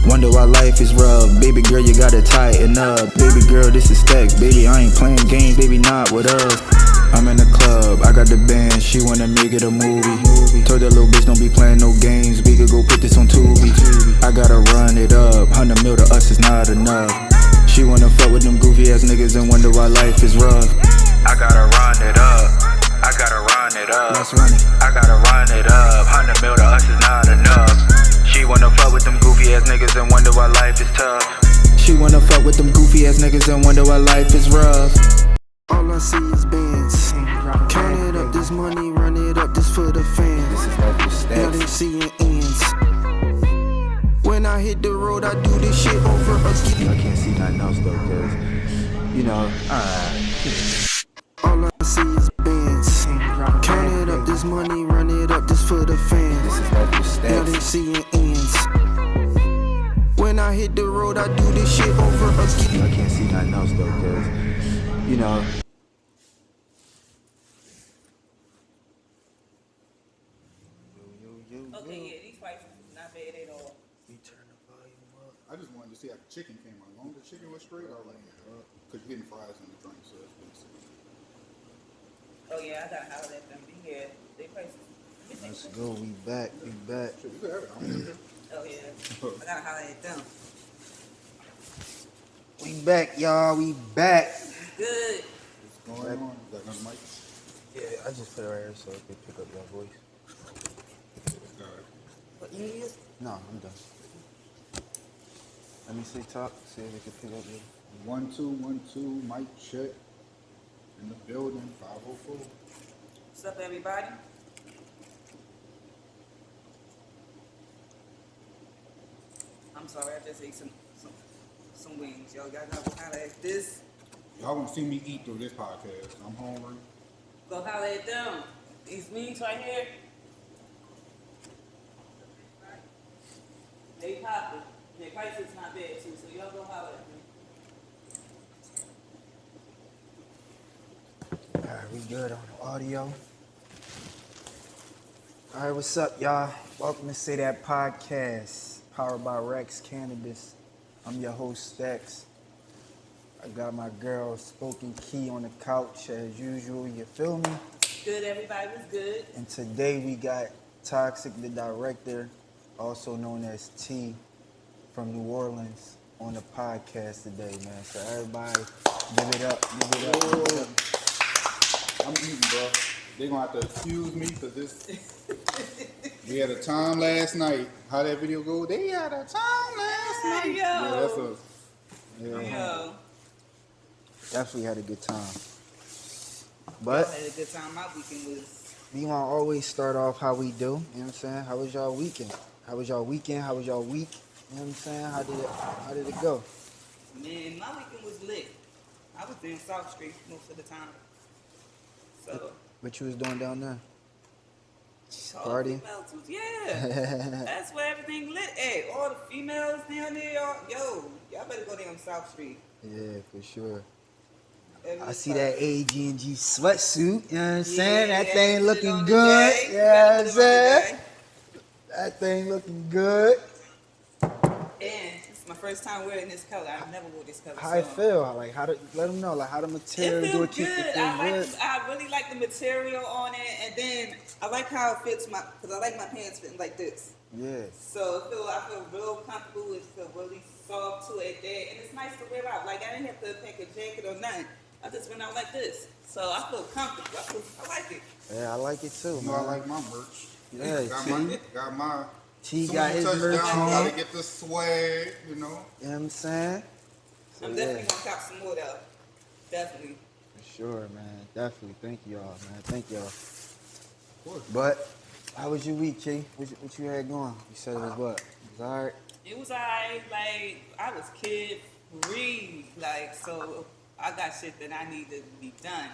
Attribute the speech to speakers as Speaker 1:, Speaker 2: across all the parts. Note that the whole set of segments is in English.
Speaker 1: Wonder why life is rough. Baby girl, you gotta tighten up. Baby girl, this is stacks. Baby, I ain't playing games. Baby, not with us. I'm in the club, I got the band. She wanna make it a movie. Told that little bitch don't be playing no games. We could go put this on Tubi. I gotta run it up. 100 mil to us is not enough. She wanna fuck with them goofy ass niggas and wonder why life is rough. I gotta run it up. I gotta run it up. Let's run it. I gotta run it up. 100 mil to us is not enough. She wanna fuck with them goofy ass niggas and wonder why life is tough. She wanna fuck with them goofy ass niggas and wonder why life is rough.
Speaker 2: All I see is bands. Count it up, this money, run it up, this for the fans. Now they seeing ends. When I hit the road, I do this shit over again.
Speaker 1: I can't see nothing else though, cause you know,
Speaker 2: all I see is bands. Count it up, this money, run it up, this for the fans. Now they seeing ends. When I hit the road, I do this shit over again.
Speaker 1: I can't see nothing else though, cause you know.
Speaker 3: Okay, yeah, these prices not bad at all.
Speaker 1: You turn the volume up.
Speaker 4: I just wanted to see how the chicken came out. As long as the chicken was straight, I like it. Because you're getting fries in the drink, so it's basic.
Speaker 3: Oh yeah, I gotta holler at them. Yeah, they prices.
Speaker 1: Let's go, we back.
Speaker 4: Shit, you can have it. I don't care.
Speaker 3: Oh yeah, I gotta holler at them.
Speaker 1: We back, y'all, we back.
Speaker 3: Good.
Speaker 4: What's going on? Is that another mic?
Speaker 1: Yeah, I just put it right here so I can pick up your voice.
Speaker 3: What you need?
Speaker 1: No, I'm done. Let me see talk, see if we can pick up your
Speaker 4: 1 2 1 2 mic check in the building 504.
Speaker 3: What's up, everybody? I'm sorry, I just ate some wings. Y'all gotta holler at this.
Speaker 4: Y'all gonna see me eat through this podcast. I'm hungry.
Speaker 3: Go holler at them. These wings right here. They poppin'. Their price is not bad too, so y'all go holler at them.
Speaker 1: Alright, we good on the audio. Alright, what's up, y'all? Welcome to Say That Podcast, powered by Racxx Cannabis. I'm your host, Stacks. I got my girl, SPOKENKEY, on the couch as usual, you feel me?
Speaker 3: Good, everybody was good.
Speaker 1: And today we got Toxic, the director, also known as T from New Orleans, on the podcast today, man. So everybody, give it up, give it up, give it up.
Speaker 4: I'm eating, bro. They gonna have to excuse me because this. We had a time last night. How that video go? They had a time last night.
Speaker 3: Yo.
Speaker 4: Yeah, that's us. Yeah.
Speaker 3: Yo.
Speaker 1: Definitely had a good time.
Speaker 3: I
Speaker 1: But
Speaker 3: had a good time. My weekend was.
Speaker 1: we want to always start off how we do. You know what I'm saying? How was y'all weekend? How was y'all weekend? How was y'all week? You know what I'm saying? How did it go?
Speaker 3: Man, my weekend was lit. I was in South Street most of the time. So.
Speaker 1: What you was doing down there?
Speaker 3: all
Speaker 1: Party?
Speaker 3: female too. Yeah. That's where everything lit at. All the females down there. Yo, y'all better go down South Street.
Speaker 1: Yeah, for sure.
Speaker 3: Every
Speaker 1: I see
Speaker 3: spot.
Speaker 1: that AG&G sweatsuit, you know what I'm saying?
Speaker 3: Yeah,
Speaker 1: That thing
Speaker 3: shit
Speaker 1: looking
Speaker 3: on the
Speaker 1: good,
Speaker 3: day.
Speaker 1: you know what I'm
Speaker 3: Put it on the
Speaker 1: saying?
Speaker 3: day.
Speaker 1: That thing looking good.
Speaker 3: And it's my first time wearing this color. I've never wore this color.
Speaker 1: How
Speaker 3: so.
Speaker 1: it feel? Like, how to let them know, like, how the material
Speaker 3: It
Speaker 1: do
Speaker 3: feels
Speaker 1: it keep
Speaker 3: good.
Speaker 1: it feel good?
Speaker 3: I really like the material on it, and then I like how it fits because I like my pants fitting like this.
Speaker 1: Yeah.
Speaker 3: So I feel real comfortable. It feels really soft to it there, and it's nice to wear out. Like I didn't have to pack a jacket or nothing. I just went out like this, so I feel comfortable. I like it.
Speaker 1: Yeah, I like it too,
Speaker 4: You know, I
Speaker 1: man.
Speaker 4: like my merch.
Speaker 1: Yeah,
Speaker 4: Got my.
Speaker 1: T
Speaker 4: Soon
Speaker 1: got
Speaker 4: as you
Speaker 1: his
Speaker 4: touch
Speaker 1: merch
Speaker 4: down,
Speaker 1: on.
Speaker 4: gotta get the swag, you know.
Speaker 1: You know what I'm saying? So,
Speaker 3: I'm definitely gonna cop some more though. Definitely.
Speaker 1: For sure, man. Definitely. Thank y'all, man. Thank y'all.
Speaker 4: Of course.
Speaker 1: But how was your week, Key? What you had going? You said it was what? It was alright?
Speaker 3: It was alright. Like I was kid free. Like so, I got shit that I need to be done.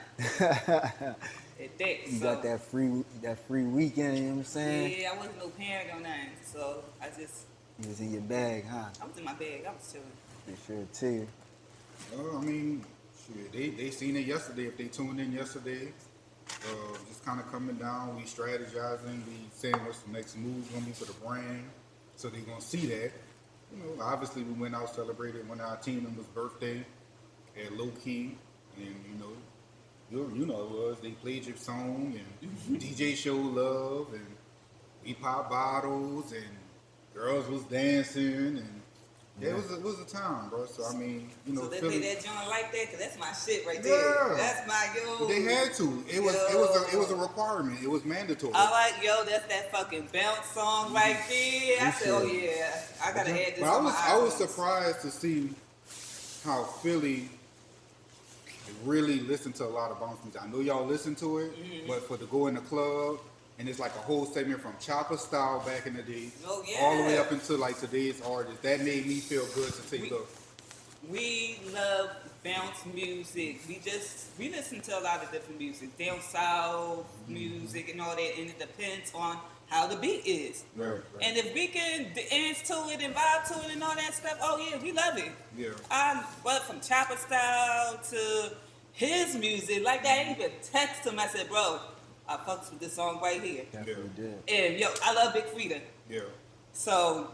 Speaker 3: At that,
Speaker 1: You
Speaker 3: so.
Speaker 1: got that free weekend, you know what I'm saying?
Speaker 3: Yeah, I wasn't no parent or nothing, so I just
Speaker 1: You was in your bag, huh?
Speaker 3: I was in my bag. I was chilling.
Speaker 1: For sure, too.
Speaker 4: I mean, shit, they seen it yesterday. If they tuned in yesterday, just kind of coming down, we strategizing, we saying what's the next move gonna be for the brand. So they gonna see that. you know, obviously we went out, celebrated one of our team members' birthday at Low Key, and you know it was. They played your song and DJ showed love, and we popped bottles, and girls was dancing, and yeah, it was a time, bro. So I mean, you know,
Speaker 3: So they
Speaker 4: Philly,
Speaker 3: play that joint like that, cause that's my shit right there.
Speaker 4: Yeah.
Speaker 3: That's my yo.
Speaker 4: they had to. It was a requirement. It was mandatory.
Speaker 3: I like that's that fucking bounce song right there. I said, oh yeah, I gotta add this.
Speaker 4: But
Speaker 3: on my
Speaker 4: I was
Speaker 3: iPhones.
Speaker 4: surprised to see how Philly really listened to a lot of bounce music. I know y'all listen to it, but to go in the club and it's like a whole segment from chopper style back in the day,
Speaker 3: Oh, yeah.
Speaker 4: all the way up into like today's artists. That made me feel good to take look.
Speaker 3: We love bounce music. We listen to a lot of different music, down south music and all that, and it depends on how the beat is.
Speaker 4: Right.
Speaker 3: And if we can dance to it and vibe to it and all that stuff, oh yeah, we love it.
Speaker 4: Yeah.
Speaker 3: But from chopper style to his music, like that, I even text him. I said, bro, I fucks with this song right here.
Speaker 1: Definitely did.
Speaker 3: And yo, I love Big Freedia.
Speaker 4: Yeah.
Speaker 3: So,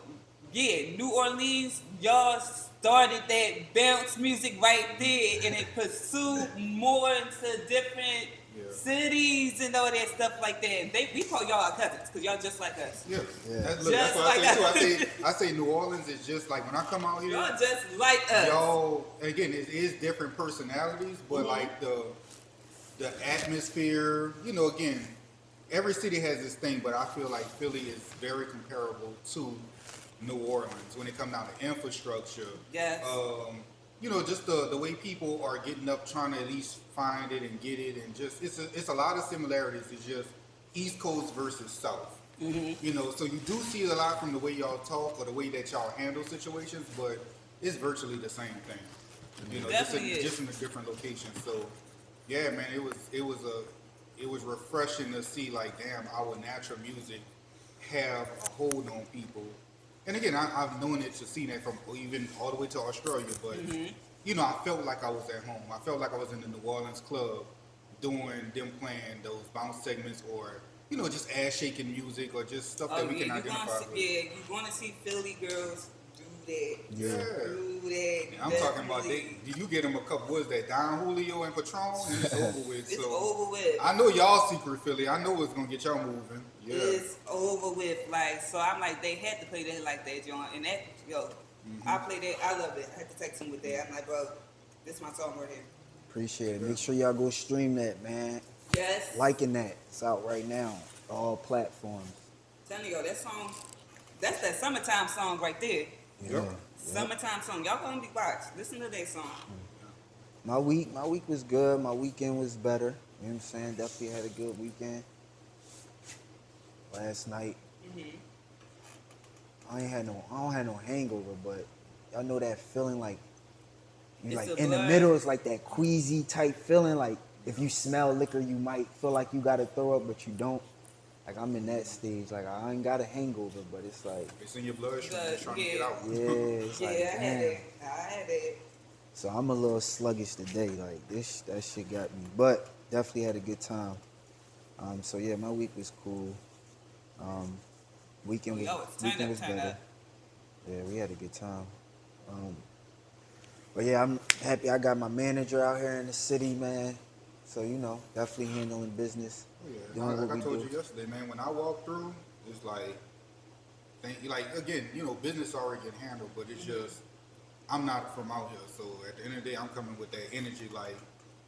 Speaker 3: yeah, New Orleans, y'all started that bounce music right there, and it pursued more into different cities and all that stuff like that. And we call y'all our cousins, because y'all just like us.
Speaker 4: Yeah.
Speaker 1: Yeah.
Speaker 4: That's
Speaker 3: Just
Speaker 4: what I say
Speaker 3: like
Speaker 4: too. I say New Orleans is just like when I come out here.
Speaker 3: Y'all just like us.
Speaker 4: Y'all, again, it is different personalities, but like the atmosphere, you know, again, every city has this thing, but I feel like Philly is very comparable to New Orleans when it comes down to infrastructure.
Speaker 3: Yes.
Speaker 4: You know, just the way people are getting up, trying to at least find it and get it, and just it's a lot of similarities. It's just East Coast versus South. You know, so you do see a lot from the way y'all talk or the way that y'all handle situations, but it's virtually the same thing. You know, just in a different location. So, yeah, man, it was refreshing to see like, damn, our natural music have a hold on people. And again, I've known it to see that from even all the way to Australia, but you know, I felt like I was at home. I felt like I was in the New Orleans club doing them playing those bounce segments, or you know, just ass shaking music, or just stuff that we can identify with.
Speaker 3: Yeah, you're gonna see Philly girls do that.
Speaker 4: Yeah.
Speaker 3: Do that.
Speaker 4: And I'm talking about you get them a couple, what is that, Don Julio and Patron, and it's over with.
Speaker 3: It's
Speaker 4: so
Speaker 3: over with.
Speaker 4: I know y'all secret Philly. I know it's gonna get y'all moving. Yeah.
Speaker 3: It's over with. Like, so I'm like, they had to play that like that, John. And that, I play that. I love it. I had to text him with that. I'm like, bro, this is my song right here.
Speaker 1: Appreciate it. Make sure y'all go stream that, man.
Speaker 3: Yes.
Speaker 1: Liking that. It's out right now. All platforms.
Speaker 3: Telling you, that song, that's that summertime song right there.
Speaker 1: Yeah.
Speaker 3: Summertime song. Y'all gonna be watched. Listen to that song.
Speaker 1: My week was good. My weekend was better. You know what I'm saying? Definitely had a good weekend. Last night, I don't have no hangover, but y'all know that feeling like you
Speaker 3: It's
Speaker 1: like
Speaker 3: a
Speaker 1: in the
Speaker 3: blood.
Speaker 1: middle. It's like that queasy type feeling. Like if you smell liquor, you might feel like you gotta throw up, but you don't. Like I'm in that stage. Like I ain't got a hangover, but it's like
Speaker 4: It's in your bloodstream. You're trying to
Speaker 3: Yeah.
Speaker 4: get out.
Speaker 1: yeah, it's
Speaker 3: Yeah,
Speaker 1: like
Speaker 3: I had
Speaker 1: damn.
Speaker 3: that. I had that.
Speaker 1: So I'm a little sluggish today. Like that shit got me, but definitely had a good time. So yeah, my week was cool. Weekend was
Speaker 3: Turn
Speaker 1: better.
Speaker 3: up.
Speaker 1: Yeah, we had a good time. But yeah, I'm happy I got my manager out here in the city, man. So you know, definitely handling business.
Speaker 4: Yeah,
Speaker 1: Doing what
Speaker 4: like I
Speaker 1: we
Speaker 4: told
Speaker 1: do.
Speaker 4: you yesterday, man. When I walk through, it's like, again, you know, business already get handled, but it's just I'm not from out here, so at the end of the day, I'm coming with that energy. Like,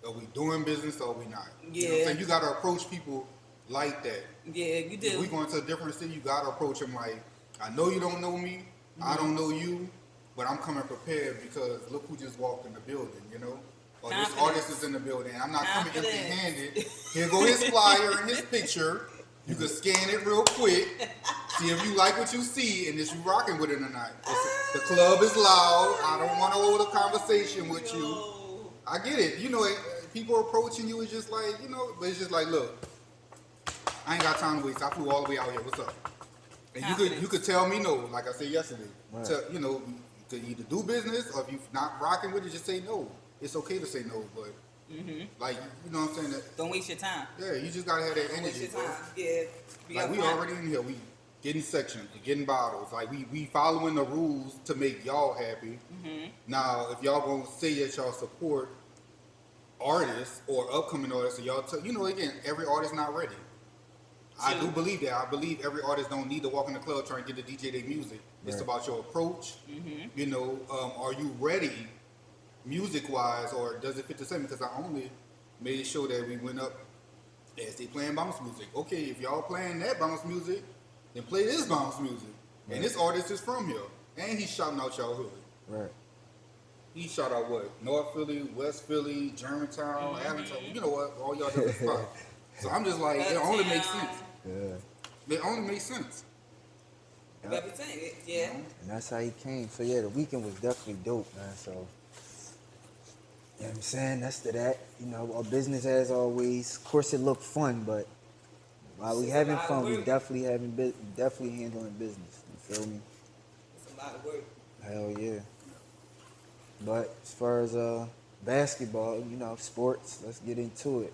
Speaker 4: are we doing business or are we not? You know what I'm saying? You got to approach people like that.
Speaker 3: Yeah, you
Speaker 4: If
Speaker 3: do.
Speaker 4: we going to a different city, you got to approach them like, I know you don't know me, I don't know you, but I'm coming prepared because look who just walked in the building, you know? Or this
Speaker 3: Confidence.
Speaker 4: artist is in the building. I'm not coming
Speaker 3: Confidence.
Speaker 4: empty-handed. Here go his flyer and his picture. You can scan it real quick. See if you like what you see and if you rocking with it or not. The club is loud. I don't want to hold a conversation with you.
Speaker 3: Yo.
Speaker 4: I get it. You know, people approaching you is just like, you know, but it's just like, look, I ain't got time to waste. I flew all the way out here. What's up? And you could tell me no, like I said yesterday.
Speaker 1: Right.
Speaker 4: You know, you could either do business or if you're not rocking with it, just say no. It's okay to say no, but like, you know what I'm saying? That,
Speaker 3: Don't waste your time.
Speaker 4: yeah, you just gotta have that
Speaker 3: Don't waste
Speaker 4: energy,
Speaker 3: your
Speaker 4: bro.
Speaker 3: time. Yeah. Be
Speaker 4: Like we
Speaker 3: upfront.
Speaker 4: already in here. getting sections, getting bottles. Like we following the rules to make y'all happy. Now, if y'all gonna say that y'all support artists or upcoming artists, so y'all you know, again, every artist not ready. I do believe that. I believe every artist don't need to walk in the club trying to get the DJ their music. It's about your approach. You know, are you ready music wise, or does it fit the same? Because I only made sure that we went up as they playing bounce music. Okay, if y'all playing that bounce music, then play this bounce music. And this artist is from here. And he's shouting out y'all hood.
Speaker 5: Right.
Speaker 4: He shout out what? North Philly, West Philly, Germantown, Allentown, you know what? All y'all different spots. So I'm just like, it only makes sense.
Speaker 5: Yeah.
Speaker 4: It only makes sense.
Speaker 3: Everything, yeah.
Speaker 5: And that's how he came. So yeah, the weekend was definitely dope, man. So, you know what I'm saying? That's to that. You know, our business as always. Of course, it looked fun, but while we having fun, we definitely definitely handling business. You feel me?
Speaker 3: It's a lot of work.
Speaker 5: Hell yeah. But as far as basketball, you know, sports, let's get into it.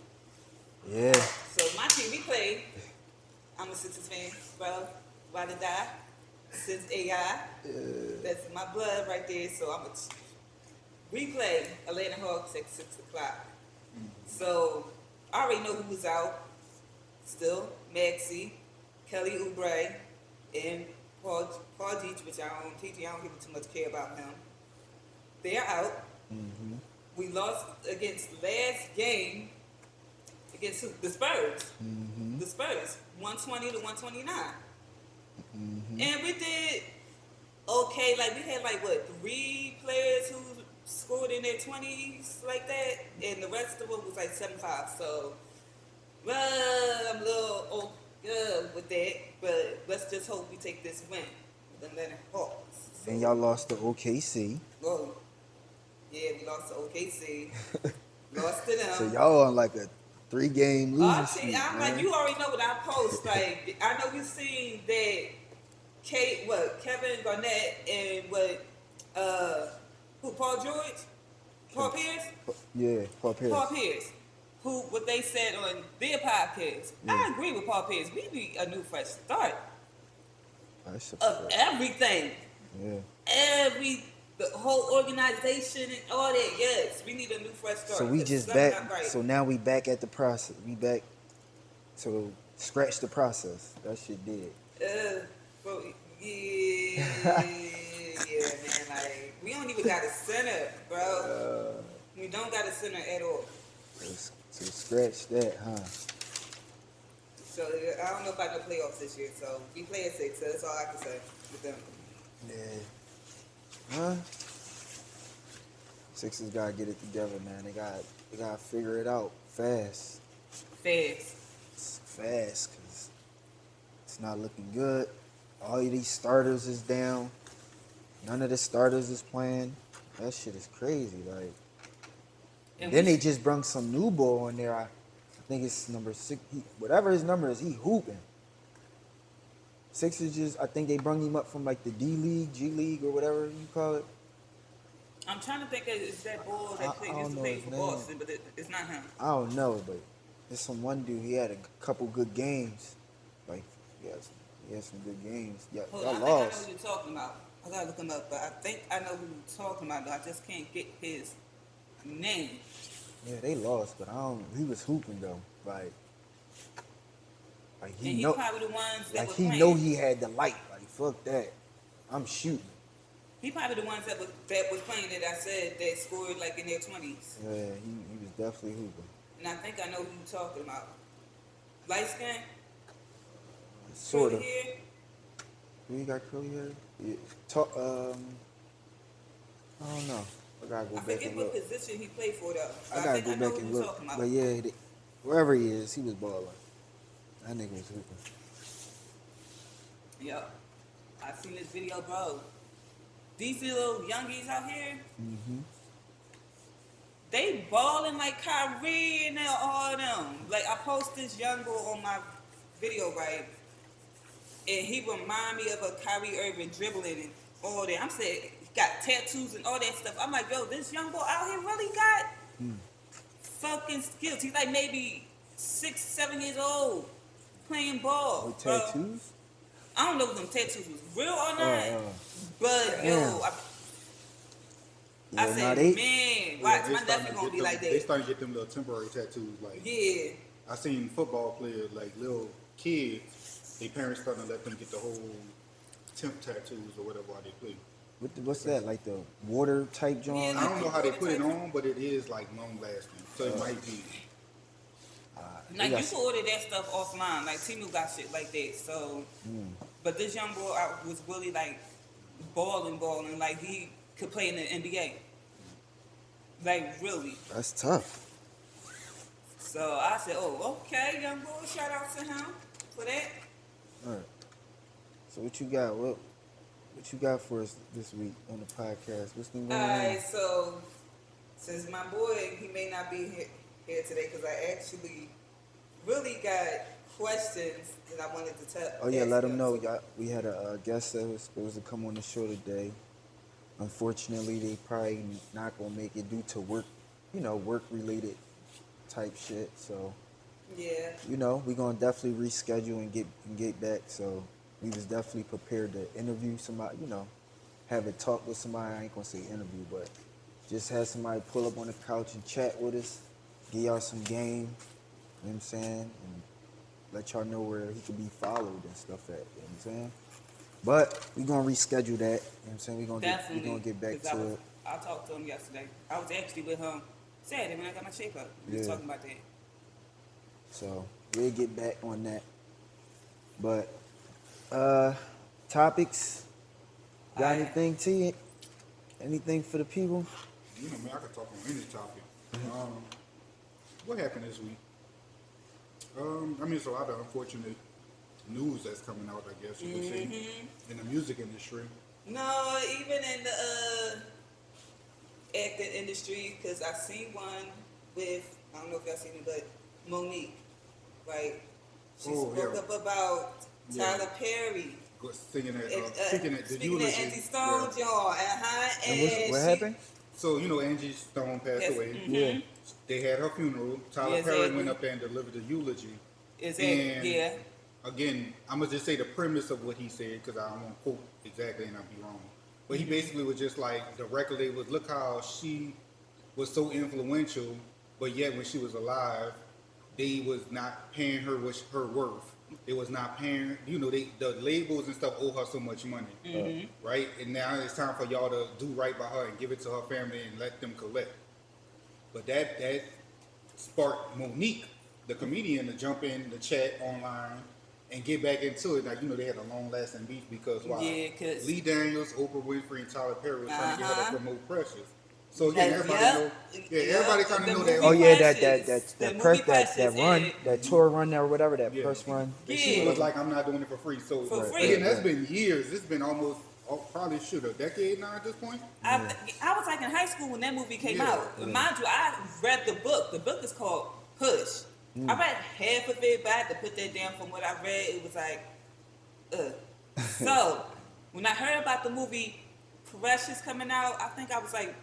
Speaker 5: Yeah.
Speaker 3: So my team, we played. I'm a Sixers fan, bro. Ride or die. Since AI. That's my blood right there. So we play Atlanta Hawks at 6 o'clock. So I already know who was out. Still, Maxey, Kelly Oubre, and Paul Deach, which I don't give too much care about him. They're out. We lost against last game against the Spurs. The Spurs, 120 to 129. And we did okay. Like, we had, like, what, 3 players who scored in their 20s like that? And the rest of them was, like, 75. So, well, I'm a little good with that. But let's just hope we take this win with the Atlanta Hawks. So,
Speaker 5: And y'all lost to OKC.
Speaker 3: oh, yeah, we lost to OKC. Lost to them.
Speaker 5: So y'all on like a 3-game losing streak,
Speaker 3: I'm
Speaker 5: man.
Speaker 3: like, you already know what I post. Like, I know you seen that Kevin Garnett and Paul George? Paul Pierce?
Speaker 5: Yeah, Paul Pierce.
Speaker 3: Paul Pierce. What they said on their podcast. I agree with Paul Pierce. We need a new fresh start
Speaker 5: That's
Speaker 3: of everything.
Speaker 5: Yeah.
Speaker 3: The whole organization and all that. Yes, we need a new fresh start.
Speaker 5: So we
Speaker 3: It's
Speaker 5: just
Speaker 3: something
Speaker 5: back.
Speaker 3: not right.
Speaker 5: So now we back at the process. We back to scratch the process. That shit did.
Speaker 3: Bro, yeah, man. Like, we don't even got a center, bro. We don't got a center at all.
Speaker 5: So scratch that, huh?
Speaker 3: So I don't know about no playoffs this year. So we play at 6. So that's all I can say with them.
Speaker 5: Yeah. Huh? Sixers gotta get it together, man. They gotta figure it out fast.
Speaker 3: Fast.
Speaker 5: It's fast, cause it's not looking good. All of these starters is down. None of the starters is playing. That shit is crazy. Like,
Speaker 3: And
Speaker 5: then they just brung some new ball in there. I think it's number 6. Whatever his number is, he hooping. Sixers just, I think they brung him up from like the D League, G League, or whatever you call it.
Speaker 3: I'm trying to think of is that bull that
Speaker 5: I
Speaker 3: used
Speaker 5: don't
Speaker 3: to
Speaker 5: know
Speaker 3: play
Speaker 5: his
Speaker 3: for
Speaker 5: name.
Speaker 3: Boston, but it's not him.
Speaker 5: I don't know, but there's some one dude. He had a couple good games. Like, he had some good games. Yeah,
Speaker 3: Hold
Speaker 5: y'all
Speaker 3: on, I think I know
Speaker 5: lost.
Speaker 3: who you're talking about. I gotta look him up, but I think I know who you're talking about. Though. I just can't get his name.
Speaker 5: Yeah, they lost, but I don't. He was hooping though. Like
Speaker 3: And
Speaker 5: he
Speaker 3: he's
Speaker 5: know,
Speaker 3: probably the ones that
Speaker 5: like
Speaker 3: were
Speaker 5: he
Speaker 3: playing.
Speaker 5: know he had the light. Like, fuck that, I'm shooting.
Speaker 3: He probably the ones that was playing that I said that scored like in their 20s.
Speaker 5: Yeah, he was definitely hooping.
Speaker 3: And I think I know who you're talking about. Light skin?
Speaker 5: Sort of.
Speaker 3: Curly hair?
Speaker 5: Do you got curly hair? Yeah. I don't know. I gotta go
Speaker 3: I
Speaker 5: back
Speaker 3: forget
Speaker 5: and
Speaker 3: what
Speaker 5: look.
Speaker 3: position he played for though.
Speaker 5: I gotta
Speaker 3: think
Speaker 5: go
Speaker 3: I know
Speaker 5: back
Speaker 3: who
Speaker 5: and
Speaker 3: you're
Speaker 5: look.
Speaker 3: talking about.
Speaker 5: But yeah, wherever he is, he was balling. That nigga was hooping.
Speaker 3: Yo, I seen this video, bro. These little youngies out here, they balling like Kyrie and all them. Like, I post this young boy on my video, right? And he remind me of a Kyrie Irving dribbling and all that. I'm saying, he got tattoos and all that stuff. I'm like, yo, this young boy out here really got fucking skills. He's like maybe 6, 7 years old playing ball.
Speaker 5: With
Speaker 3: bro.
Speaker 5: tattoos?
Speaker 3: I don't know if them tattoos was real or not, but
Speaker 5: Damn.
Speaker 3: yo, I
Speaker 5: Yeah,
Speaker 3: said,
Speaker 5: nah, they-
Speaker 3: man,
Speaker 4: Yeah,
Speaker 3: watch,
Speaker 4: they
Speaker 3: my
Speaker 4: starting
Speaker 3: nephew
Speaker 4: to
Speaker 3: gonna
Speaker 4: get
Speaker 3: be
Speaker 4: them-
Speaker 3: like
Speaker 4: They
Speaker 3: that.
Speaker 4: starting to get them little temporary tattoos. Like,
Speaker 3: Yeah.
Speaker 4: I seen football players, like little kids, their parents starting to let them get the whole temp tattoos or whatever while they play.
Speaker 5: What's that? Like the water type joint?
Speaker 4: I don't know how they put it on, but it is like long lasting. So it might be.
Speaker 3: Like you can order that stuff offline. Like Temu got shit like that. So, but this young boy was really like balling. Like he could play in the NBA. Like really.
Speaker 5: That's tough.
Speaker 3: So I said, oh, okay, young boy. Shout out to him for that.
Speaker 5: All right. So what you got? What you got for us this week on the podcast? What's been going on?
Speaker 3: Alright, so since my boy, he may not be here today because I actually really got questions that I wanted to tell.
Speaker 5: Oh yeah,
Speaker 3: ask
Speaker 5: let him
Speaker 3: him.
Speaker 5: know. We had a guest that was supposed to come on the show today. Unfortunately, they probably not gonna make it due to work, work related type shit. So,
Speaker 3: Yeah.
Speaker 5: we gonna definitely reschedule and get back. So we was definitely prepared to interview somebody, have a talk with somebody. I ain't gonna say interview, but just have somebody pull up on the couch and chat with us, give y'all some game, you know what I'm saying? And let y'all know where he could be followed and stuff at, you know what I'm saying? But we gonna reschedule that, you know what I'm saying? We gonna get back
Speaker 3: 'cause
Speaker 5: to it.
Speaker 3: I talked to him yesterday. I was actually with him Saturday when I got my shape up. We was
Speaker 5: Yeah.
Speaker 3: talking about that.
Speaker 5: So we'll get back on that. But topics. Got
Speaker 3: Alright.
Speaker 5: anything to you? Anything for the people?
Speaker 4: You know, man, I could talk on any topic. What happened this week? I mean, it's a lot of unfortunate news that's coming out, I guess you could say, in the music industry.
Speaker 3: No, even in the acting industry, because I seen one with, I don't know if y'all seen it, but Monique, right? She spoke up about Tyler Perry.
Speaker 4: Singing at,
Speaker 3: Speaking
Speaker 4: the eulogy.
Speaker 3: at Angie Stone, y'all,
Speaker 5: And what happened?
Speaker 4: So, Angie Stone passed away.
Speaker 5: Yeah.
Speaker 4: They had her funeral. Tyler Perry went up there and delivered the eulogy.
Speaker 3: Yeah.
Speaker 4: Again, I'm going to just say the premise of what he said because I don't want to quote exactly and I'll be wrong. But he basically was just like, the record label was, look how she was so influential, but yet when she was alive, they was not paying her her worth. They was not paying, the labels and stuff owe her so much money, right? And now it's time for y'all to do right by her and give it to her family and let them collect. But that sparked Monique, the comedian, to jump in the chat online and get back into it. Like, they had a long-lasting beef because Lee Daniels, Oprah Winfrey, and Tyler Perry was trying to get her to promote Precious. So again, everybody kind of know that.
Speaker 5: Oh yeah,
Speaker 3: Precious,
Speaker 5: that
Speaker 3: the
Speaker 5: press
Speaker 3: movie Precious,
Speaker 5: that run, that tour run there or whatever, that press run.
Speaker 4: And she was like, I'm not doing it for free. So again, that's been years. It's been almost probably a decade now at this point.
Speaker 3: I was like in high school when that movie came out. And mind you, I read the book. The book is called Push. I read half of it, but I had to put that down from what I read. It was like, So, when I heard about the movie Precious coming out, I think I was like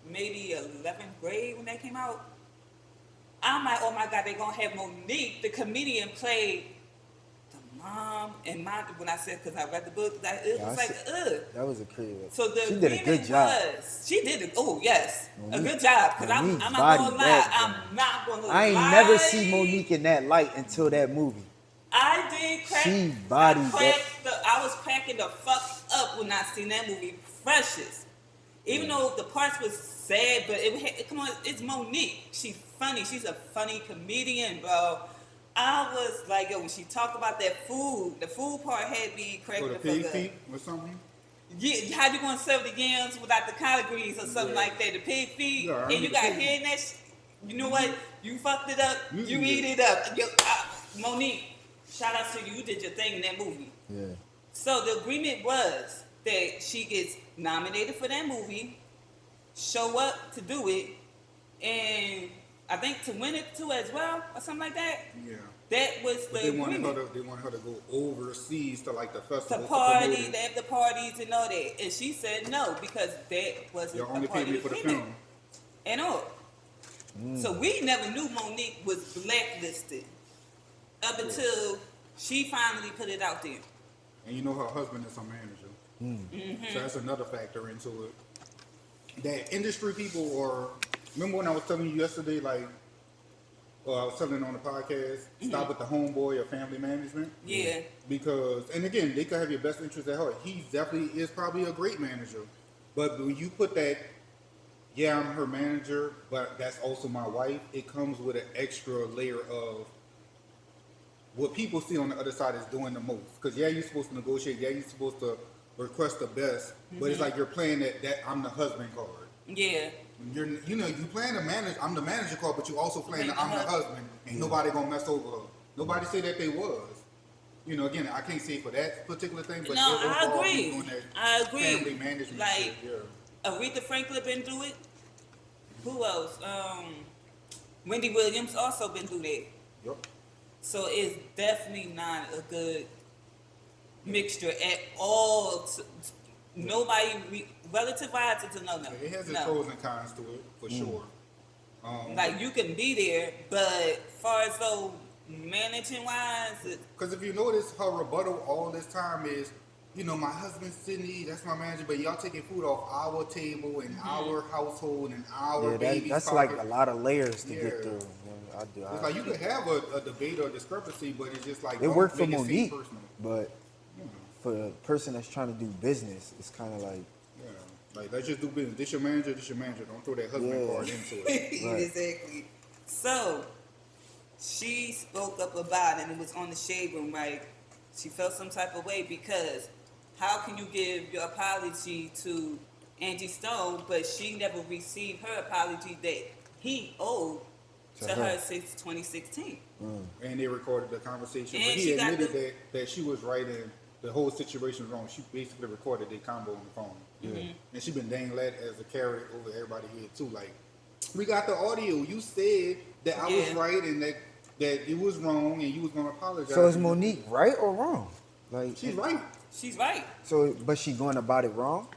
Speaker 3: maybe 11th grade when that came out. I'm like, oh my God, they're going to have Monique, the comedian, play the mom. And when I said, because I read the book, it was like,
Speaker 5: That was a crazy.
Speaker 3: So the
Speaker 5: she did a good job.
Speaker 3: She did it. Oh yes, a good job. Because I'm not gonna lie. I'm not gonna lie.
Speaker 5: I ain't never see Monique in that light until that movie.
Speaker 3: I did crack.
Speaker 5: She bodied that.
Speaker 3: I was cracking the fuck up when I seen that movie, Precious. Even though the parts was sad, but come on, it's Monique. She's funny. She's a funny comedian, bro. I was like, yo, when she talked about that food, the food part had me cracking the
Speaker 4: pig
Speaker 3: fuck up.
Speaker 4: feet or something?
Speaker 3: Yeah, how you gonna serve the yams without the collard greens or something like that? The pig feet, and you got hair in that shit. You know what? You fucked it up. You eat it up. Yo, Monique, shout out to you. You did your thing in that movie.
Speaker 5: Yeah.
Speaker 3: So the agreement was that she gets nominated for that movie, show up to do it, and I think to win it too as well, or something like that.
Speaker 4: Yeah.
Speaker 3: That was the agreement.
Speaker 4: They wanted her to go overseas to like the festival.
Speaker 3: The party, they have the parties and all that. And she said no, because that wasn't
Speaker 4: Y'all only
Speaker 3: a part
Speaker 4: paid me
Speaker 3: of the
Speaker 4: for the
Speaker 3: agreement.
Speaker 4: film.
Speaker 3: And all. So we never knew Monique was blacklisted up until she finally put it out there.
Speaker 4: and you know her husband is her manager. So that's another factor into it. That industry people are. Remember when I was telling you yesterday, like, I was telling on the podcast, stop with the homeboy or family management.
Speaker 3: Yeah.
Speaker 4: Because, and again, they could have your best interest at heart. He definitely is probably a great manager. But when you put that, yeah, I'm her manager, but that's also my wife, it comes with an extra layer of what people see on the other side is doing the most. Because, yeah, you're supposed to negotiate. Yeah, you're supposed to request the best. But it's like you're playing that I'm the husband card.
Speaker 3: Yeah.
Speaker 4: You playing the manager. I'm the manager card, but you also playing the I'm the husband. Ain't nobody gonna mess over her. Nobody say that they was. Again, I can't say for that particular thing, but
Speaker 3: No, I agree. I agree.
Speaker 4: Family management,
Speaker 3: like
Speaker 4: shit, yeah.
Speaker 3: Aretha Franklin been through it. Who else? Wendy Williams also been through that.
Speaker 4: Yep.
Speaker 3: So it's definitely not a good mixture at all. Nobody relative-wise, it's a no-no.
Speaker 4: It has its pros and cons to it for sure.
Speaker 3: Like you can be there, but far as though managing wise,
Speaker 4: because if you notice, her rebuttal all this time is, my husband Sydney, that's my manager, but y'all taking food off our table and our household and our baby's
Speaker 5: that's
Speaker 4: pocket.
Speaker 5: like a lot of layers to get through.
Speaker 4: It's like you could have a debate or discrepancy, but it's just like
Speaker 5: it worked for
Speaker 4: make it seem
Speaker 5: Monique,
Speaker 4: personal.
Speaker 5: but for a person that's trying to do business, it's kind of like.
Speaker 4: Like, let's just do business. This your manager, this your manager. Don't throw that husband card into it.
Speaker 5: Right.
Speaker 3: Exactly. So she spoke up about it, and it was on the Shade Room, right? She felt some type of way because how can you give your apology to Angie Stone, but she never received her apology that he owed to her since 2016?
Speaker 4: And they recorded the conversation.
Speaker 3: And
Speaker 4: but he admitted that she was right and the whole situation was wrong. She basically recorded their combo on the phone. And she been dangling that as a carrot over everybody's head too. Like, we got the audio. You said that I was right and that it was wrong and you was gonna apologize.
Speaker 5: So is Monique right or wrong? Like
Speaker 4: she's right.
Speaker 3: She's right.
Speaker 5: So, but she going about it wrong?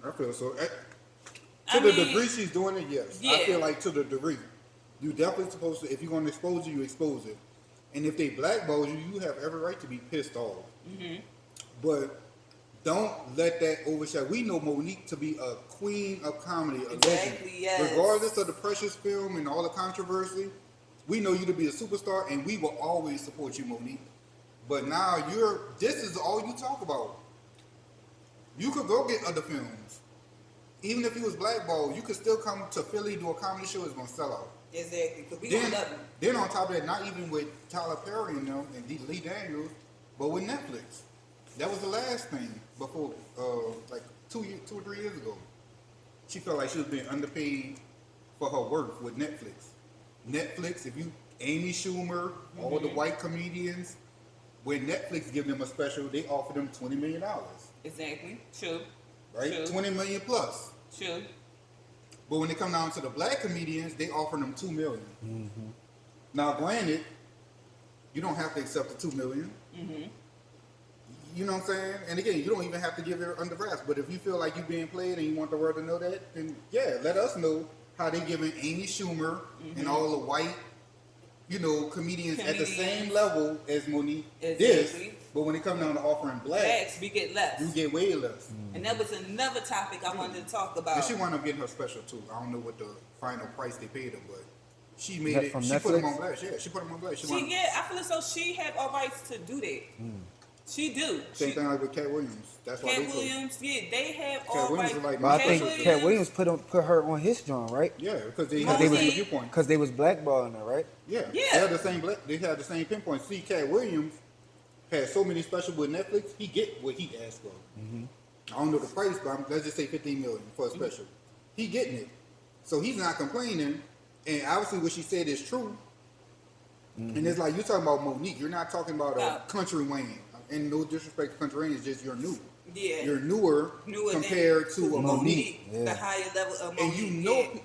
Speaker 4: I feel so. To the degree she's doing it, yes.
Speaker 3: Yeah.
Speaker 4: I feel like to the degree. You definitely supposed to, if you're gonna expose it, you expose it. And if they blackball you, you have every right to be pissed off. But don't let that overshadow. We know Monique to be a queen of comedy, a legend.
Speaker 3: Yes.
Speaker 4: Regardless of the Precious film and all the controversy, we know you to be a superstar, and we will always support you, Monique. But now this is all you talk about. You could go get other films. Even if you was blackballed, you could still come to Philly, do a comedy show, it's gonna sell out.
Speaker 3: Exactly. Because we gonna love him.
Speaker 4: Then on top of that, not even with Tyler Perry and them and Lee Daniels, but with Netflix. That was the last thing before, like 2 or 3 years ago. She felt like she was being underpaid for her work with Netflix. Netflix, Amy Schumer, all the white comedians, when Netflix give them a special, they offer them $20 million.
Speaker 3: Exactly. True.
Speaker 4: Right?
Speaker 3: True.
Speaker 4: 20 million plus.
Speaker 3: True.
Speaker 4: But when it come down to the black comedians, they offer them $2 million. Now, granted, you don't have to accept the $2 million. You know what I'm saying? And again, you don't even have to give it under wraps. But if you feel like you're being played and you want the world to know that, then yeah, let us know how they giving Amy Schumer and all the white, comedians at the same level as Monique this. But when it comes down to offering blacks,
Speaker 3: we get less.
Speaker 4: You get way less.
Speaker 3: And that was another topic I wanted to talk about.
Speaker 4: And she wound up getting her special too. I don't know what the final price they paid her, but she made it.
Speaker 5: From
Speaker 4: She
Speaker 5: Netflix?
Speaker 4: put them on blast. Yeah, she put them on blast.
Speaker 3: I feel as though she had all rights to do that. She do.
Speaker 4: Same thing like with Cat Williams. That's why
Speaker 3: Cat Williams, they have all
Speaker 4: Cat Williams
Speaker 3: rights.
Speaker 4: is like
Speaker 5: But I
Speaker 4: Cat
Speaker 5: think
Speaker 3: Williams-
Speaker 5: Cat Williams put her on his joint, right?
Speaker 4: Yeah, because they
Speaker 3: Because
Speaker 4: had
Speaker 3: they
Speaker 4: the
Speaker 3: was-
Speaker 4: same viewpoint.
Speaker 5: Because they was blackballing her, right?
Speaker 4: Yeah,
Speaker 3: Yeah.
Speaker 4: They had the same. They had the same pinpoint. See, Cat Williams had so many special with Netflix. He get what he asked for. I don't know the price, but let's just say $15 million for a special. He getting it, so he's not complaining. And obviously, what she said is true. And it's like you're talking about Monique. You're not talking about a Country Wayne. And no disrespect to Country Wayne, it's just you're new.
Speaker 3: Yeah.
Speaker 4: You're newer compared to a Monique.
Speaker 3: The higher level of Monique.
Speaker 4: And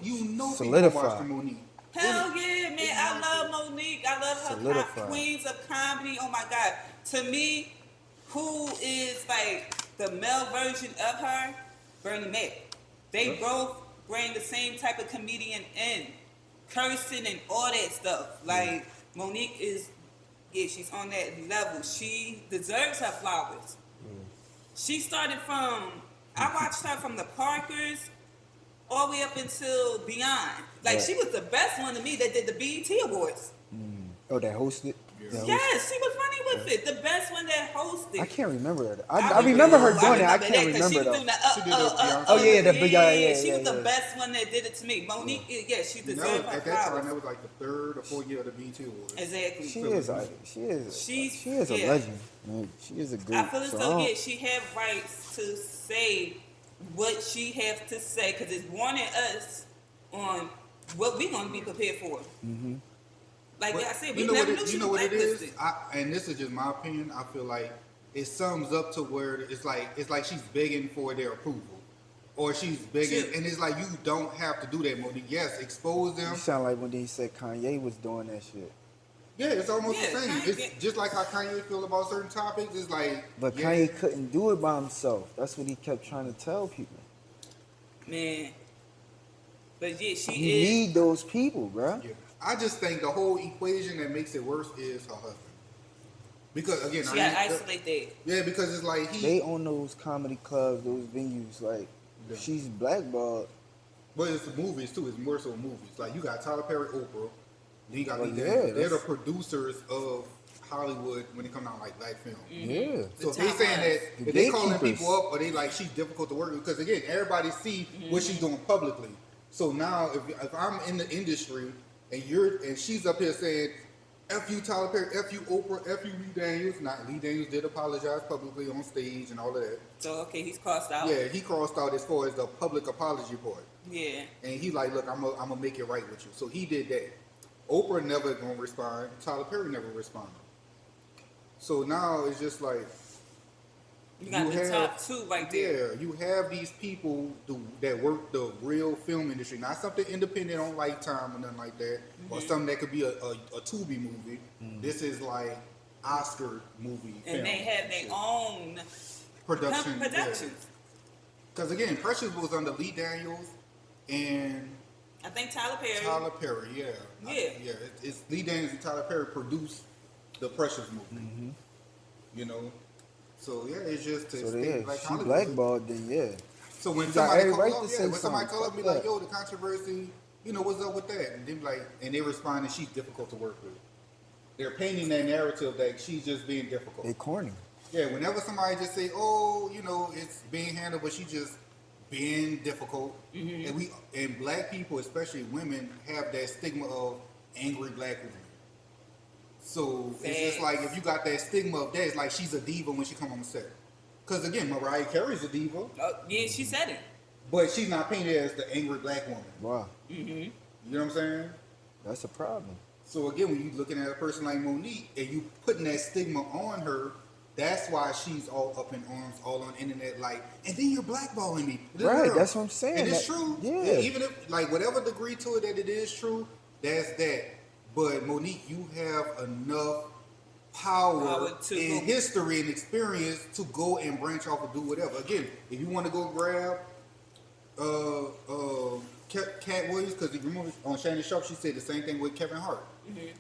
Speaker 4: you know people
Speaker 5: Solidified.
Speaker 4: watch the Monique.
Speaker 3: Hell yeah, man. I love Monique. I love her
Speaker 5: Solidified.
Speaker 3: queens of comedy. Oh my God. To me, who is like the male version of her? Bernie Mac. They both bring the same type of comedian in. Cursing and all that stuff. Like, Monique is Yeah, she's on that level. She deserves her flowers. She started from, I watched her from the Parkers all the way up until Beyond. Like,
Speaker 5: Right.
Speaker 3: she was the best one to me that did the BET Awards.
Speaker 5: Oh, that hosted. That
Speaker 3: Yes, she was funny with it. The best one that hosted.
Speaker 5: I can't remember her. I remember her doing it. I can't
Speaker 3: that 'cause
Speaker 5: remember
Speaker 3: she was
Speaker 5: though.
Speaker 3: doing the
Speaker 4: She did the Beyonce.
Speaker 5: Oh, yeah, the big guy, yeah,
Speaker 3: she
Speaker 5: yeah,
Speaker 3: was the
Speaker 5: yeah.
Speaker 3: best one that did it to me. Monique, yeah, she
Speaker 4: And that
Speaker 3: deserved
Speaker 4: was,
Speaker 3: her
Speaker 4: at that time,
Speaker 3: flowers.
Speaker 4: that was like the 3rd or 4th year of the BT Awards.
Speaker 3: Exactly.
Speaker 5: She is a
Speaker 3: yeah.
Speaker 5: legend. Like, she is a great.
Speaker 3: I feel as
Speaker 5: so
Speaker 3: though, yeah, she had rights to say what she has to say because it's warning us on what we gonna be prepared for.
Speaker 5: Mm-hmm.
Speaker 3: Like
Speaker 4: But
Speaker 3: I said,
Speaker 4: you
Speaker 3: we
Speaker 4: know
Speaker 3: never
Speaker 4: what
Speaker 3: knew
Speaker 4: it,
Speaker 3: she
Speaker 4: you know
Speaker 3: was
Speaker 4: what it is,
Speaker 3: blacklisted.
Speaker 4: and this is just my opinion. I feel like it sums up to where it's like she's begging for their approval, or she's begging,
Speaker 3: True.
Speaker 4: and it's like you don't have to do that, Monique. Yes, expose them.
Speaker 5: You sound like when they said Kanye was doing that shit.
Speaker 4: Yeah, it's almost
Speaker 3: Yeah,
Speaker 4: the same.
Speaker 3: Kanye-
Speaker 4: It's just like how Kanye feel about certain topics. It's like,
Speaker 5: But
Speaker 4: yeah,
Speaker 5: Kanye couldn't do it by himself. That's what he kept trying to tell people.
Speaker 3: Man. But yeah, she
Speaker 5: You
Speaker 3: is.
Speaker 5: need those people, bruh.
Speaker 4: yeah. I just think the whole equation that makes it worse is her husband. Because again,
Speaker 3: She gotta isolate that.
Speaker 4: yeah, because it's like
Speaker 5: They own those comedy clubs, those venues. Like,
Speaker 4: Yeah.
Speaker 5: she's blackballed.
Speaker 4: but it's the movies too. It's more so movies. Like you got Tyler Perry, Oprah. Then you got
Speaker 5: Well,
Speaker 4: Lee
Speaker 5: yeah,
Speaker 4: Daniels. They're the
Speaker 5: that's-
Speaker 4: producers of Hollywood when it comes out like black film.
Speaker 5: Yeah.
Speaker 4: So if
Speaker 3: The
Speaker 4: they
Speaker 3: top
Speaker 4: saying
Speaker 3: lines.
Speaker 4: that
Speaker 5: The
Speaker 4: if they calling
Speaker 5: gatekeepers.
Speaker 4: people up or they like she's difficult to work with, because again everybody see what she's doing publicly. So now if I'm in the industry and she's up here saying F you Tyler Perry, F you Oprah, F you Lee Daniels. Not Lee Daniels did apologize publicly on stage and all of that.
Speaker 3: So okay, he's crossed out.
Speaker 4: Yeah, he crossed out as far as the public apology part.
Speaker 3: Yeah.
Speaker 4: And he like, look, I'm gonna make it right with you. So he did that. Oprah never gonna respond. Tyler Perry never responded. So now it's just like
Speaker 3: You got the top two right there.
Speaker 4: Yeah, you have these people that work the real film industry, not something independent on Lifetime or nothing like that, or something that could be a Tubi movie. This is like Oscar movie film.
Speaker 3: And they have their own
Speaker 4: production.
Speaker 3: productions.
Speaker 4: Because again, Precious was under Lee Daniels and
Speaker 3: I think Tyler Perry.
Speaker 4: Tyler Perry, yeah.
Speaker 3: Yeah.
Speaker 4: It's Lee Daniels and Tyler Perry produced the Precious movie. You know? So yeah, it's just to
Speaker 5: So
Speaker 4: state
Speaker 5: yeah,
Speaker 4: like
Speaker 5: she
Speaker 4: Hollywood.
Speaker 5: blackballed. Then yeah.
Speaker 4: So when
Speaker 5: You got
Speaker 4: somebody
Speaker 5: every
Speaker 4: call
Speaker 5: right
Speaker 4: up,
Speaker 5: to
Speaker 4: yeah,
Speaker 5: say
Speaker 4: when somebody
Speaker 5: something.
Speaker 4: call up, be
Speaker 5: Fuck
Speaker 4: like,
Speaker 5: that.
Speaker 4: yo, the controversy, you know, what's up with that? And they be like, and they respond and she's difficult to work with. They're painting that narrative that she's just being difficult.
Speaker 5: They corny.
Speaker 4: Yeah, whenever somebody just say, oh, you know, it's being handled, but she just being difficult. And black people, especially women, have that stigma of angry black women. So it's just like if you got that stigma of that, it's like she's a diva when she come on the set. Because again, Mariah Carey's a diva,
Speaker 3: Oh, yeah, she said it.
Speaker 4: but she's not painted as the angry black woman.
Speaker 5: Wow,
Speaker 4: You know what I'm saying?
Speaker 5: that's a problem.
Speaker 4: So again, when you looking at a person like Monique and you putting that stigma on her, that's why she's all up in arms, all on the internet, like, and then you're blackballing me.
Speaker 5: Right, that's what I'm saying.
Speaker 4: And it's
Speaker 5: That-
Speaker 4: true.
Speaker 5: yeah.
Speaker 4: Even if, like, whatever degree to it that it is true, that's that. But Monique, you have enough power
Speaker 3: to
Speaker 4: and
Speaker 3: go-
Speaker 4: history and experience to go and branch off and do whatever. Again, if you want to go grab Cat Williams, because you remember on Shannon Sharp, she said the same thing with Kevin Hart.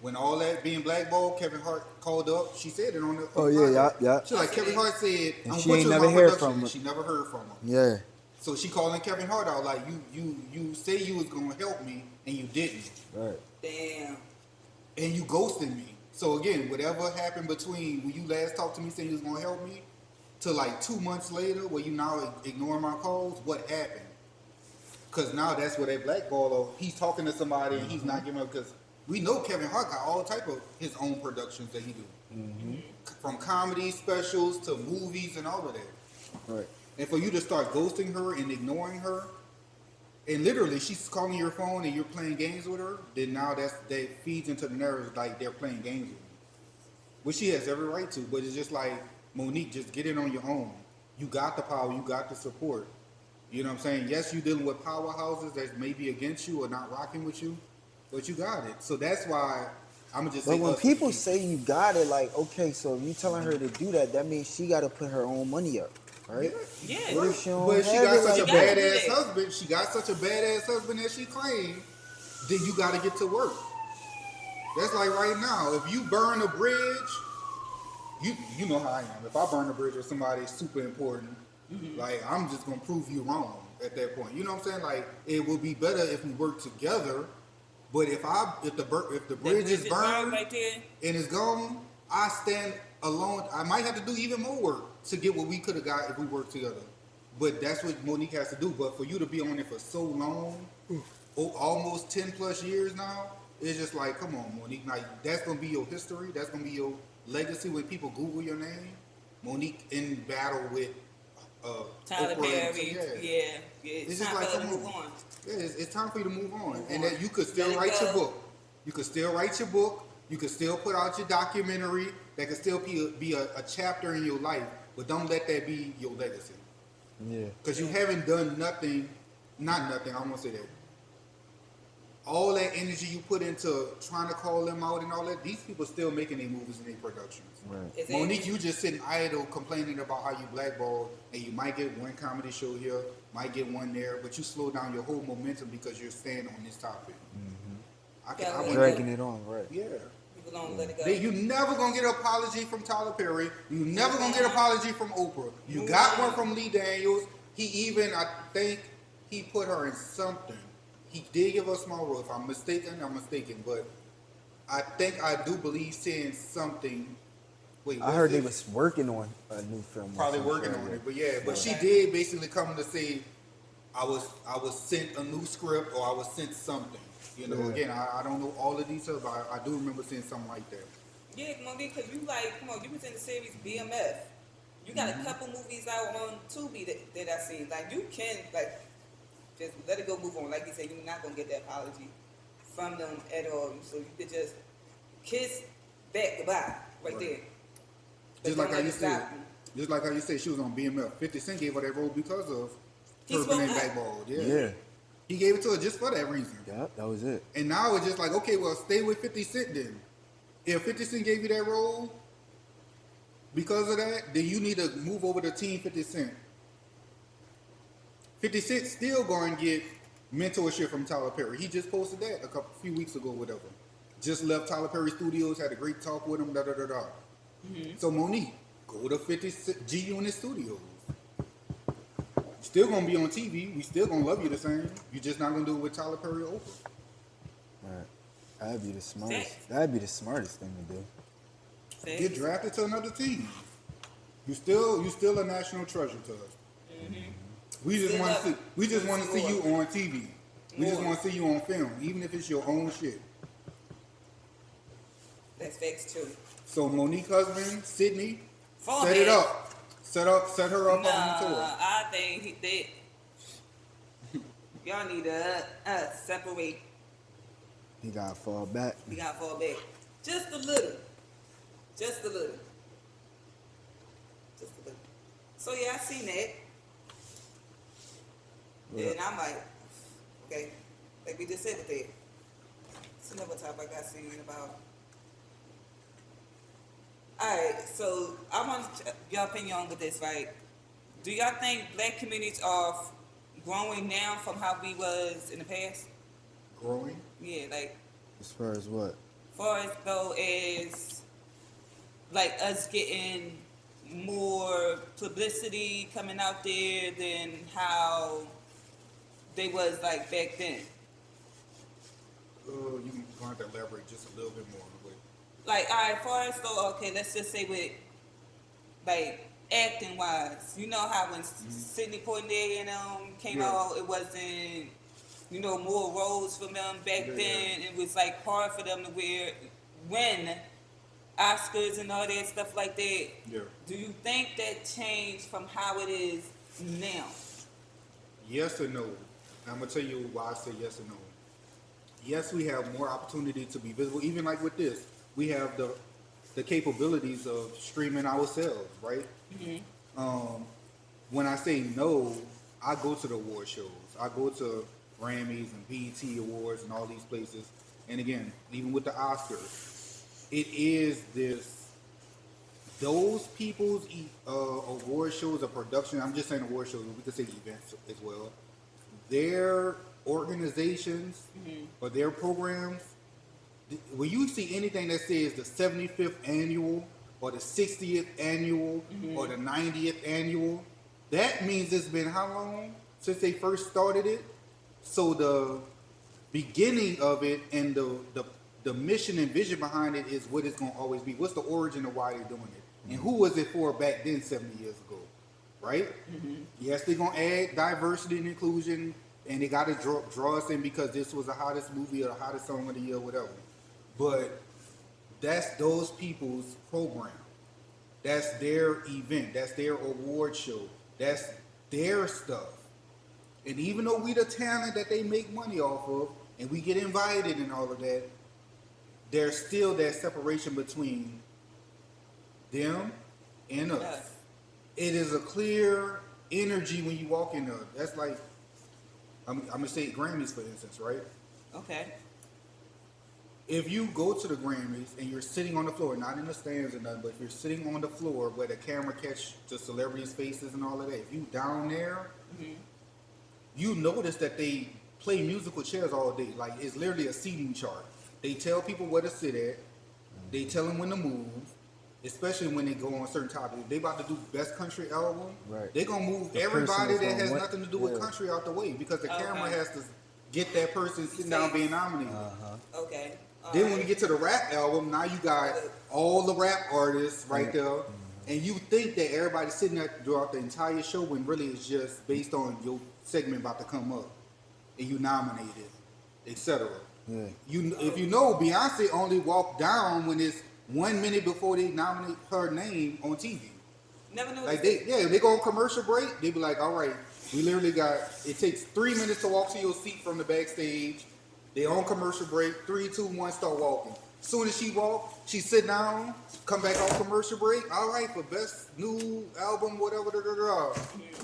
Speaker 4: When all that being blackballed, Kevin Hart called up. She said it on the.
Speaker 5: Oh, yeah, yeah.
Speaker 4: She like Kevin Hart said,
Speaker 5: And
Speaker 4: "I'm
Speaker 5: she
Speaker 4: put
Speaker 5: ain't
Speaker 4: you in
Speaker 5: never
Speaker 4: my
Speaker 5: heard
Speaker 4: production,"
Speaker 5: from her.
Speaker 4: and she never heard from him.
Speaker 5: Yeah.
Speaker 4: So she calling Kevin Hart out like, you say you was gonna help me and you didn't,
Speaker 5: Right.
Speaker 3: Damn.
Speaker 4: and you ghosted me. So again, whatever happened between when you last talked to me saying you was gonna help me, to like 2 months later where you now ignoring my calls, what happened? Because now that's where that blackball of he's talking to somebody and he's not giving up, because we know Kevin Hart got all type of his own productions that he do, from comedy specials to movies and all of that.
Speaker 5: Right.
Speaker 4: And for you to start ghosting her and ignoring her, and literally she's calling your phone and you're playing games with her, then now that feeds into the narrative like they're playing games with you, which she has every right to. But it's just like, Monique, just get it on your own. You got the power, you got the support. You know what I'm saying? Yes, you're dealing with powerhouses that may be against you or not rocking with you, but you got it. So that's why I'm gonna just say.
Speaker 5: But when
Speaker 4: us.
Speaker 5: people say you got it, like, okay, so if you telling her to do that, that means she got to put her own money up, right?
Speaker 3: Yeah.
Speaker 5: What if she don't
Speaker 4: But she
Speaker 5: have
Speaker 4: got
Speaker 5: it
Speaker 4: such
Speaker 5: like
Speaker 4: a
Speaker 5: that?
Speaker 4: badass husband. She got such a badass husband that she claimed. Then you got to get to work. That's like right now. If you burn a bridge, you know how I am. If I burn a bridge with somebody super important, like I'm just gonna prove you wrong at that point. You know what I'm saying? Like it would be better if we work together. But if the bridge is burned
Speaker 3: right there,
Speaker 4: and it's gone, I stand alone. I might have to do even more work to get what we could have got if we worked together. But that's what Monique has to do. But for you to be on it for so long, almost 10 plus years now, it's just like, come on, Monique. Now that's gonna be your history. That's gonna be your legacy when people Google your name. Monique in battle with
Speaker 3: Tyler
Speaker 4: Oprah
Speaker 3: Perry.
Speaker 4: and,
Speaker 3: Yeah.
Speaker 4: It's
Speaker 3: Time
Speaker 4: just like,
Speaker 3: for her to
Speaker 4: come
Speaker 3: move on.
Speaker 4: Yeah, it's time for you to move on.
Speaker 3: Move
Speaker 4: And
Speaker 3: on.
Speaker 4: that you could still
Speaker 3: Let it
Speaker 4: write your
Speaker 3: go.
Speaker 4: book. You could still write your book. You could still put out your documentary. That could still be a chapter in your life. But don't let that be your legacy.
Speaker 5: Yeah.
Speaker 4: Because you haven't done nothing, not nothing, I won't say that. All that energy you put into trying to call them out and all that, these people still making their movies and their productions.
Speaker 5: Right.
Speaker 3: Exactly.
Speaker 4: Monique, you just sitting idle complaining about how you blackballed and you might get one comedy show here, might get one there, but you slow down your whole momentum because you're staying on this topic.
Speaker 3: Yeah,
Speaker 4: wouldn't-
Speaker 5: Dragging it on, right.
Speaker 4: Yeah.
Speaker 3: People don't let it go.
Speaker 4: You never gonna get an apology from Tyler Perry. You never gonna get an apology from Oprah. You got one from Lee Daniels. He even, I think, he put her in something. He did give her a small role. If I'm mistaken, I'm mistaken. But I think I do believe saying something. Wait,
Speaker 5: I heard they was working on a new film. or
Speaker 4: probably
Speaker 5: something
Speaker 4: working
Speaker 5: like
Speaker 4: on
Speaker 5: that.
Speaker 4: it. But yeah, but she did basically come to say, I was sent a new script or I was sent something. You know,
Speaker 5: Yeah.
Speaker 4: again, I don't know all the details, but I do remember seeing something like that.
Speaker 3: Yeah, Monique, because you like, come on, you was in the series BMF. You got a couple movies out on Tubi that I seen. Like, you can, like, just let it go, move on. Like you said, you're not going to get that apology from them at all. So you could just kiss back goodbye right there. But
Speaker 4: Just like
Speaker 3: don't
Speaker 4: how
Speaker 3: let
Speaker 4: you
Speaker 3: it
Speaker 4: said,
Speaker 3: stop you.
Speaker 4: just like how you said she was on BMF. 50 Cent gave her that role because of
Speaker 3: He
Speaker 4: her
Speaker 3: spoke
Speaker 4: being
Speaker 3: up.
Speaker 4: blackballed. Yeah.
Speaker 5: Yeah.
Speaker 4: He gave it to her just for that reason.
Speaker 5: Yep, that was it.
Speaker 4: And now it's just like, okay, well, stay with 50 Cent then. If 50 Cent gave you that role because of that, then you need to move over to Team 50 Cent. 50 Cent still going to get mentorship from Tyler Perry. He just posted that a few weeks ago, whatever. Just left Tyler Perry Studios, had a great talk with him, da-da-da-da. So Monique, go to 50 G Unit Studios. Still gonna be on TV. We still gonna love you the same. You just not gonna do it with Tyler Perry or Oprah.
Speaker 5: Right. That'd be the smartest.
Speaker 3: Thanks.
Speaker 5: That'd be the smartest thing to do.
Speaker 3: See?
Speaker 4: Get drafted to another team. You still a national treasure to us. We just
Speaker 3: Still
Speaker 4: want
Speaker 3: love
Speaker 4: to see.
Speaker 3: it.
Speaker 4: We just want to see you
Speaker 3: More.
Speaker 4: on TV. We just
Speaker 3: More.
Speaker 4: want to see you on film, even if it's your own shit.
Speaker 3: That's facts too.
Speaker 4: So Monique husband, Sydney,
Speaker 3: Fall
Speaker 4: set it
Speaker 3: back.
Speaker 4: up. Set her up
Speaker 3: Nah,
Speaker 4: on the tour.
Speaker 3: I think y'all need to separate.
Speaker 5: He gotta fall back.
Speaker 3: We gotta fall back. Just a little. Just a little. Just a little. So yeah, I seen that. And I'm like, okay, like we just said it there. It's another topic I seen about. Alright, so I want your opinion on with this, right? Do y'all think black communities are growing now from how we was in the past?
Speaker 4: Growing.
Speaker 3: Yeah, like
Speaker 5: As far as what?
Speaker 3: far as though as like us getting more publicity coming out there than how they was like back then.
Speaker 4: You going to have to elaborate just a little bit more. But
Speaker 3: Like, alright, far as though, okay, let's just say with like acting wise, you know how when Sidney Poitier and came
Speaker 4: Yeah.
Speaker 3: out, it wasn't, you know, more roles for them back
Speaker 4: Yeah.
Speaker 3: then. It was like hard for them to win Oscars and all that stuff like that.
Speaker 4: Yeah.
Speaker 3: Do you think that changed from how it is now?
Speaker 4: yes or no? I'm gonna tell you why I say yes or no. Yes, we have more opportunity to be visible. Even like with this, we have the capabilities of streaming ourselves, right? When I say no, I go to the award shows. I go to Grammys and BET Awards and all these places. And again, even with the Oscars, it is those people's award shows or production. I'm just saying award shows, but we could say events as well. Their organizations or their programs, when you see anything that says the 75th annual or the 60th annual or the 90th annual, that means it's been how long since they first started it? So the beginning of it and the mission and vision behind it is what it's going to always be. What's the origin of why they're doing it? And who was it for back then 70 years ago? Right? Yes, they're going to add diversity and inclusion, and they got to draw us in because this was the hottest movie or the hottest song of the year or whatever. But that's those people's program. That's their event. That's their award show. That's their stuff. And even though we the talent that they make money off of, and we get invited and all of that, there's still that separation between them and us.
Speaker 3: Yes.
Speaker 4: It is a clear energy when you walk in there. That's like, I'm gonna say Grammys for instance, right?
Speaker 3: Okay.
Speaker 4: If you go to the Grammys and you're sitting on the floor, not in the stands or nothing, but if you're sitting on the floor where the camera catch the celebrities' faces and all of that, if you down there, you notice that they play musical chairs all day. Like it's literally a seating chart. They tell people where to sit at. They tell them when to move, especially when they go on certain topics. If they about to do best country album,
Speaker 5: Right.
Speaker 4: they gonna move
Speaker 5: The
Speaker 4: everybody
Speaker 5: person
Speaker 4: that
Speaker 5: is
Speaker 4: has
Speaker 5: on what-
Speaker 4: nothing to do with
Speaker 5: yeah.
Speaker 4: country out the way because the camera
Speaker 3: Okay.
Speaker 4: has to get that person sitting down being nominated.
Speaker 3: Okay. All
Speaker 4: Then
Speaker 3: right.
Speaker 4: when we get to the rap album, now you got all the rap artists right there, and you think that everybody's sitting there throughout the entire show when really it's just based on your segment about to come up, and you nominated, etc.
Speaker 5: Yeah.
Speaker 4: If you know, Beyonce only walked down when it's 1 minute before they nominate her name on TV.
Speaker 3: Never knew.
Speaker 4: Like they go on commercial break, they be like, all right, we literally got, it takes 3 minutes to walk to your seat from the backstage. They on commercial break, 3, 2, 1, start walking. Soon as she walk, she sit down, come back off commercial break. All right, for best new album, whatever,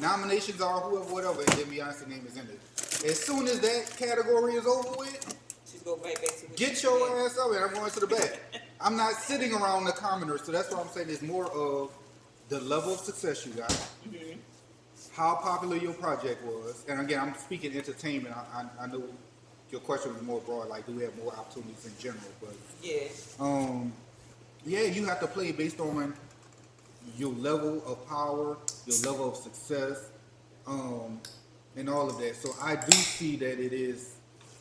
Speaker 4: nominations are whoever, whatever, and then Beyonce's name is in it. As soon as that category is over with,
Speaker 3: She's going right back to what
Speaker 4: get
Speaker 3: she
Speaker 4: your
Speaker 3: did.
Speaker 4: ass up, and I'm going to the back. I'm not sitting around the commoners, so that's what I'm saying. It's more of the level of success you got, how popular your project was, and again, I'm speaking entertainment. I know your question was more broad, like do we have more opportunities in general, but
Speaker 3: Yeah.
Speaker 4: yeah, you have to play based on your level of power, your level of success, and all of that. So I do see that it is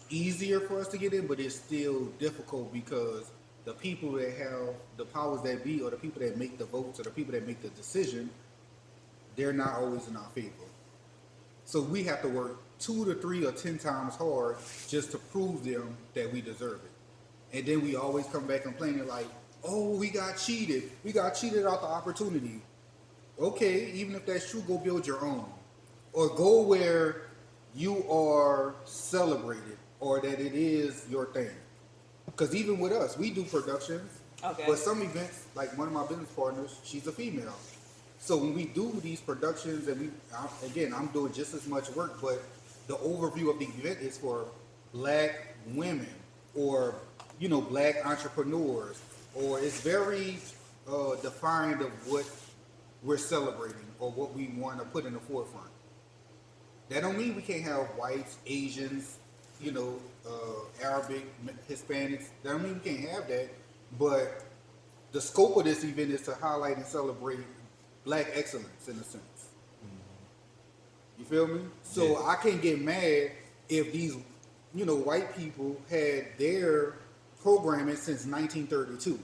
Speaker 4: easier for us to get in, but it's still difficult because the people that have the powers that be, or the people that make the votes, or the people that make the decision, they're not always in our favor. So we have to work 2 to 3 or 10 times hard just to prove them that we deserve it. And then we always come back complaining like, oh, we got cheated. We got cheated out the opportunity. Okay, even if that's true, go build your own. Or go where you are celebrated or that it is your thing. Because even with us, we do productions.
Speaker 3: Okay.
Speaker 4: But some events, like one of my business partners, she's a female. So when we do these productions, and I'm doing just as much work, but the overview of the event is for black women or, black entrepreneurs, or it's very defined of what we're celebrating or what we want to put in the forefront. That don't mean we can't have whites, Asians, Arabic, Hispanics. That don't mean we can't have that, but the scope of this event is to highlight and celebrate black excellence in a sense. You feel me? So I can't get mad if these, white people had their programming since 1932.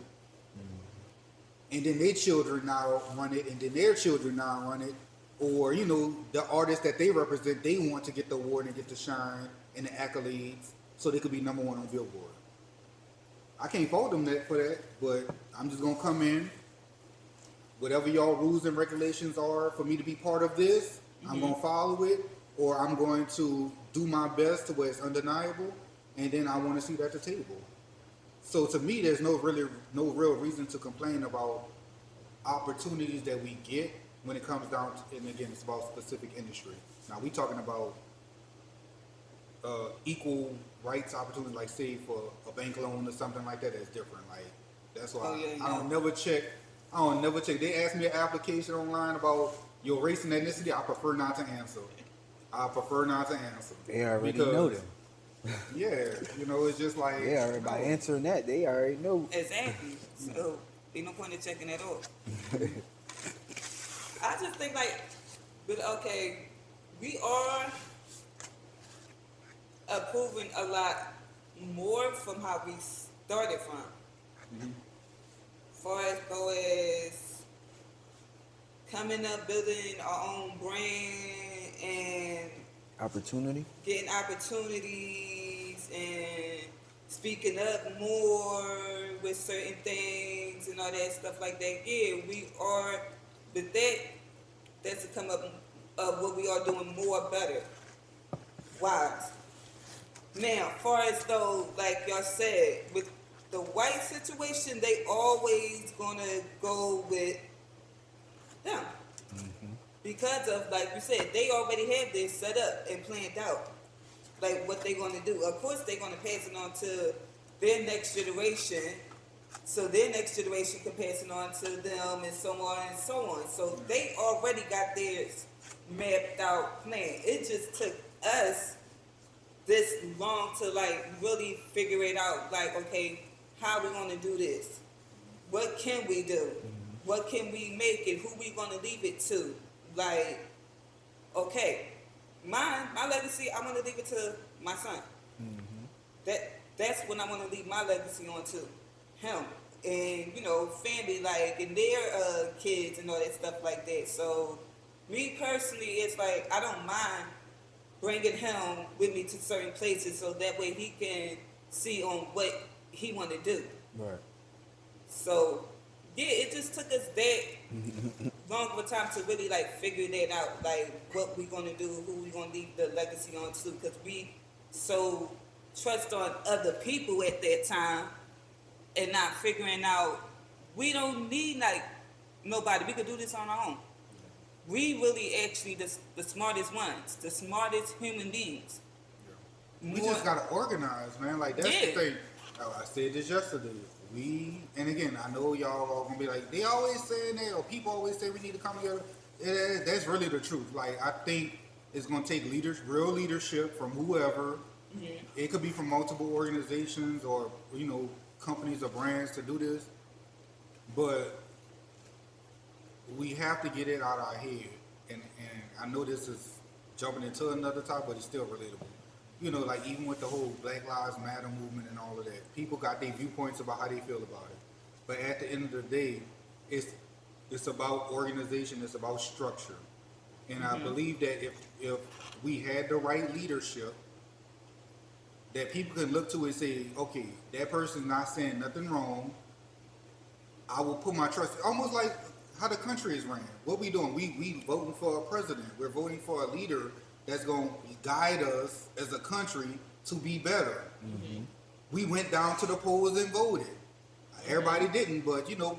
Speaker 4: And then their children now run it, and then their children now run it. Or, the artists that they represent, they want to get the award and get the shine and the accolades so they could be number 1 on Billboard. I can't fault them for that, but I'm just going to come in. Whatever y'all rules and regulations are for me to be part of this, I'm going to follow it, or I'm going to do my best to where it's undeniable, and then I want to see it at the table. So to me, there's no real reason to complain about opportunities that we get when it comes down to, and again, it's about specific industry. Now we talking about equal rights opportunities, like say for a bank loan or something like that. That's different. Like that's why I don't never check. They ask me an application online about your race and ethnicity. I prefer not to answer.
Speaker 5: They already know them.
Speaker 4: Yeah, you know, it's just like
Speaker 5: They already by answering that, they already know.
Speaker 3: Exactly. So ain't no point in checking that off. I just think like, but okay, we are approving a lot more from how we started from. Far as go as coming up, building our own brand and
Speaker 5: Opportunity.
Speaker 3: getting opportunities and speaking up more with certain things and all that stuff like that. Yeah, we are, but that's to come up of what we are doing more better. Wise. Now, far as though, like y'all said, with the white situation, they always gonna go with them. Because of, like you said, they already have this set up and planned out, like what they're gonna do. Of course, they're gonna pass it on to their next generation, so their next generation can pass it on to them, and so on and so on. So they already got theirs mapped out, planned. It just took us this long to like really figure it out. Like, okay, how we gonna do this? What can we do? What can we make it? Who we gonna leave it to? Like, okay, my legacy, I want to leave it to my son. That's when I want to leave my legacy on to him, and you know, family, like, and their kids and all that stuff like that. So, me personally, it's like I don't mind bringing him with me to certain places, so that way he can see on what he want to do.
Speaker 5: Right.
Speaker 3: So, yeah, it just took us that long of a time to really like figure that out, like what we gonna do, who we gonna leave the legacy on to, because we so trust on other people at that time and not figuring out we don't need like nobody. We could do this on our own. We really actually the smartest ones, the smartest human beings.
Speaker 4: we just gotta organize, man. Like that's the thing. I said this yesterday. And again, I know y'all are gonna be like, they always saying that, or people always say we need to come together. That's really the truth. Like, I think it's gonna take real leadership from whoever. It could be from multiple organizations or, you know, companies or brands to do this. But we have to get it out of our head. And I know this is jumping into another topic, but it's still relatable. You know, like even with the whole Black Lives Matter movement and all of that, people got their viewpoints about how they feel about it. But at the end of the day, it's about organization, it's about structure. And I believe that if we had the right leadership, that people can look to and say, okay, that person's not saying nothing wrong. I will put my trust, almost like how the country is ran. What we doing? We voting for a president. We're voting for a leader that's going to guide us as a country to be better. We went down to the polls and voted. Everybody didn't, but you know,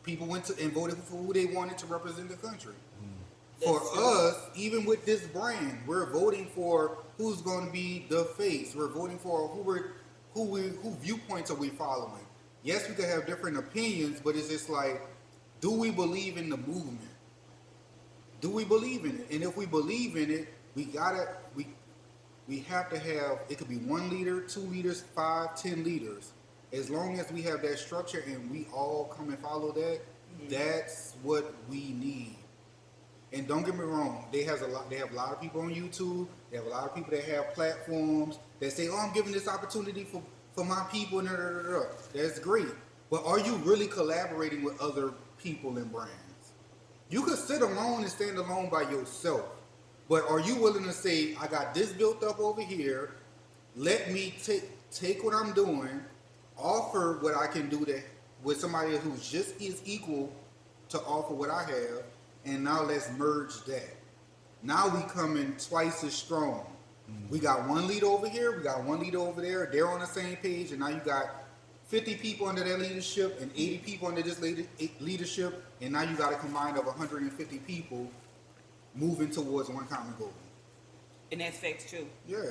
Speaker 4: people went to and voted for who they wanted to represent the country. For us, even with this brand, we're voting for who's going to be the face. We're voting for who viewpoints are we following. Yes, we could have different opinions, but it's just like, do we believe in the movement? Do we believe in it? And if we believe in it, we have to have, it could be 1 leader, 2 leaders, 5, 10 leaders. As long as we have that structure and we all come and follow that, that's what we need. And don't get me wrong, they have a lot of people on YouTube. They have a lot of people that have platforms that say, "Oh, I'm giving this opportunity for my people." That's great, but are you really collaborating with other people and brands? You could sit alone and stand alone by yourself, but are you willing to say, "I got this built up over here. Let me take what I'm doing, offer what I can do that with somebody who's just as equal to offer what I have." And now let's merge that. Now we come in twice as strong. We got 1 leader over here, we got 1 leader over there. They're on the same page, and now you got 50 people under that leadership and 80 people under this leadership, and now you got a combined of 150 people moving towards one common goal.
Speaker 3: And that's facts too.
Speaker 4: Yeah.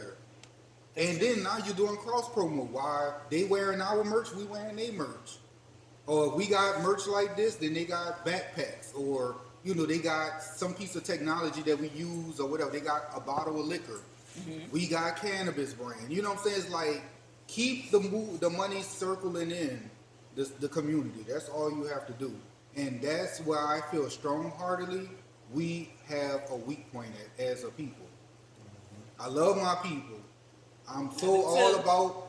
Speaker 4: And then now you're doing cross promo. Why they wearing our merch, we wearing their merch. Or we got merch like this, then they got backpacks, or you know, they got some piece of technology that we use or whatever. They got a bottle of liquor. We got cannabis brand. You know what I'm saying? It's like keep the money circling in the community. That's all you have to do. And that's where I feel strong-heartedly we have a weak point as a people. I love my people. I'm so all about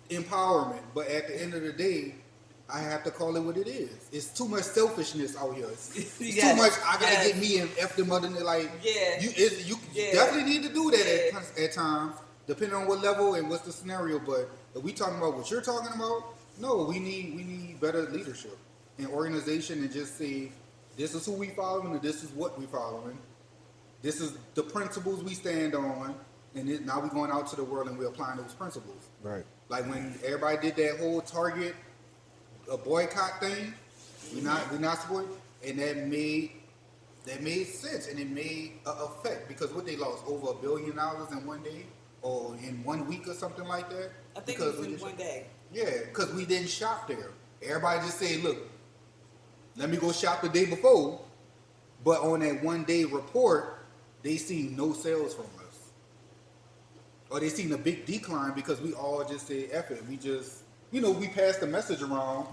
Speaker 4: empowerment, but at the end of the day, I have to call it what it is. It's too much selfishness out here. It's too much. I gotta get me and F them other than like. You definitely need to do that at times, depending on what level and what's the scenario. But if we talking about what you're talking about, no, we need better leadership and organization, and just say this is who we following and this is what we following. This is the principles we stand on, and now we're going out to the world and we're applying those principles.
Speaker 5: Right.
Speaker 4: Like when everybody did that whole Target boycott thing, we're not supporting, and that made sense, and it made an effect, because what they lost over $1 billion in one day or in 1 week or something like that.
Speaker 3: I think it was in one day.
Speaker 4: Yeah, because we didn't shop there. Everybody just said, look, let me go shop the day before, but on that 1 day report, they seen no sales from us, or they seen a big decline because we all just said F it. We just, we passed the message around,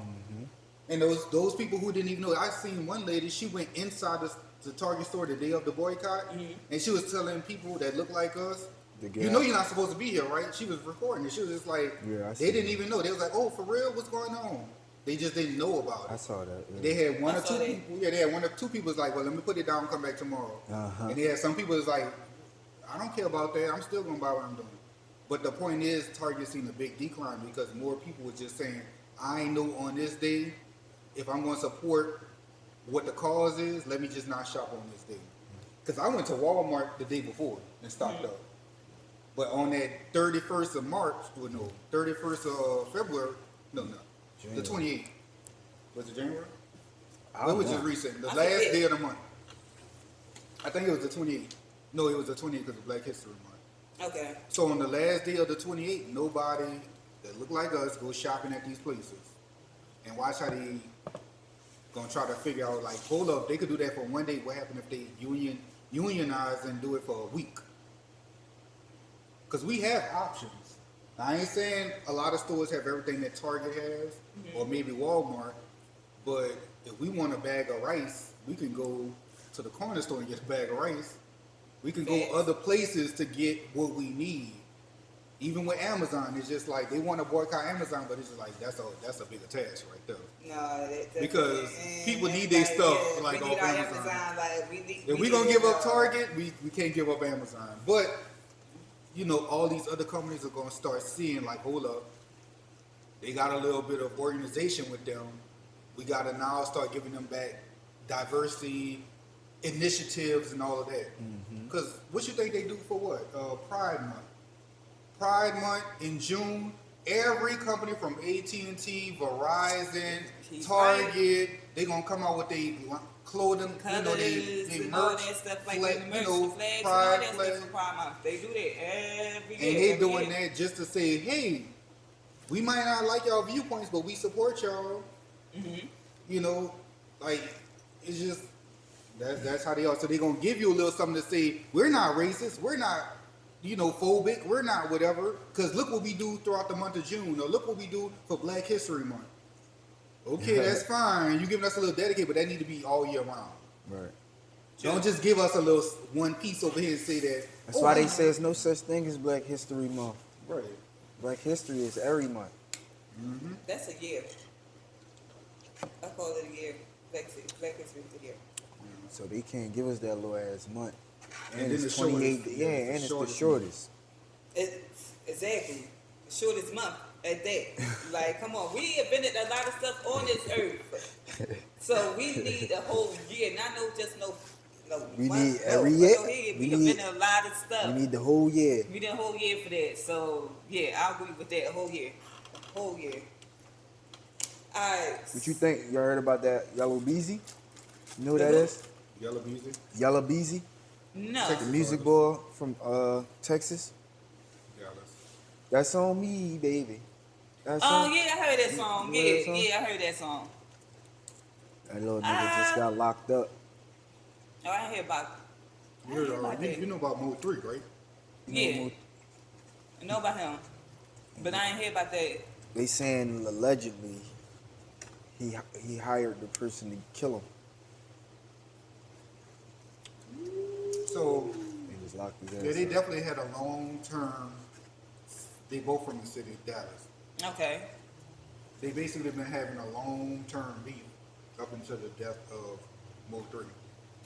Speaker 4: and those people who didn't even know. I seen one lady, she went inside the Target store the day of the boycott, and she was telling people that look like us, you're not supposed to be here, right? She was recording it. She was just like, they didn't even know. They was like, oh, for real? What's going on? They just didn't know about it.
Speaker 5: I saw that. Yeah.
Speaker 4: They had one or two people. Yeah, they had one or two people was like, well, let me put it down and come back tomorrow. And they had some people was like, I don't care about that. I'm still going to buy what I'm doing. But the point is, Target seen a big decline because more people were just saying, I know on this day, if I'm going to support what the cause is, let me just not shop on this day. Because I went to Walmart the day before and stocked up. But on that 31st of March, 31st of February, January. The 28th. Was it January? It was just recent. The last day of the month. I think it was the 28th. No, it was the 28th because of Black History Month. Okay. So on the last day of the 28th, nobody that look like us goes shopping at these places. And watch how they gonna try to figure out, like, hold up, they could do that for 1 day. What happened if they unionize and do it for a week? Because we have options. I ain't saying a lot of stores have everything that Target has, or maybe Walmart, but if we want a bag of rice, we can go to the corner store and get a bag of rice. We can go other places to get what we need. Even with Amazon, it's just like they want to boycott Amazon, but it's just like that's a bigger task right there.
Speaker 3: No,
Speaker 4: because people need their stuff like off Amazon. If we gonna give up Target, we can't give up Amazon. But all these other companies are gonna start seeing like, hold up, they got a little bit of organization with them. We gotta now start giving them back diversity initiatives and all of that. Because what you think they do for what? Pride Month. Pride Month in June, every company from AT&T, Verizon, Target, they gonna come out with their clothing, they merch,
Speaker 3: stuff like that, flags,
Speaker 4: Pride
Speaker 3: and all that stuff for Pride Month. They do that every year.
Speaker 4: And they doing that just to say, hey, we might not like y'all viewpoints, but we support y'all. Like it's just that's how they are. So they gonna give you a little something to say. We're not racist. We're not phobic. We're not whatever. Because look what we do throughout the month of June. Or look what we do for Black History Month. Okay, that's fine. You giving us a little dedicated, but that need to be all year round.
Speaker 5: Right.
Speaker 4: Don't just give us a little one piece over here and say that.
Speaker 5: That's why they say there's no such thing as Black History Month.
Speaker 4: Right.
Speaker 5: Black History is every month.
Speaker 3: That's a year. I call it a year. Black History is a year.
Speaker 5: So they can't give us that little ass month.
Speaker 4: And
Speaker 5: it's 28. And it's the shortest.
Speaker 3: Exactly. The shortest month at that. Like, come on. We invented a lot of stuff on this earth. So we need a whole year. Not
Speaker 5: we need every year.
Speaker 3: We invented a lot of stuff.
Speaker 5: We need the whole year.
Speaker 3: We need a whole year for that. So, yeah, I agree with that. A whole year. Whole year. Alright.
Speaker 5: What you think? You heard about that Yellow Beezy? You know what that is?
Speaker 4: Yellow Beezy?
Speaker 5: Yellow Beezy?
Speaker 3: No.
Speaker 5: The music boy from Texas. That's on me, baby.
Speaker 3: Yeah, I heard that song. Yeah, I heard that song.
Speaker 5: That little nigga just got locked up.
Speaker 3: Oh, I hear about
Speaker 4: You know about Mo 3, right?
Speaker 5: You know
Speaker 3: Yeah.
Speaker 5: Mo-
Speaker 3: I know about him, but I ain't hear about that.
Speaker 5: They saying allegedly he hired the person to kill him.
Speaker 4: So
Speaker 5: He was locked his ass
Speaker 4: yeah, they
Speaker 5: up.
Speaker 4: definitely had a long term. They both from the city of Dallas.
Speaker 3: Okay.
Speaker 4: They basically been having a long term beef up until the death of Mo 3.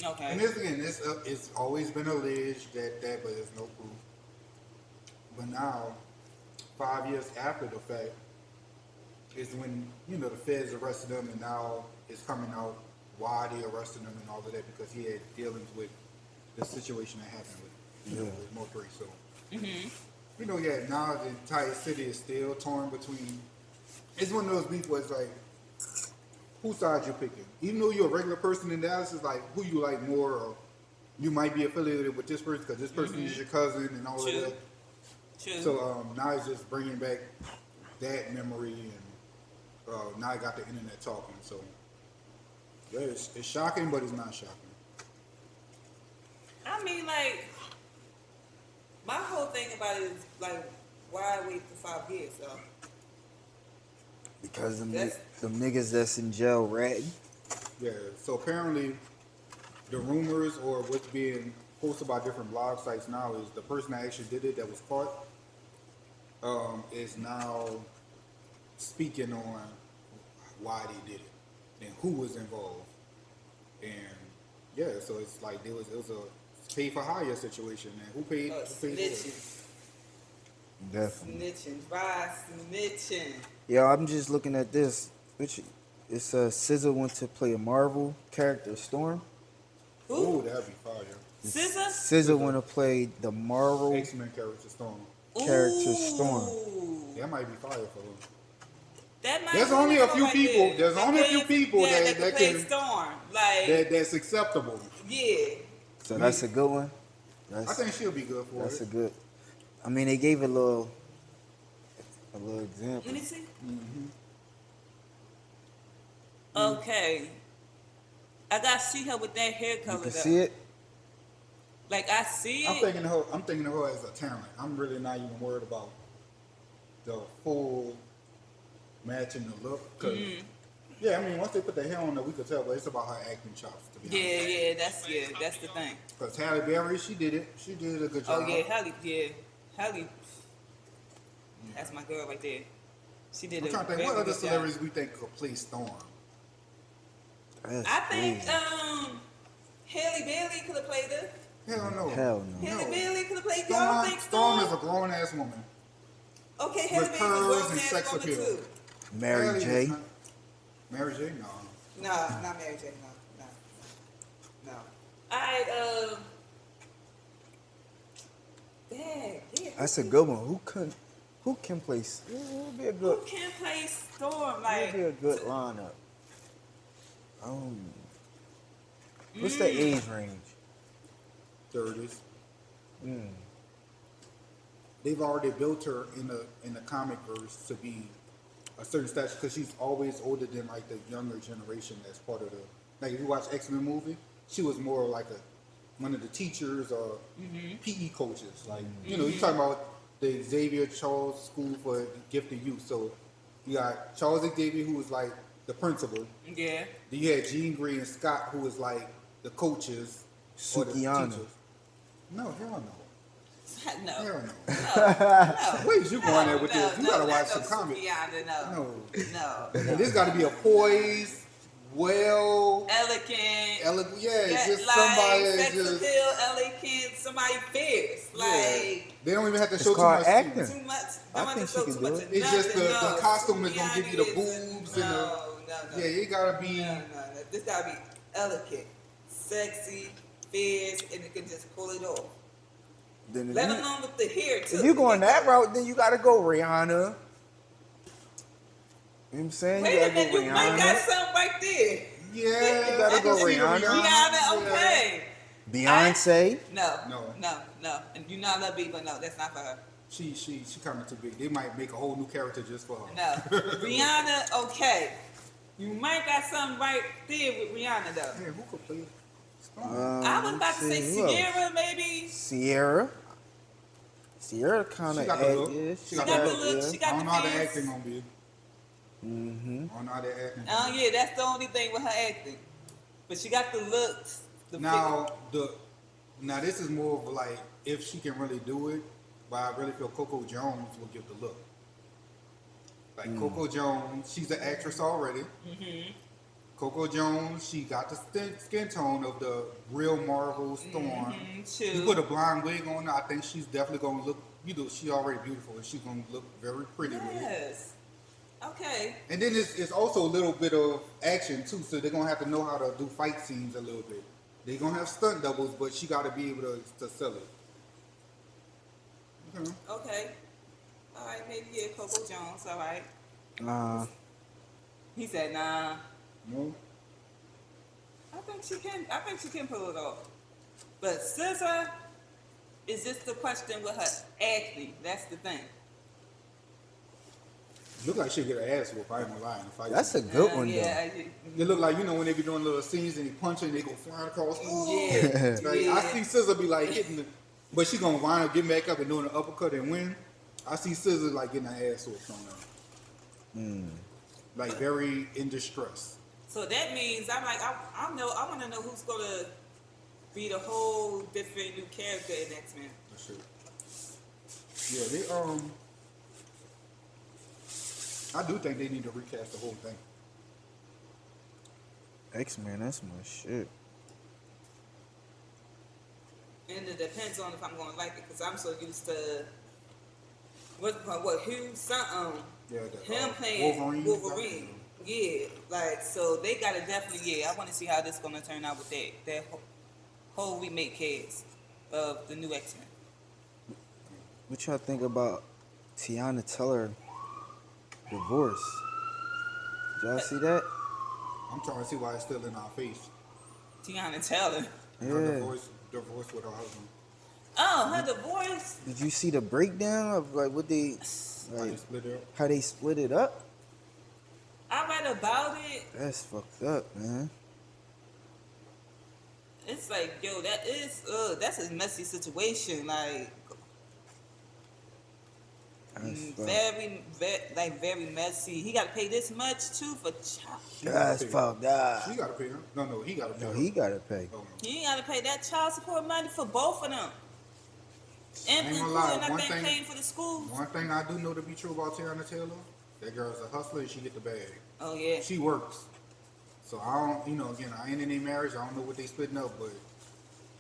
Speaker 3: Okay.
Speaker 4: And this again, it's always been alleged that, but there's no proof. But now, 5 years after the fact, is when the feds arrested him, and now it's coming out why they arrested him and all of that because he had dealings with the situation that happened with Mo 3. So now the entire city is still torn between. It's one of those beefs where it's like, whose side you're picking. Even though you're a regular person in Dallas, it's like who you like more, or you might be affiliated with this person because this person is your cousin and all of that.
Speaker 3: True.
Speaker 4: So now it's just bringing back that memory, and now I got the internet talking. So yeah, it's shocking, but it's not shocking.
Speaker 3: I mean, like, my whole thing about it is like, why wait for 5 years? So
Speaker 5: Because them
Speaker 3: That's-
Speaker 5: niggas that's in jail ratting.
Speaker 4: Yeah. So apparently, the rumors or what's being posted by different blog sites now is the person that actually did it that was caught is now speaking on why they did it and who was involved. And yeah, so it's like it was a pay for hire situation, and who paid? Who paid for it?
Speaker 3: snitching,
Speaker 5: Definitely.
Speaker 3: snitching.
Speaker 5: Yeah, I'm just looking at this. Which it's SZA went to play a Marvel character, Storm.
Speaker 4: Ooh, that'd be fire.
Speaker 3: Scissor?
Speaker 5: SZA went to play the Marvel
Speaker 4: X-Men character Storm.
Speaker 5: character Storm.
Speaker 4: That might be fire for him.
Speaker 3: That might
Speaker 4: There's
Speaker 3: be
Speaker 4: only a
Speaker 3: right
Speaker 4: few people.
Speaker 3: there.
Speaker 4: There's only a few people that
Speaker 3: can play
Speaker 4: can
Speaker 3: Storm. Like,
Speaker 4: that's acceptable.
Speaker 3: yeah.
Speaker 5: So that's a good one.
Speaker 4: I think she'll be good for
Speaker 5: That's
Speaker 4: it.
Speaker 5: a good. I mean, they gave a little example.
Speaker 3: Let me see. Okay. I gotta see her with that hair color.
Speaker 5: You can
Speaker 3: though.
Speaker 5: see it.
Speaker 3: Like, I see it.
Speaker 4: I'm thinking of her as a talent. I'm really not even worried about the full matching the look. 'Cause, yeah, I mean, once they put the hair on her, we could tell, but it's about her acting chops, to be honest.
Speaker 3: Yeah, that's the thing.
Speaker 4: Because Halle Berry, she did it. She did a good job.
Speaker 3: Oh yeah, Halle. That's my girl right there. She did
Speaker 4: I'm
Speaker 3: a
Speaker 4: trying to
Speaker 3: very
Speaker 4: think, what other
Speaker 3: good job.
Speaker 4: celebrities we think could play Storm?
Speaker 5: That's
Speaker 3: I think
Speaker 5: crazy.
Speaker 3: Halle Bailey could have played her.
Speaker 4: Hell no.
Speaker 5: Hell no.
Speaker 3: Halle Bailey could have played. Y'all
Speaker 4: Storm,
Speaker 3: think
Speaker 4: Storm is a grown ass woman.
Speaker 3: Okay, Halle
Speaker 4: with
Speaker 3: Bailey's
Speaker 4: curves
Speaker 3: a grown
Speaker 4: and
Speaker 3: ass
Speaker 4: sex
Speaker 3: woman
Speaker 4: appeal.
Speaker 3: too.
Speaker 5: Mary
Speaker 4: Halle
Speaker 5: J.
Speaker 4: is not- Mary J. No.
Speaker 3: Nah, not Mary J. No. I yeah.
Speaker 5: That's a good one. Who can play? Who would be a
Speaker 3: Who
Speaker 5: good?
Speaker 3: can play Storm?
Speaker 5: Who
Speaker 3: Like,
Speaker 5: would be a good lineup? What's the age range?
Speaker 4: 30s.
Speaker 5: Mm.
Speaker 4: They've already built her in the comic verse to be a certain stature because she's always older than like the younger generation that's part of the. Like if you watch X-Men movie, she was more like one of the teachers or PE coaches. Like you talking about the Xavier Charles School for Gifted Youth. So you got Charles Xavier who was like the principal.
Speaker 3: yeah.
Speaker 4: Then you had Jean Grey and Scott who was like the coaches or the
Speaker 5: Sukiyana.
Speaker 4: teachers. No, hell no.
Speaker 3: No.
Speaker 4: Hell no.
Speaker 3: No.
Speaker 4: Where's you going there with this? You gotta
Speaker 3: not
Speaker 4: watch
Speaker 3: no
Speaker 4: some comics.
Speaker 3: Sukiana, no.
Speaker 4: And this got to be a poised, well,
Speaker 3: Elegant.
Speaker 4: yeah, it's just
Speaker 3: like,
Speaker 4: somebody
Speaker 3: sex
Speaker 4: that's just.
Speaker 3: appeal, elegant, somebody fierce. Like,
Speaker 4: They don't even have to
Speaker 5: It's
Speaker 4: show too
Speaker 5: called
Speaker 4: much.
Speaker 5: acting.
Speaker 3: too much.
Speaker 5: I
Speaker 3: Don't have
Speaker 5: think
Speaker 3: to
Speaker 5: she
Speaker 3: show
Speaker 5: can
Speaker 3: too
Speaker 5: do
Speaker 3: much
Speaker 5: it.
Speaker 3: of
Speaker 4: It's just
Speaker 3: nothing,
Speaker 4: the costume is gonna give you the
Speaker 3: Sukiana
Speaker 4: boobs
Speaker 3: is-
Speaker 4: and the.
Speaker 3: no.
Speaker 4: Yeah, it gotta be.
Speaker 3: No. This gotta be elegant, sexy, fierce, and it can just pull it off.
Speaker 5: Then
Speaker 3: Let alone with the hair too.
Speaker 5: if you going that route, then you gotta go Rihanna. You know what I'm saying?
Speaker 3: Wait
Speaker 5: you
Speaker 3: a
Speaker 5: gotta
Speaker 3: minute,
Speaker 5: go
Speaker 3: you might got
Speaker 5: Rihanna.
Speaker 3: something right there.
Speaker 4: Yeah,
Speaker 5: You gotta
Speaker 4: I
Speaker 5: go
Speaker 4: can see the
Speaker 5: Rihanna.
Speaker 3: Rihanna, okay.
Speaker 5: Beyonce.
Speaker 3: No. And you not love B, but no, that's not for her.
Speaker 4: She kind of too big. They might make a whole new character just for her.
Speaker 3: No. Rihanna, okay. You might got something right there with Rihanna though.
Speaker 4: Man, who could play Storm?
Speaker 3: I was about to say
Speaker 5: let's see, who else?
Speaker 3: Sierra maybe.
Speaker 5: Sierra. Sierra kind
Speaker 4: She
Speaker 5: of
Speaker 4: got the look.
Speaker 5: yeah,
Speaker 4: She
Speaker 3: She
Speaker 4: got
Speaker 3: got
Speaker 4: the
Speaker 3: the
Speaker 4: look.
Speaker 3: look. She
Speaker 4: I
Speaker 3: got
Speaker 4: don't
Speaker 3: the
Speaker 4: know how the
Speaker 3: fans.
Speaker 4: acting gonna be. I don't know how the acting.
Speaker 3: Oh yeah, that's the only thing with her acting. But she got the looks. The
Speaker 4: Now now this is more of like if she can really do it, but I really feel Coco Jones will give the look. Like Coco Jones, she's an actress already.
Speaker 3: Mm-hmm.
Speaker 4: Coco Jones, she got the skin tone of the real Marvel Storm.
Speaker 3: True.
Speaker 4: You put a blonde wig on her, I think she's definitely gonna look. You know, she already beautiful, and she's gonna look very pretty with it.
Speaker 3: Yes. Okay.
Speaker 4: And then it's also a little bit of action too, so they're gonna have to know how to do fight scenes a little bit. They're gonna have stunt doubles, but she got to be able to sell it. Okay.
Speaker 3: Okay. All right, maybe yeah, Coco Jones. All right. He said, nah.
Speaker 4: No.
Speaker 3: I think she can. I think she can pull it off. But SZA is just the question with her acting. That's the thing.
Speaker 4: Look like she'll get her ass whooped. I ain't gonna lie in the fight.
Speaker 5: That's a
Speaker 4: scene.
Speaker 5: good one
Speaker 3: Yeah.
Speaker 4: They look like, you know, when they be doing little scenes and they punch and they go flying across.
Speaker 3: Yeah.
Speaker 4: Like,
Speaker 3: Yeah.
Speaker 4: I see SZA be like hitting the, but she gonna wind up getting back up and doing an uppercut and win. I see SZA like getting her ass whooped on her. Like very in distress.
Speaker 3: So that means I'm like I want to know who's gonna be the whole different new character in X-Men.
Speaker 4: That's it. Yeah, they I do think they need to recast the whole thing.
Speaker 5: X-Men, that's my shit.
Speaker 3: And it depends on if I'm gonna like it because I'm so used to what Hugh something.
Speaker 4: Yeah,
Speaker 3: Him playing
Speaker 4: Wolverine.
Speaker 3: Yeah, like so they gotta definitely I want to see how this gonna turn out with that whole remake cast of the new X-Men.
Speaker 5: What y'all think about Tiana Taylor divorce? Did y'all see that?
Speaker 4: I'm trying to see why it's still in our face.
Speaker 3: Tiana Taylor.
Speaker 4: Her
Speaker 5: Yeah.
Speaker 4: divorce with her husband.
Speaker 3: Oh, her divorce.
Speaker 5: Did you see the breakdown of like what they
Speaker 4: How
Speaker 5: like
Speaker 4: they split up.
Speaker 5: how they split it up?
Speaker 3: I read about it.
Speaker 5: That's fucked up, man.
Speaker 3: It's like, yo, that's a messy situation. Like,
Speaker 5: That's
Speaker 3: very messy. He got to pay this much too for child.
Speaker 5: That's fucked up.
Speaker 4: She gotta pay him. No, he gotta pay
Speaker 5: No,
Speaker 4: her.
Speaker 5: he gotta pay.
Speaker 4: Oh, no.
Speaker 3: He got to pay that child support money for both of them. And
Speaker 4: Ain't gonna
Speaker 3: including,
Speaker 4: lie,
Speaker 3: I
Speaker 4: one
Speaker 3: think,
Speaker 4: thing-
Speaker 3: paying for the schools.
Speaker 4: One thing I do know to be true about Tiana Taylor, that girl's a hustler and she get the bag.
Speaker 3: Oh yeah.
Speaker 4: She works. So I don't, again, I ain't in any marriage. I don't know what they splitting up, but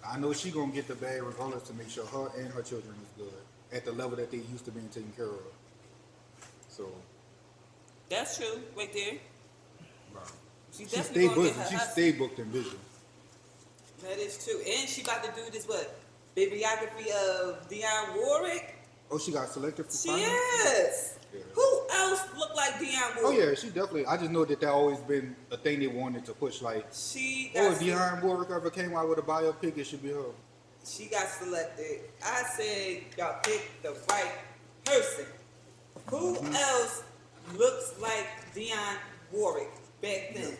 Speaker 4: I know she gonna get the bag regardless to make sure her and her children is good at the level that they used to being taken care of. So,
Speaker 3: That's true, right there.
Speaker 4: wow.
Speaker 3: She
Speaker 4: She
Speaker 3: definitely
Speaker 4: stay
Speaker 3: gonna
Speaker 4: booked.
Speaker 3: get her
Speaker 4: She
Speaker 3: hustle.
Speaker 4: stay booked in vision.
Speaker 3: That is true. And she about to do this bibliography of Dionne Warwick.
Speaker 4: Oh, she got selected for
Speaker 3: She
Speaker 4: finals?
Speaker 3: is.
Speaker 4: Yeah.
Speaker 3: Who else look like Dionne
Speaker 4: Oh
Speaker 3: Warwick?
Speaker 4: yeah, she definitely. I just know that always been a thing they wanted to push. Like,
Speaker 3: She
Speaker 4: oh,
Speaker 3: got
Speaker 4: if Dionne Warwick ever came out with a biopic, it should be her.
Speaker 3: She got selected. I said y'all picked the right person. Who else looks like Dionne Warwick back then?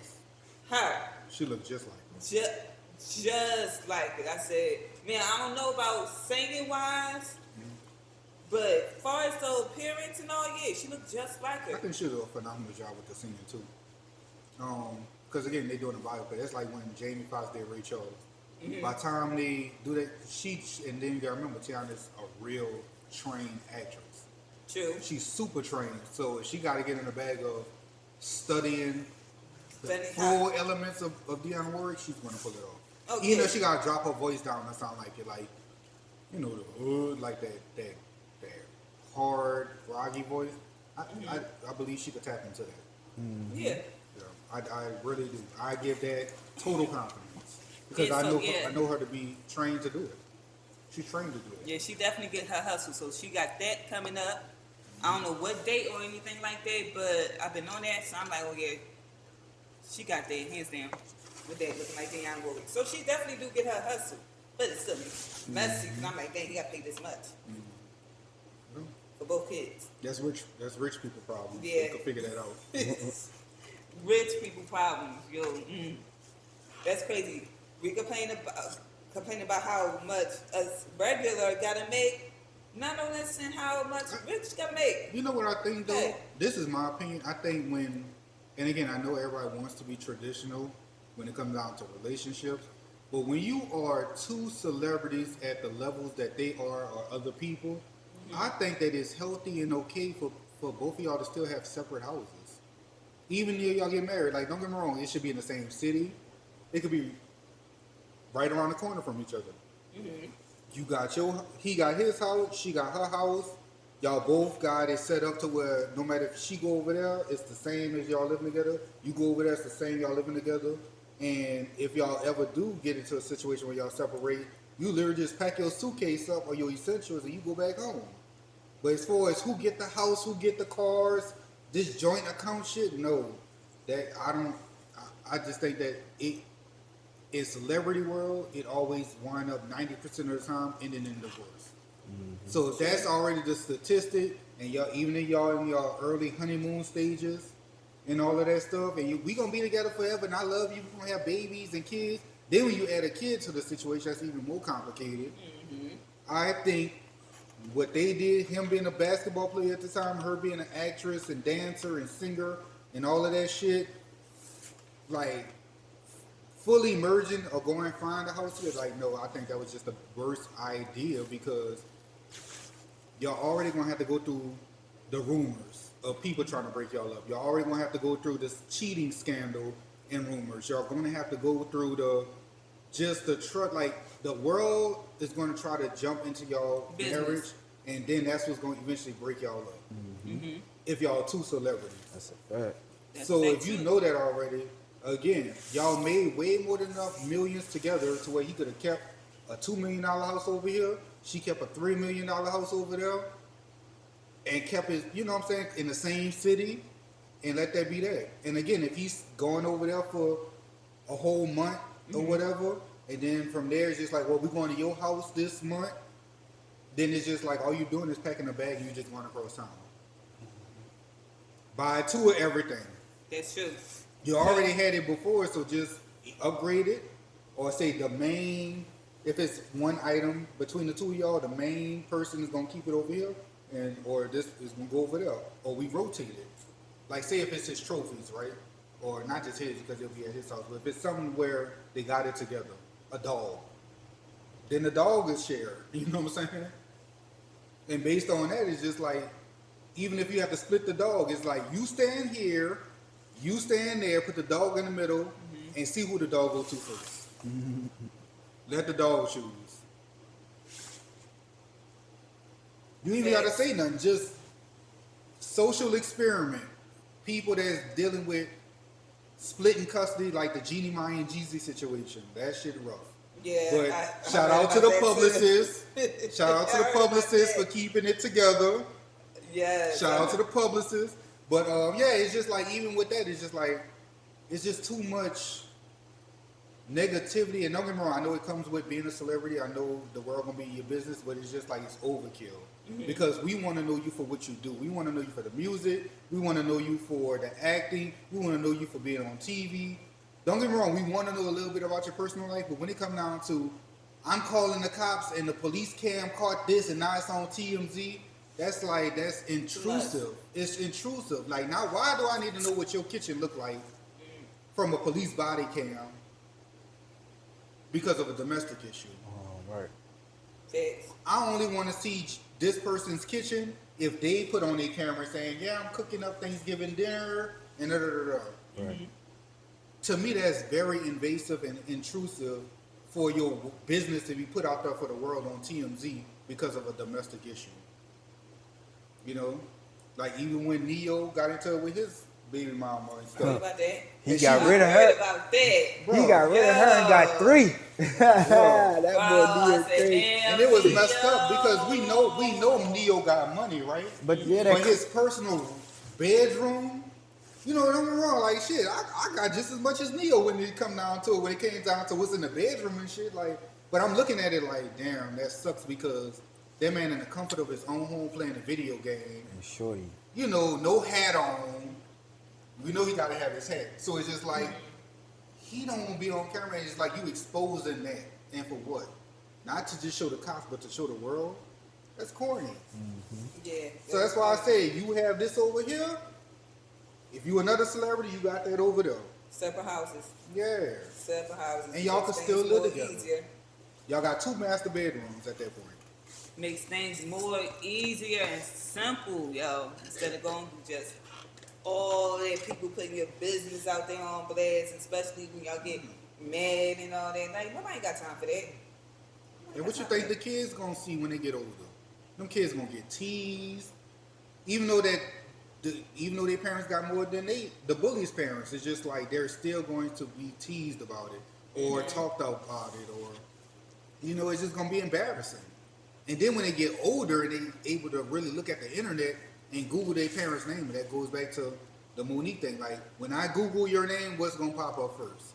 Speaker 3: Her.
Speaker 4: She looked just like her.
Speaker 3: Just like it. I said, man, I don't know about singing wise, but as far as the appearance and all, yeah, she looked just like
Speaker 4: I
Speaker 3: her.
Speaker 4: think she did a phenomenal job with the singing too. Because again, they doing a biopic. That's like when Jamie Foxx did Ray Charles. By the time they do that, and then you gotta remember, Tiana's a real trained actress.
Speaker 3: True.
Speaker 4: She's super trained, so she got to get in the bag of studying the
Speaker 3: Studying
Speaker 4: full elements of Dionne Warwick. She's gonna pull it off.
Speaker 3: Oh,
Speaker 4: Even
Speaker 3: yeah.
Speaker 4: though she gotta drop her voice down and sound like it, like like that hard, groggy voice. I believe she could tap into that.
Speaker 3: Yeah.
Speaker 4: Yeah, I really do. I give that total confidence because
Speaker 3: Yeah,
Speaker 4: I
Speaker 3: so,
Speaker 4: know
Speaker 3: yeah.
Speaker 4: I know her to be trained to do it. She's trained to do it.
Speaker 3: Yeah, she definitely get her hustle. So she got that coming up. I don't know what date or anything like that, but I've been on that, so I'm like, oh yeah, she got that hands down with that looking like Dionne Warwick. So she definitely do get her hustle, but it's still messy. Cause I'm like, dang, you got to pay this much for both kids.
Speaker 4: That's rich people problem.
Speaker 3: Yeah.
Speaker 4: You can figure that out.
Speaker 3: Rich people problems, yo. That's crazy. We complain about how much us regular gotta make. Not no less than how much Rich can make.
Speaker 4: You know what I think though?
Speaker 3: Yeah.
Speaker 4: This is my opinion. I think when, and again, I know everybody wants to be traditional when it comes down to relationships, but when you are two celebrities at the levels that they are or other people, I think that it's healthy and okay for both of y'all to still have separate houses. Even if y'all get married, like don't get me wrong, it should be in the same city. It could be right around the corner from each other. You got he got his house, she got her house. Y'all both got it set up to where no matter if she go over there, it's the same as y'all living together. You go over there, it's the same, y'all living together. And if y'all ever do get into a situation where y'all separate, you literally just pack your suitcase up or your essentials and you go back home. But as far as who get the house, who get the cars, this joint account shit, no. That I just think that in celebrity world, it always wind up 90% of the time ending in divorce. So if that's already the statistic, and y'all even in y'all early honeymoon stages and all of that stuff, and we gonna be together forever, and I love you, we're gonna have babies and kids. Then when you add a kid to the situation, that's even more complicated. I think what they did, him being a basketball player at the time, her being an actress and dancer and singer and all of that shit, like fully merging or going and find a house together, like no, I think that was just the worst idea because y'all already gonna have to go through the rumors of people trying to break y'all up. Y'all already gonna have to go through this cheating scandal and rumors. Y'all gonna have to go through like the world is gonna try to jump into y'all marriage, and then that's what's gonna eventually break y'all up. If y'all two celebrities.
Speaker 5: That's a fact.
Speaker 4: So if you know that already, again, y'all made way more than enough millions together to where he could have kept a $2 million house over here. She kept a $3 million house over there and kept his, you know what I'm saying, in the same city and let that be that. And again, if he's going over there for a whole month or whatever, and then from there it's just like, well, we're going to your house this month, then it's just like all you're doing is packing a bag and you just going across town. Buy two of everything.
Speaker 3: That's true.
Speaker 4: You already had it before, so just upgrade it, or say the main. If it's one item between the two of y'all, the main person is gonna keep it over here, or this is gonna go over there, or we rotate it. Like say if it's his trophies, right, or not just his because it'll be at his house, but if it's something where they got it together, a dog, then the dog is shared. You know what I'm saying? And based on that, it's just like, even if you have to split the dog, it's like you stand here. You stand there, put the dog in the middle, and see who the dog goes to first. Let the dog choose. You ain't even gotta say nothing. Just social experiment. People that's dealing with splitting custody, like the Jeannie Mai and Jeezy situation. That shit rough.
Speaker 3: Yeah.
Speaker 4: But shout out to the publicist. Shout out to the publicist for keeping it together.
Speaker 3: Yeah.
Speaker 4: Shout out to the publicist. But yeah, it's just like even with that, it's just like it's just too much negativity. And don't get me wrong, I know it comes with being a celebrity. I know the world gonna be your business, but it's just like it's overkill. Because we want to know you for what you do. We want to know you for the music. We want to know you for the acting. We want to know you for being on TV. Don't get me wrong, we want to know a little bit about your personal life. But when it comes down to, I'm calling the cops and the police cam caught this and now it's on TMZ. That's intrusive. It's intrusive. Like, now why do I need to know what your kitchen look like from a police body cam because of a domestic issue?
Speaker 5: Oh, right.
Speaker 3: Facts.
Speaker 4: I only want to see this person's kitchen if they put on their camera saying, yeah, I'm cooking up Thanksgiving dinner and da da da da.
Speaker 5: Right.
Speaker 4: To me, that's very invasive and intrusive for your business to be put out there for the world on TMZ because of a domestic issue. You know, like even when Neo got into it with his baby mama and stuff.
Speaker 3: What about that?
Speaker 5: He got rid of her.
Speaker 3: About that.
Speaker 4: Bro,
Speaker 5: He got rid of her and got 3. That
Speaker 3: Wow,
Speaker 5: boy
Speaker 3: I
Speaker 5: did
Speaker 3: said,
Speaker 5: 3.
Speaker 3: damn,
Speaker 4: And it was messed
Speaker 3: Neo.
Speaker 4: up because we know Neo got money, right?
Speaker 5: But yeah,
Speaker 4: But his personal bedroom, you know, don't get me wrong, like shit, I got just as much as Neo when it come down to it, when it came down to what's in the bedroom and shit, like, but I'm looking at it like, damn, that sucks because that man in the comfort of his own home playing a video game,
Speaker 5: And shorty.
Speaker 4: you know, no hat on, we know he gotta have his hat, so it's just like, he don't want to be on camera, and it's like you exposing that, and for what? Not to just show the cops, but to show the world. That's corny.
Speaker 3: Yeah.
Speaker 4: So that's why I say you have this over here. If you another celebrity, you got that over there.
Speaker 3: Separate houses.
Speaker 4: Yeah.
Speaker 3: Separate houses.
Speaker 4: And y'all can
Speaker 3: Makes
Speaker 4: still
Speaker 3: things
Speaker 4: live
Speaker 3: more
Speaker 4: together.
Speaker 3: Easier.
Speaker 4: Y'all got 2 master bedrooms at that point.
Speaker 3: Makes things more easier and simple, yo. Instead of going through just all that people putting your business out there on blast, especially when y'all get mad and all that. Like, nobody got time for that.
Speaker 4: And what you think the kids gonna see when they get older? Them kids gonna get teased, even though their parents got more than the bullies' parents. It's just like they're still going to be teased about it or talked about it, or it's just gonna be embarrassing. And then when they get older and they able to really look at the internet and Google their parents' name, that goes back to the Monique thing. Like when I Google your name, what's gonna pop up first?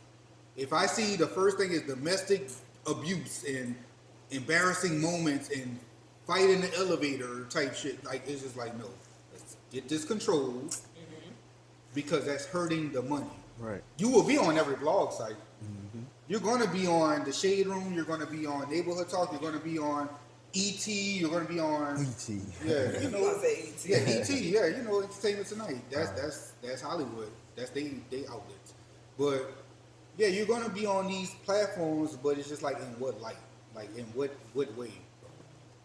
Speaker 4: If I see the first thing is domestic abuse and embarrassing moments and fight in the elevator type shit, like it's just like, no, let's get this controlled because that's hurting the money.
Speaker 5: Right.
Speaker 4: You will be on every blog site. You're going to be on the Shade Room. You're going to be on Neighborhood Talk. You're going to be on ET. You're going to be on
Speaker 5: E.T.
Speaker 4: Yeah,
Speaker 3: You gonna say ET.
Speaker 4: Yeah, ET. Yeah, Entertainment Tonight. That's Hollywood. That's they outlets. But yeah, you're going to be on these platforms, but it's just like in what light, like in what way,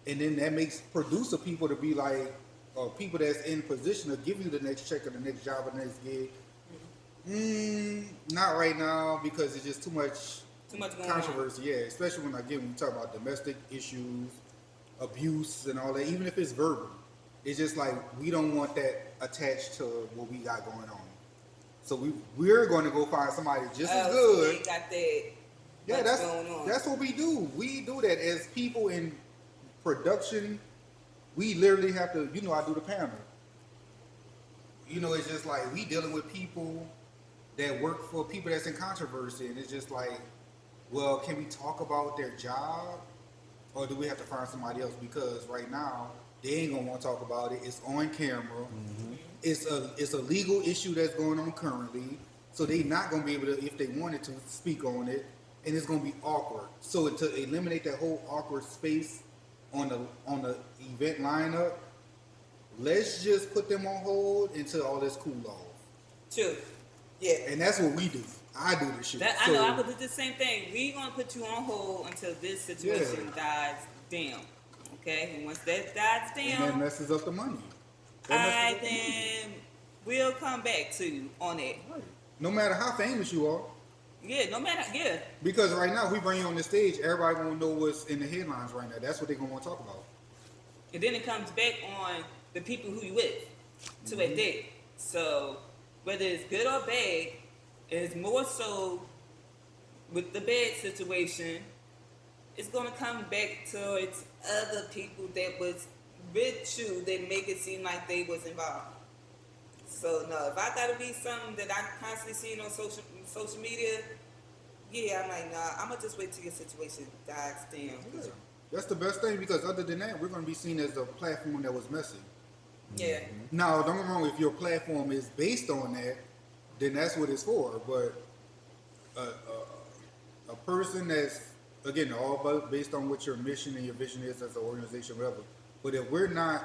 Speaker 4: and then that makes producer people to be like, or people that's in position to give you the next check or the next job or the next gig. Not right now because it's just too much
Speaker 3: going
Speaker 4: controversy. Yeah, especially when we talk about domestic issues, abuse, and all that. Even if it's verbal, it's just like we don't want that attached to what we got going on. So we're going to go find somebody just as good.
Speaker 3: They got that.
Speaker 4: Yeah,
Speaker 3: going on.
Speaker 4: that's what we do. We do that as people in production. We literally have to. I do the panel. It's just like we dealing with people that work for people that's in controversy, and it's just like, well, can we talk about their job, or do we have to find somebody else? Because right now they ain't gonna want to talk about it. It's on camera. It's a legal issue that's going on currently, so they not gonna be able to, if they wanted to, speak on it, and it's gonna be awkward. So to eliminate that whole awkward space on the event lineup, let's just put them on hold until all this cool off.
Speaker 3: True. Yeah.
Speaker 4: And that's what we do. I do this shit.
Speaker 3: I know. I would do the same thing. We gonna put you on hold until this situation dies down. Okay. And once that dies
Speaker 4: and that
Speaker 3: down,
Speaker 4: messes up the money.
Speaker 3: then we'll come back to you on it.
Speaker 4: Right. No matter how famous you are.
Speaker 3: Yeah. No matter. Yeah.
Speaker 4: Because right now, we bring you on the stage, everybody gonna know what's in the headlines right now. That's what they're gonna want to talk about.
Speaker 3: And then it comes back on the people who you with to a date. So whether it's good or bad, it's more so with the bad situation, it's gonna come back towards other people that was with you that make it seem like they was involved. So no, if I gotta be something that I constantly seeing on social media, yeah, I'm like, nah, I'm gonna just wait till your situation dies down.
Speaker 4: Yeah. That's the best thing, because other than that, we're gonna be seen as a platform that was messy.
Speaker 3: Yeah.
Speaker 4: Now, don't get me wrong, if your platform is based on that, then that's what it's for. But a person that's, again, all based on what your mission and your vision is as an organization, whatever. But if we're not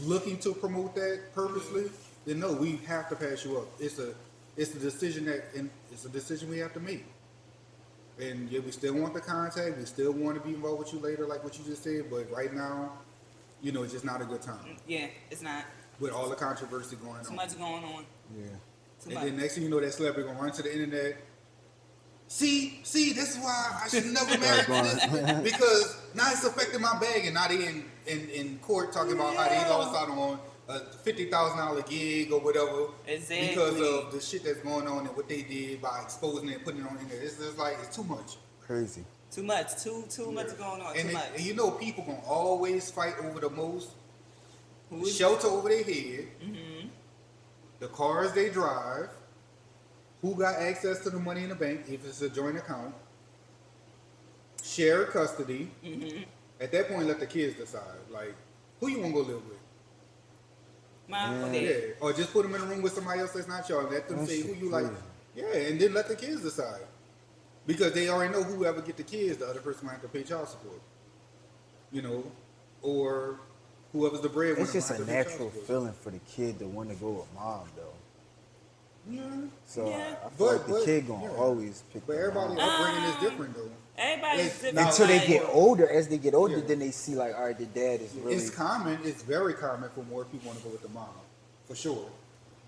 Speaker 4: looking to promote that purposely, then no, we have to pass you up. It's a decision it's a decision we have to make. And yeah, we still want the contact. We still want to be involved with you later, like what you just said. But right now, it's just not a good time.
Speaker 3: Yeah, it's not.
Speaker 4: With all the controversy going on.
Speaker 3: Too much going on.
Speaker 5: Yeah.
Speaker 3: Too
Speaker 4: And
Speaker 3: much.
Speaker 4: then next thing you know, that celebrity gonna run to the internet. See, this is why I should never marry this, because now it's affecting my bag, and now they in court talking about how they lost out on a $50,000 gig or whatever,
Speaker 3: Exactly.
Speaker 4: because of the shit that's going on and what they did by exposing it and putting it on the internet. It's just like, it's too much.
Speaker 5: Crazy.
Speaker 3: Too much. Too much going on.
Speaker 4: And
Speaker 3: Too much.
Speaker 4: and people gonna always fight over the most,
Speaker 3: Who is-
Speaker 4: shelter over their head, the cars they drive, who got access to the money in the bank if it's a joint account, share custody. At that point, let the kids decide. Like, who you want to go live with?
Speaker 3: Mom or
Speaker 4: Yeah.
Speaker 3: dad.
Speaker 4: Or just put them in a room with somebody else that's not y'all. Let them
Speaker 5: That
Speaker 4: say who
Speaker 5: shit
Speaker 4: you like.
Speaker 5: crazy.
Speaker 4: Yeah, and then let the kids decide. Because they already know whoever get the kids, the other person might have to pay child support. or whoever's the breadwinner.
Speaker 5: It's just
Speaker 4: might
Speaker 5: a
Speaker 4: have to pay child
Speaker 5: natural
Speaker 4: support.
Speaker 5: feeling for the kid to want to go with mom, though.
Speaker 4: Yeah.
Speaker 5: So
Speaker 3: Yeah.
Speaker 5: I feel like the
Speaker 4: But-
Speaker 5: kid gonna
Speaker 4: yeah.
Speaker 5: always pick
Speaker 4: But
Speaker 5: the
Speaker 4: everybody
Speaker 5: mom.
Speaker 4: upbringing is different though.
Speaker 3: Everybody's
Speaker 4: It's-
Speaker 3: different.
Speaker 4: now-
Speaker 5: Until they
Speaker 3: like-
Speaker 5: get older, as they get older,
Speaker 4: Yeah.
Speaker 5: then they see like, all right, the dad is really.
Speaker 4: It's common. It's very common for more people want to go with the mom, for sure.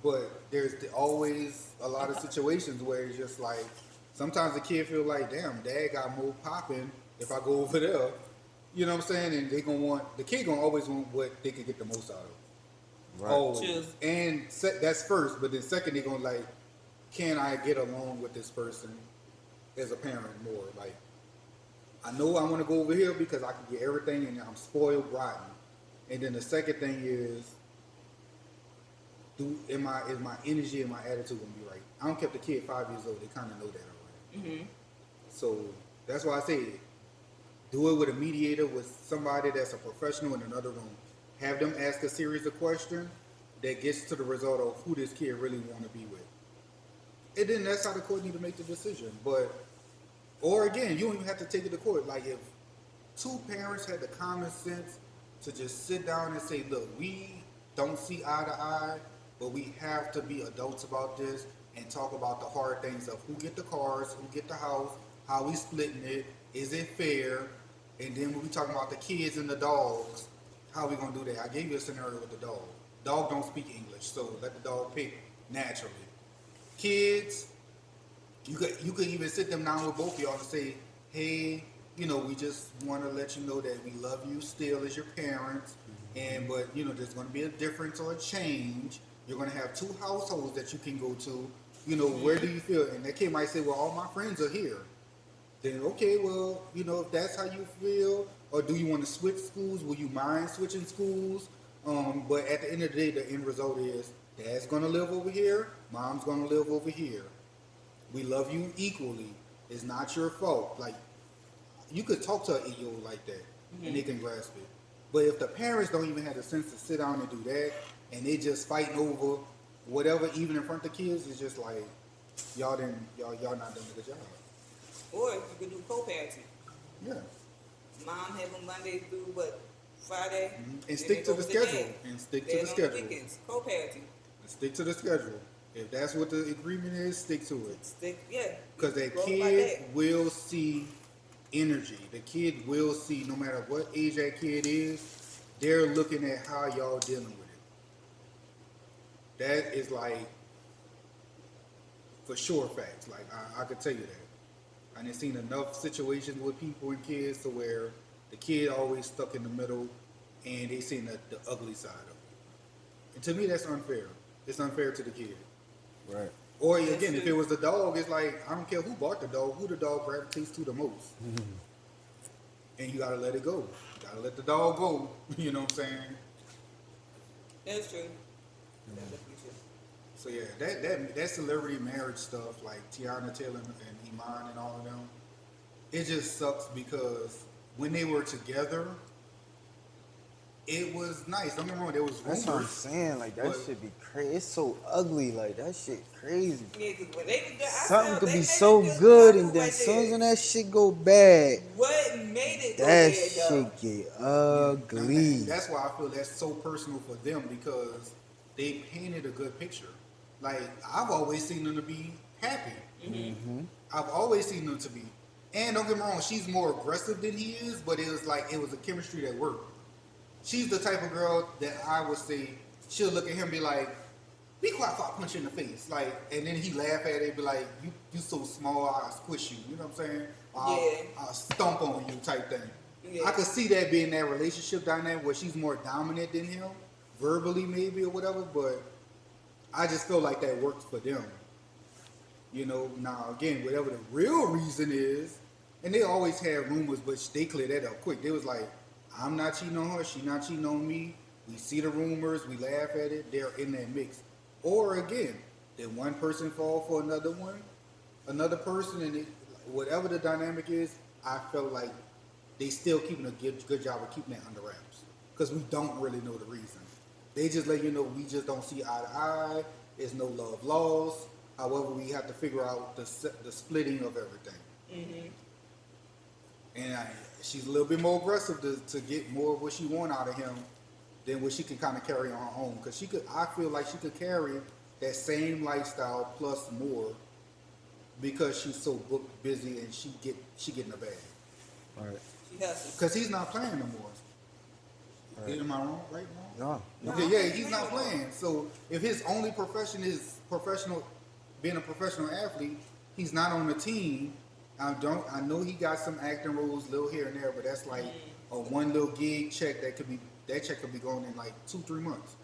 Speaker 4: But there's always a lot of situations where it's just like sometimes the kid feel like, damn, dad got more popping if I go over there. You know what I'm saying? And they gonna want the kid gonna always want what they can get the most out of.
Speaker 5: Right.
Speaker 4: Always.
Speaker 3: Choose.
Speaker 4: And that's first, but then second they gonna like, can I get along with this person as a parent more? Like, I know I want to go over here because I can get everything and I'm spoiled rotten. And then the second thing is, is my energy and my attitude gonna be right? I don't care if the kid 5 years old, they kind of know that already. So that's why I say do it with a mediator, with somebody that's a professional in another room. Have them ask a series of questions that gets to the result of who this kid really want to be with. And then that's how the court need to make the decision. But, or again, you don't even have to take it to court. Like if two parents had the common sense to just sit down and say, look, we don't see eye to eye, but we have to be adults about this and talk about the hard things of who get the cars, who get the house, how we splitting it, is it fair? And then when we talking about the kids and the dogs, how we gonna do that? I gave you a scenario with the dog. Dog don't speak English, so let the dog pick naturally. Kids, you could even sit them down with both of y'all and say, hey, you know, we just want to let you know that we love you still as your parents, and but you know, there's going to be a difference or a change. You're going to have two households that you can go to. You know, where do you feel? And that kid might say, well, all my friends are here. Then okay, well, you know, if that's how you feel, or do you want to switch schools? Will you mind switching schools? But at the end of the day, the end result is dad's gonna live over here, mom's gonna live over here. We love you equally. It's not your fault. Like, you could talk to an 8-year-old like that, and they can grasp it. But if the parents don't even have the sense to sit down and do that, and they just fighting over whatever, even in front of the kids, it's just like y'all not doing a good job.
Speaker 3: Or you could do co-parenting.
Speaker 4: Yeah.
Speaker 3: Mom have them Monday through what? Friday?
Speaker 4: And
Speaker 3: Then
Speaker 4: stick
Speaker 3: they
Speaker 4: to
Speaker 3: go
Speaker 4: the
Speaker 3: with
Speaker 4: schedule.
Speaker 3: dad.
Speaker 4: And stick to
Speaker 3: Dad
Speaker 4: the
Speaker 3: on
Speaker 4: schedule.
Speaker 3: weekends. Co-parenting.
Speaker 4: Stick to the schedule. If that's what the agreement is, stick to it.
Speaker 3: Stick, yeah.
Speaker 4: Because that
Speaker 3: Roll by
Speaker 4: kid
Speaker 3: that.
Speaker 4: will see energy. The kid will see, no matter what age that kid is, they're looking at how y'all dealing with it. That is like, for sure facts. Like, I could tell you that. I done seen enough situations with people and kids to where the kid always stuck in the middle and they seen the ugly side of it. And to me, that's unfair. It's unfair to the kid.
Speaker 5: Right.
Speaker 4: Or again, if it was the dog, it's like, I don't care who bought the dog, who the dog gravitates to the most. And you gotta let it go. You gotta let the dog go. You know what I'm saying?
Speaker 3: That's true. That's definitely true.
Speaker 4: So yeah, that celebrity marriage stuff, like Tiana Taylor and Iman and all of them, it just sucks because when they were together, it was nice. Don't get me wrong, there was
Speaker 5: That's what I'm
Speaker 4: rumors.
Speaker 5: saying. Like that
Speaker 4: But-
Speaker 5: shit be crazy. It's so ugly. Like that shit crazy.
Speaker 3: Yeah, 'cause when they was good, I
Speaker 5: Something
Speaker 3: felt
Speaker 5: could
Speaker 3: they
Speaker 5: be
Speaker 3: made
Speaker 5: so
Speaker 3: a good
Speaker 5: good,
Speaker 3: couple
Speaker 5: and then
Speaker 3: right
Speaker 5: as soon as
Speaker 3: there.
Speaker 5: that shit go bad,
Speaker 3: What made it go
Speaker 5: that
Speaker 3: bad, though?
Speaker 5: shit get
Speaker 4: And
Speaker 5: ugly.
Speaker 4: that's why I feel that's so personal for them because they painted a good picture. Like, I've always seen them to be happy. I've always seen them to be. And don't get me wrong, she's more aggressive than he is, but it was a chemistry that worked. She's the type of girl that I would say, she'll look at him and be like, be quiet if I punch you in the face. Like, and then he laugh at it and be like, you so small, I'll squish you. You know what I'm saying? I'll stomp on you type thing.
Speaker 3: Yeah.
Speaker 4: I could see that being that relationship dynamic where she's more dominant than him, verbally maybe or whatever, but I just feel like that works for them. You know, now again, whatever the real reason is, and they always had rumors, but they cleared that up quick. They was like, I'm not cheating on her, she not cheating on me. We see the rumors, we laugh at it, they're in that mix. Or again, did one person fall for another person, and whatever the dynamic is, I felt like they still keeping a good job of keeping that under wraps. Because we don't really know the reason. They just let you know we just don't see eye to eye, there's no love lost. However, we have to figure out the splitting of everything. And she's a little bit more aggressive to get more of what she want out of him than what she can kind of carry on her own. Because I feel like she could carry that same lifestyle plus more because she's so booked, busy, and she get in the bag.
Speaker 5: All right.
Speaker 3: She hustles.
Speaker 4: Because he's not playing no more.
Speaker 5: Right.
Speaker 4: Am I wrong? Right now?
Speaker 5: No.
Speaker 4: Okay, yeah, he's not playing. So if his only profession is being a professional athlete, he's not on the team. I know he got some acting roles, little here and there, but that's like a one little gig check that check could be going in like 2-3 months.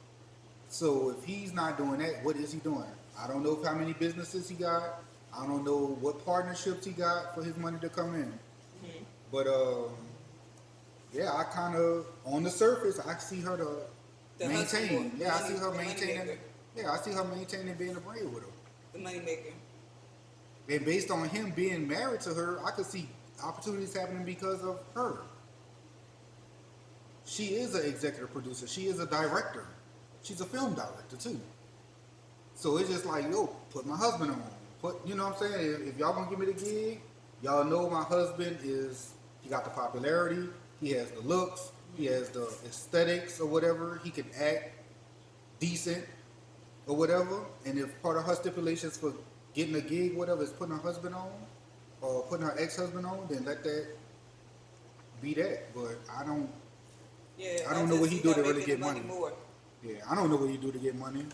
Speaker 4: So if he's not doing that, what is he doing? I don't know how many businesses he got. I don't know what partnerships he got for his money to come in.
Speaker 3: Mm-hmm.
Speaker 4: But yeah, I kind of on the surface I see her to
Speaker 3: The
Speaker 4: maintain.
Speaker 3: hustle,
Speaker 4: Yeah, I
Speaker 3: the
Speaker 4: see her
Speaker 3: money
Speaker 4: maintaining.
Speaker 3: maker.
Speaker 4: Yeah, I see her maintaining being a breadwinner.
Speaker 3: The money maker.
Speaker 4: And based on him being married to her, I could see opportunities happening because of her. She is an executive producer. She is a director. She's a film director too. So it's just like, yo, put my husband on. You know what I'm saying? If y'all gonna give me the gig, y'all know my husband he got the popularity, he has the looks, he has the aesthetics or whatever, he can act decent or whatever. And if part of her stipulations for getting a gig, whatever, is putting her husband on or putting her ex-husband on, then let that be that. But I don't know what he do to really get money.
Speaker 3: More.
Speaker 4: Yeah, I don't know what he do to get money.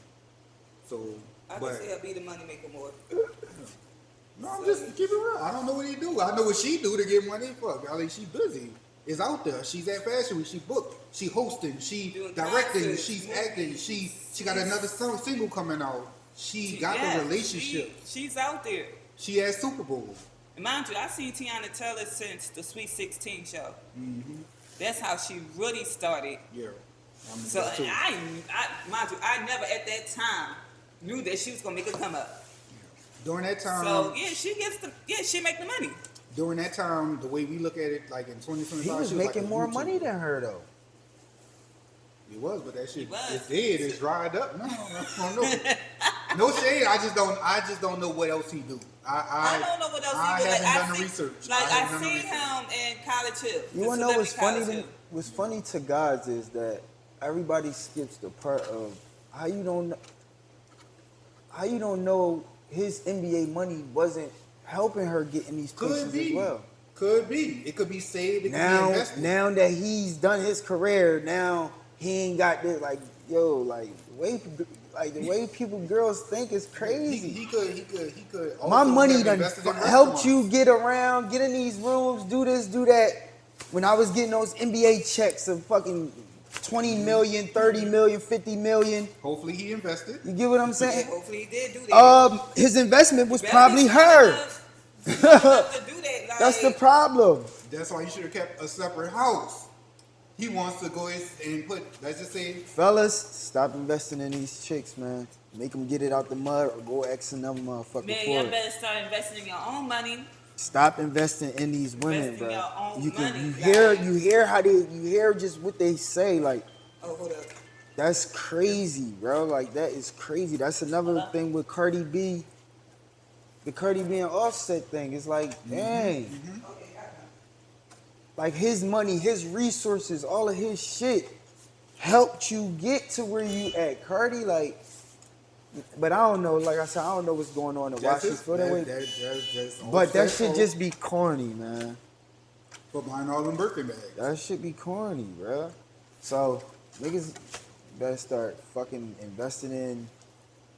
Speaker 4: So,
Speaker 3: I can see her be the money maker more.
Speaker 4: No, I'm just keep it real. I don't know what he do. I know what she do to get money. Fuck, I mean, she busy. It's out there. She's at Fashion Week. She booked. She hosting. She
Speaker 3: Doing
Speaker 4: directing.
Speaker 3: concerts,
Speaker 4: She's
Speaker 3: movies.
Speaker 4: acting. She got another single coming out. She got the relationship.
Speaker 3: She's out there.
Speaker 4: She had Super Bowl.
Speaker 3: And mind you, I seen Tiana Taylor since the Sweet 16 show.
Speaker 4: Mm-hmm.
Speaker 3: That's how she really started.
Speaker 4: Yeah.
Speaker 3: So mind you, I never at that time knew that she was gonna make a come up.
Speaker 4: During that time.
Speaker 3: So yeah, she make the money.
Speaker 4: During that time, the way we look at it, like in 2025,
Speaker 5: He was
Speaker 4: she like
Speaker 5: making
Speaker 4: a
Speaker 5: more
Speaker 4: YouTuber.
Speaker 5: money than her though.
Speaker 4: It was, but that shit
Speaker 3: It was.
Speaker 4: it's dead. It's dried up. No, I don't know. No shade. I just don't know what else he do.
Speaker 3: I don't know what else
Speaker 4: I
Speaker 3: he do.
Speaker 4: haven't
Speaker 3: Like,
Speaker 4: done the research.
Speaker 3: Like I
Speaker 4: haven't done the
Speaker 3: seen
Speaker 4: research.
Speaker 3: him in College Hill.
Speaker 5: You
Speaker 3: the
Speaker 5: wanna know what's
Speaker 3: Celebrity
Speaker 5: funny?
Speaker 3: College Hill.
Speaker 5: What's funny to guys is that everybody skips the part of how you don't know his NBA money wasn't helping her get in these places
Speaker 4: Could be.
Speaker 5: as well.
Speaker 4: Could be. It could be saved. It could be
Speaker 5: Now
Speaker 4: invested.
Speaker 5: that he's done his career, now he ain't got this like the way people girls think is crazy.
Speaker 4: He could.
Speaker 5: My
Speaker 4: also
Speaker 5: money
Speaker 4: have
Speaker 5: done
Speaker 4: invested in
Speaker 5: helped you
Speaker 4: restaurants.
Speaker 5: get around, get in these rooms, do this, do that. When I was getting those NBA checks of fucking 20 million, 30 million, 50 million.
Speaker 4: Hopefully he invested.
Speaker 5: You get what I'm
Speaker 3: Yeah,
Speaker 5: saying?
Speaker 3: hopefully he did do that.
Speaker 5: His investment was
Speaker 3: Better
Speaker 5: probably
Speaker 3: be
Speaker 5: her.
Speaker 3: smart enough to do that. Like,
Speaker 5: That's the problem.
Speaker 4: That's why you should have kept a separate house. He wants to go and put. Let's just say.
Speaker 5: Fellas, stop investing in these chicks, man. Make them get it out the mud or go X another motherfucker
Speaker 3: Man,
Speaker 5: for
Speaker 3: y'all
Speaker 5: it.
Speaker 3: better start investing in your own money.
Speaker 5: Stop investing in these women,
Speaker 3: Invest in
Speaker 5: bro.
Speaker 3: your own
Speaker 5: You can
Speaker 3: money,
Speaker 5: you hear just what they say, like
Speaker 3: Oh, hold up.
Speaker 5: that's crazy, bro. Like that is crazy. That's another thing with Cardi B. The Cardi B and Offset thing. It's like, dang. Like his money, his resources, all of his shit helped you get to where you at, Cardi. Like, but I don't know. Like I said, I don't know what's going on and why
Speaker 4: That's
Speaker 5: she's
Speaker 4: it.
Speaker 5: feel that way.
Speaker 4: That's
Speaker 5: But that
Speaker 4: Offset
Speaker 5: should
Speaker 4: fault
Speaker 5: just be corny, man.
Speaker 4: for buying all them Birkin bags.
Speaker 5: That should be corny, bro. So niggas better start fucking investing in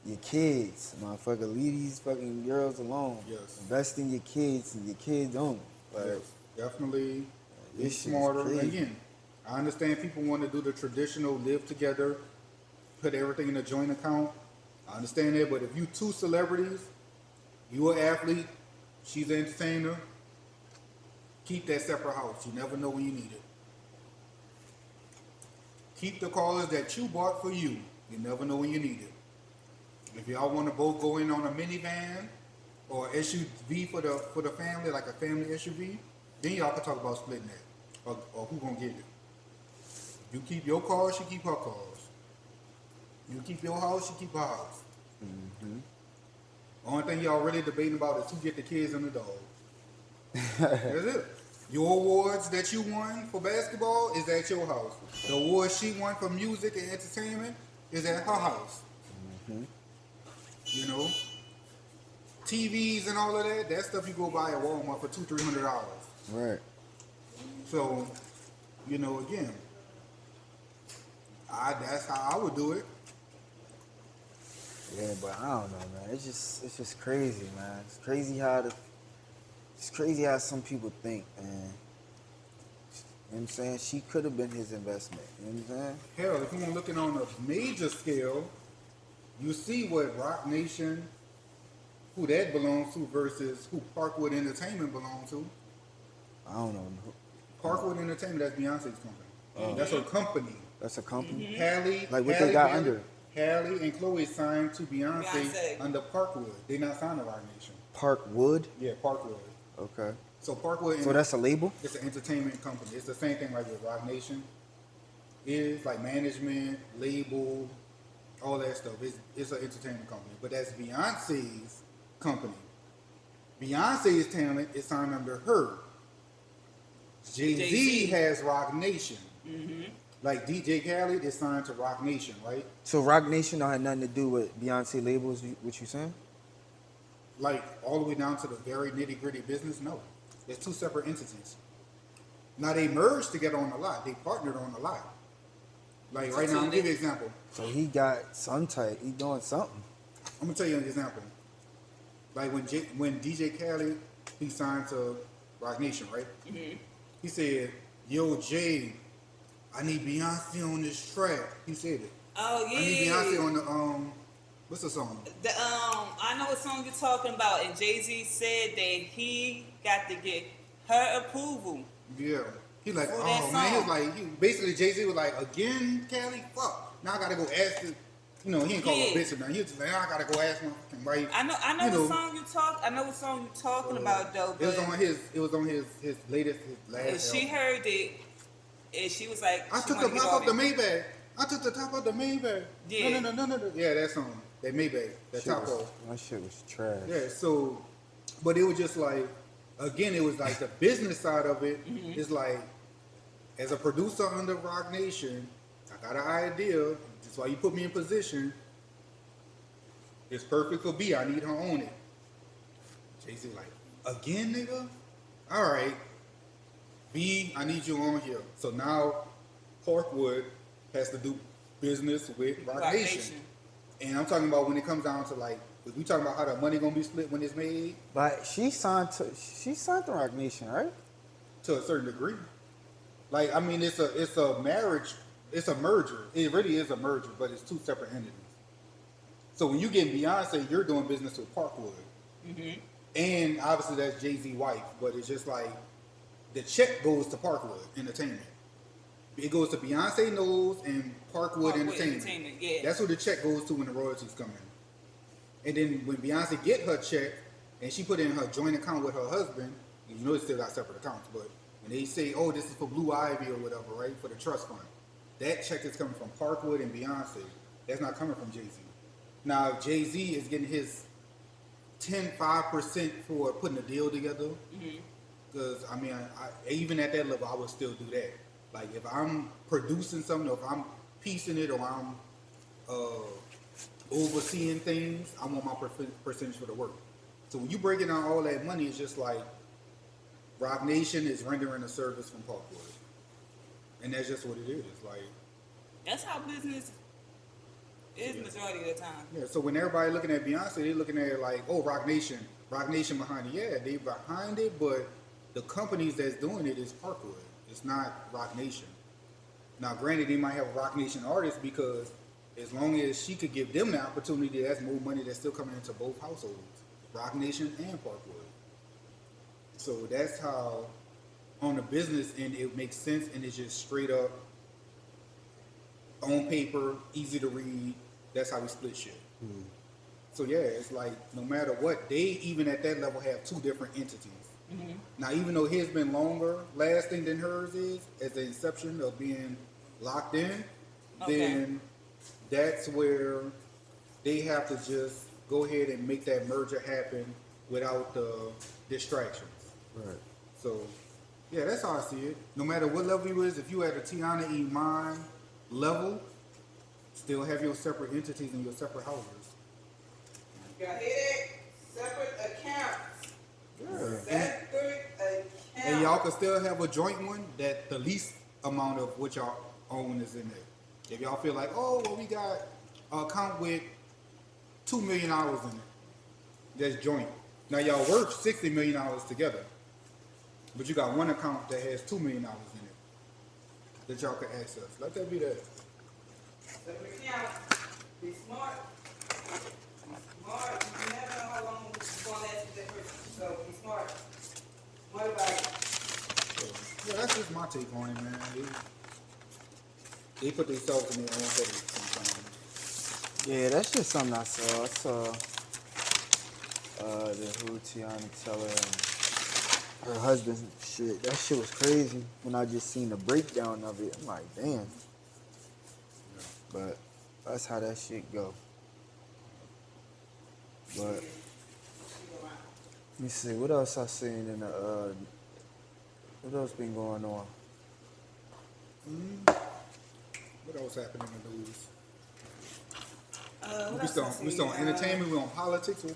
Speaker 5: your kids, motherfucker. Leave these fucking girls alone.
Speaker 4: Yes.
Speaker 5: Invest in your kids and your kids don't. Like,
Speaker 4: Yes, definitely be
Speaker 5: This shit is
Speaker 4: smarter.
Speaker 5: crazy.
Speaker 4: Again, I understand people want to do the traditional live together, put everything in a joint account. I understand that, but if you two celebrities, you an athlete, she's an entertainer, keep that separate house. You never know when you need it. Keep the cars that you bought for you. You never know when you need it. If y'all want to both go in on a minivan or SUV for the family, like a family SUV, then y'all can talk about splitting that or who gonna get it. You keep your car, she keep her cars. You keep your house, she keep her house. Only thing y'all really debating about is who get the kids and the dog. That's it. Your awards that you won for basketball is at your house. The awards she won for music and entertainment is at her house. You know, TVs and all of that, that stuff you go buy at Walmart for $200-$300.
Speaker 5: Right.
Speaker 4: So, you know, again, that's how I would do it.
Speaker 5: Yeah, but I don't know, man. It's just crazy, man. It's crazy how some people think, man. You know what I'm saying? She could have been his investment. You know what I'm saying?
Speaker 4: Hell, if you want to look at on a major scale, you see what Rock Nation, who that belongs to versus who Parkwood Entertainment belongs to.
Speaker 5: I don't know.
Speaker 4: Parkwood Entertainment, that's Beyonce's company. That's her company.
Speaker 5: That's a company.
Speaker 4: Hallie,
Speaker 5: Like what
Speaker 4: Hallie
Speaker 5: they got
Speaker 4: Bailey-
Speaker 5: under
Speaker 4: Hallie and Chloe signed to Beyonce
Speaker 3: Beyonce.
Speaker 4: under Parkwood. They not signed to Rock Nation.
Speaker 5: Parkwood.
Speaker 4: Yeah, Parkwood.
Speaker 5: Okay.
Speaker 4: So Parkwood.
Speaker 5: So that's a label.
Speaker 4: It's an entertainment company. It's the same thing like with Rock Nation. Is like management, label, all that stuff. It's an entertainment company. But that's Beyonce's company. Beyonce's talent is signed under her. Jay-Z
Speaker 3: Jay-Z.
Speaker 4: has Rock Nation. Like DJ Khaled is signed to Rock Nation, right?
Speaker 5: So Rock Nation don't have nothing to do with Beyonce labels. What you saying?
Speaker 4: Like all the way down to the very nitty gritty business. No, it's two separate entities. Now they merged together on a lot. They partnered on a lot. Like right now, I'll give you an example.
Speaker 5: So he got some type. He doing something.
Speaker 4: I'm gonna tell you an example. Like when DJ Khaled he signed to Rock Nation, right? He said, "Yo Jay, I need Beyonce on this track." He said it.
Speaker 3: Oh yeah.
Speaker 4: I need Beyonce on the what's the song?
Speaker 3: I know what song you're talking about, and Jay-Z said that he got to get her approval.
Speaker 4: Yeah. He like,
Speaker 3: For
Speaker 4: oh
Speaker 3: that
Speaker 4: man, he was
Speaker 3: song.
Speaker 4: like, basically Jay-Z was like, again, Cali, fuck. Now I gotta go ask the, you know, he ain't call her
Speaker 3: Yeah.
Speaker 4: bitch or nothing. He was just like, now I gotta go ask my fucking wife.
Speaker 3: I know
Speaker 4: You
Speaker 3: what song you talk. I know what song you're talking about though.
Speaker 4: It was
Speaker 3: But
Speaker 4: on his latest, his last
Speaker 3: and she
Speaker 4: album.
Speaker 3: heard it, and she was like,
Speaker 4: I
Speaker 3: she
Speaker 4: took
Speaker 3: wanna
Speaker 4: the
Speaker 3: get
Speaker 4: top
Speaker 3: all
Speaker 4: off the
Speaker 3: that.
Speaker 4: Maybach. I took the top off the Maybach.
Speaker 3: Yeah.
Speaker 4: No. Yeah, that song. That Maybach. That
Speaker 5: Shit
Speaker 4: top
Speaker 5: was-
Speaker 4: off.
Speaker 5: My shit was trash.
Speaker 4: Yeah, so, but it was just like, again, it was like the business side of it is like, as a producer under Rock Nation, I got an idea. That's why you put me in position. It's perfect for B. I need her on it. Jay-Z like, again, nigga? All right. B, I need you on here. So now Parkwood has to do business with Rock
Speaker 3: Rock
Speaker 4: Nation.
Speaker 3: Nation.
Speaker 4: And I'm talking about when it comes down to like, if we talking about how the money gonna be split when it's made,
Speaker 5: But she signed to Rock Nation, right?
Speaker 4: to a certain degree. Like, I mean, it's a marriage, it's a merger. It really is a merger, but it's two separate entities. So when you get Beyonce, you're doing business with Parkwood. And obviously that's Jay-Z's wife, but it's just like, the check goes to Parkwood Entertainment. It goes to Beyonce Knowles and Parkwood Entertainment.
Speaker 3: Yeah.
Speaker 4: That's who the check goes to when the royalties come in. And then when Beyonce get her check, and she put it in her joint account with her husband, you know they still got separate accounts, but when they say, oh, this is for Blue Ivy or whatever, right, for the trust fund, that check is coming from Parkwood and Beyonce. That's not coming from Jay-Z. Now, Jay-Z is getting his 5% for putting a deal together. Because, I mean, I, even at that level, I would still do that. Like, if I'm producing something, or if I'm piecing it, or I'm overseeing things, I want my percentage for the work. So when you break it down all that money, it's just like Rock Nation is rendering a service from Parkwood. And that's just what it is. Like,
Speaker 3: That's how business is majority of the time.
Speaker 4: yeah, so when everybody looking at Beyonce, they looking at it like, oh, Rock Nation behind it. Yeah, they behind it, but the companies that's doing it is Parkwood. It's not Rock Nation. Now, granted, they might have a Rock Nation artist because as long as she could give them the opportunity, that's more money that's still coming into both households, Rock Nation and Parkwood. So that's how, on the business end, it makes sense, and it's just straight up on paper, easy to read. That's how we split shit. So yeah, it's like no matter what, they even at that level have two different entities. Now, even though his been longer lasting than hers is, as the inception of being locked in, then that's where they have to just go ahead and make that merger happen without the distractions.
Speaker 5: Right.
Speaker 4: So Yeah, that's how I see it. No matter what level you is, if you at a Tiana E9 level, still have your separate entities and your separate houses.
Speaker 3: Y'all hear that? Separate accounts.
Speaker 4: Yeah.
Speaker 3: Separate accounts.
Speaker 4: And y'all can still have a joint one that the least amount of what y'all own is in there. If y'all feel like, oh, well, we got an account with $2 million in it, that's joint. Now y'all worth $60 million together, but you got one account that has $2 million in it that y'all can access. Let that be that.
Speaker 3: Separate accounts. Be smart. Smart. You never know how long it's going to last with that person. So be smart. What about it?
Speaker 4: Yeah, that's just my take on it, man. They put themselves in their own head sometimes.
Speaker 5: Yeah, that's just something I saw. I saw the who Tiana Teller and her husband shit. That shit was crazy when I just seen the breakdown of it. I'm like, damn.
Speaker 4: Yeah.
Speaker 5: But that's how that shit go. But let me see, what else I seen in the what else been going on?
Speaker 4: What else happened in the news?
Speaker 3: What
Speaker 4: We
Speaker 3: else
Speaker 4: still
Speaker 3: I
Speaker 4: on
Speaker 3: see?
Speaker 4: entertainment, we on politics, I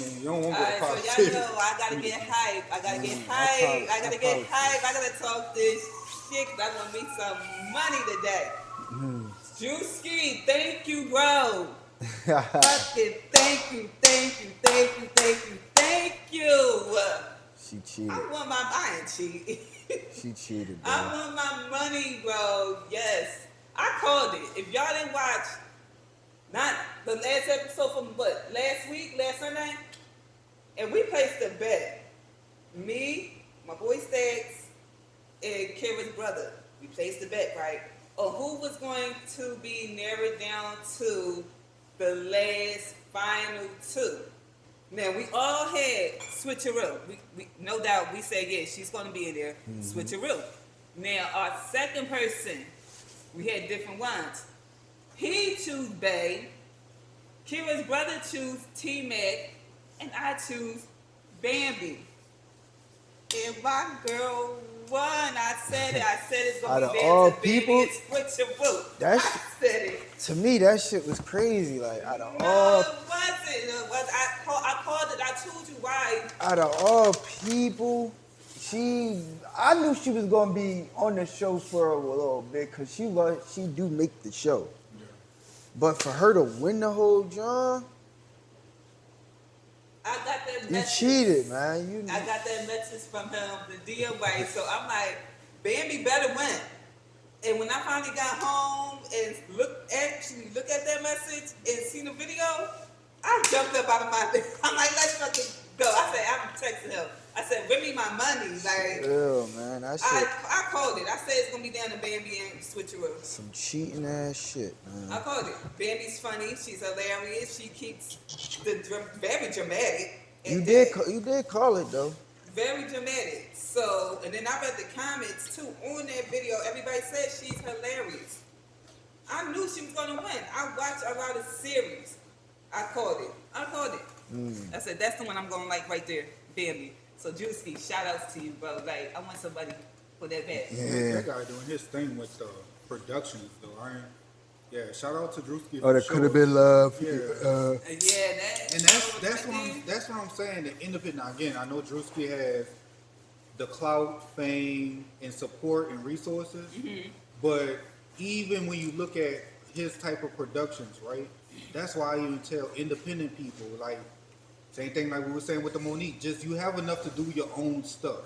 Speaker 4: mean, you don't want to go to
Speaker 3: Alright, so
Speaker 4: politics.
Speaker 3: y'all know I gotta get hype. I gotta get hype. I gotta get hype. I gotta talk this shit. I want me some money today. Juicy, thank you, bro. Fucking thank you.
Speaker 5: She cheated.
Speaker 3: I want my I ain't cheat.
Speaker 5: She cheated,
Speaker 3: I
Speaker 5: bro.
Speaker 3: want my money, bro. Yes. I called it. If y'all didn't watch, not the last episode from what, last Sunday, and we placed a bet. Me, my boy Stacks, and Kira's brother. We placed a bet, right? On who was going to be narrowed down to the last final two. Now, we all had switcheroo. We no doubt, we said, yeah, she's going to be in there. Switcheroo. Now, our second person, we had different ones. He choose Bay, Kira's brother choose T-Mac, and I choose Bambi. And my girl won. I said it's going to
Speaker 5: Out
Speaker 3: be
Speaker 5: of
Speaker 3: there
Speaker 5: all
Speaker 3: to Bambi
Speaker 5: people,
Speaker 3: and switcheroo.
Speaker 5: that's-
Speaker 3: I said it.
Speaker 5: To me, that shit was crazy. Like, out of
Speaker 3: No,
Speaker 5: all
Speaker 3: it wasn't. I called it. I told you why.
Speaker 5: out of all people, I knew she was gonna be on the show for a little bit because she do make the show.
Speaker 4: Yeah.
Speaker 5: But for her to win the whole job,
Speaker 3: I got that
Speaker 5: you
Speaker 3: message.
Speaker 5: cheated, man.
Speaker 3: I got that message from him, the DM right. So I'm like, Bambi better win. And when I finally got home and looked at that message and seen the video, I jumped up out of my bed. I'm like, let's fucking go. I said, I'm texting him. I said, bring me my money. Like,
Speaker 5: Ew, man, that shit,
Speaker 3: I called it. I said it's gonna be down to Bambi and switcheroo.
Speaker 5: some cheating ass shit,
Speaker 3: I
Speaker 5: man.
Speaker 3: called it. Bambi's funny. She's hilarious. She keeps very dramatic.
Speaker 5: You
Speaker 3: And
Speaker 5: did
Speaker 3: then
Speaker 5: call it though.
Speaker 3: very dramatic. So, and then I read the comments too on that video. Everybody said she's hilarious. I knew she was gonna win. I watched a lot of series. I called it. I said that's the one I'm gonna like right there, Bambi. So Juicy, shout outs to you, bro. Like I want somebody for that bet.
Speaker 5: Yeah.
Speaker 4: That guy doing his thing with the productions, though. Yeah, shout out to Drewski.
Speaker 5: Oh, that could have been love.
Speaker 4: Yeah.
Speaker 3: Yeah, that.
Speaker 4: And that's what I'm saying. The independent. Now, again, I know Drewski has the clout, fame, and support and resources. But even when you look at his type of productions, right? That's why I even tell independent people, like, same thing like we were saying with the Monique, just you have enough to do your own stuff.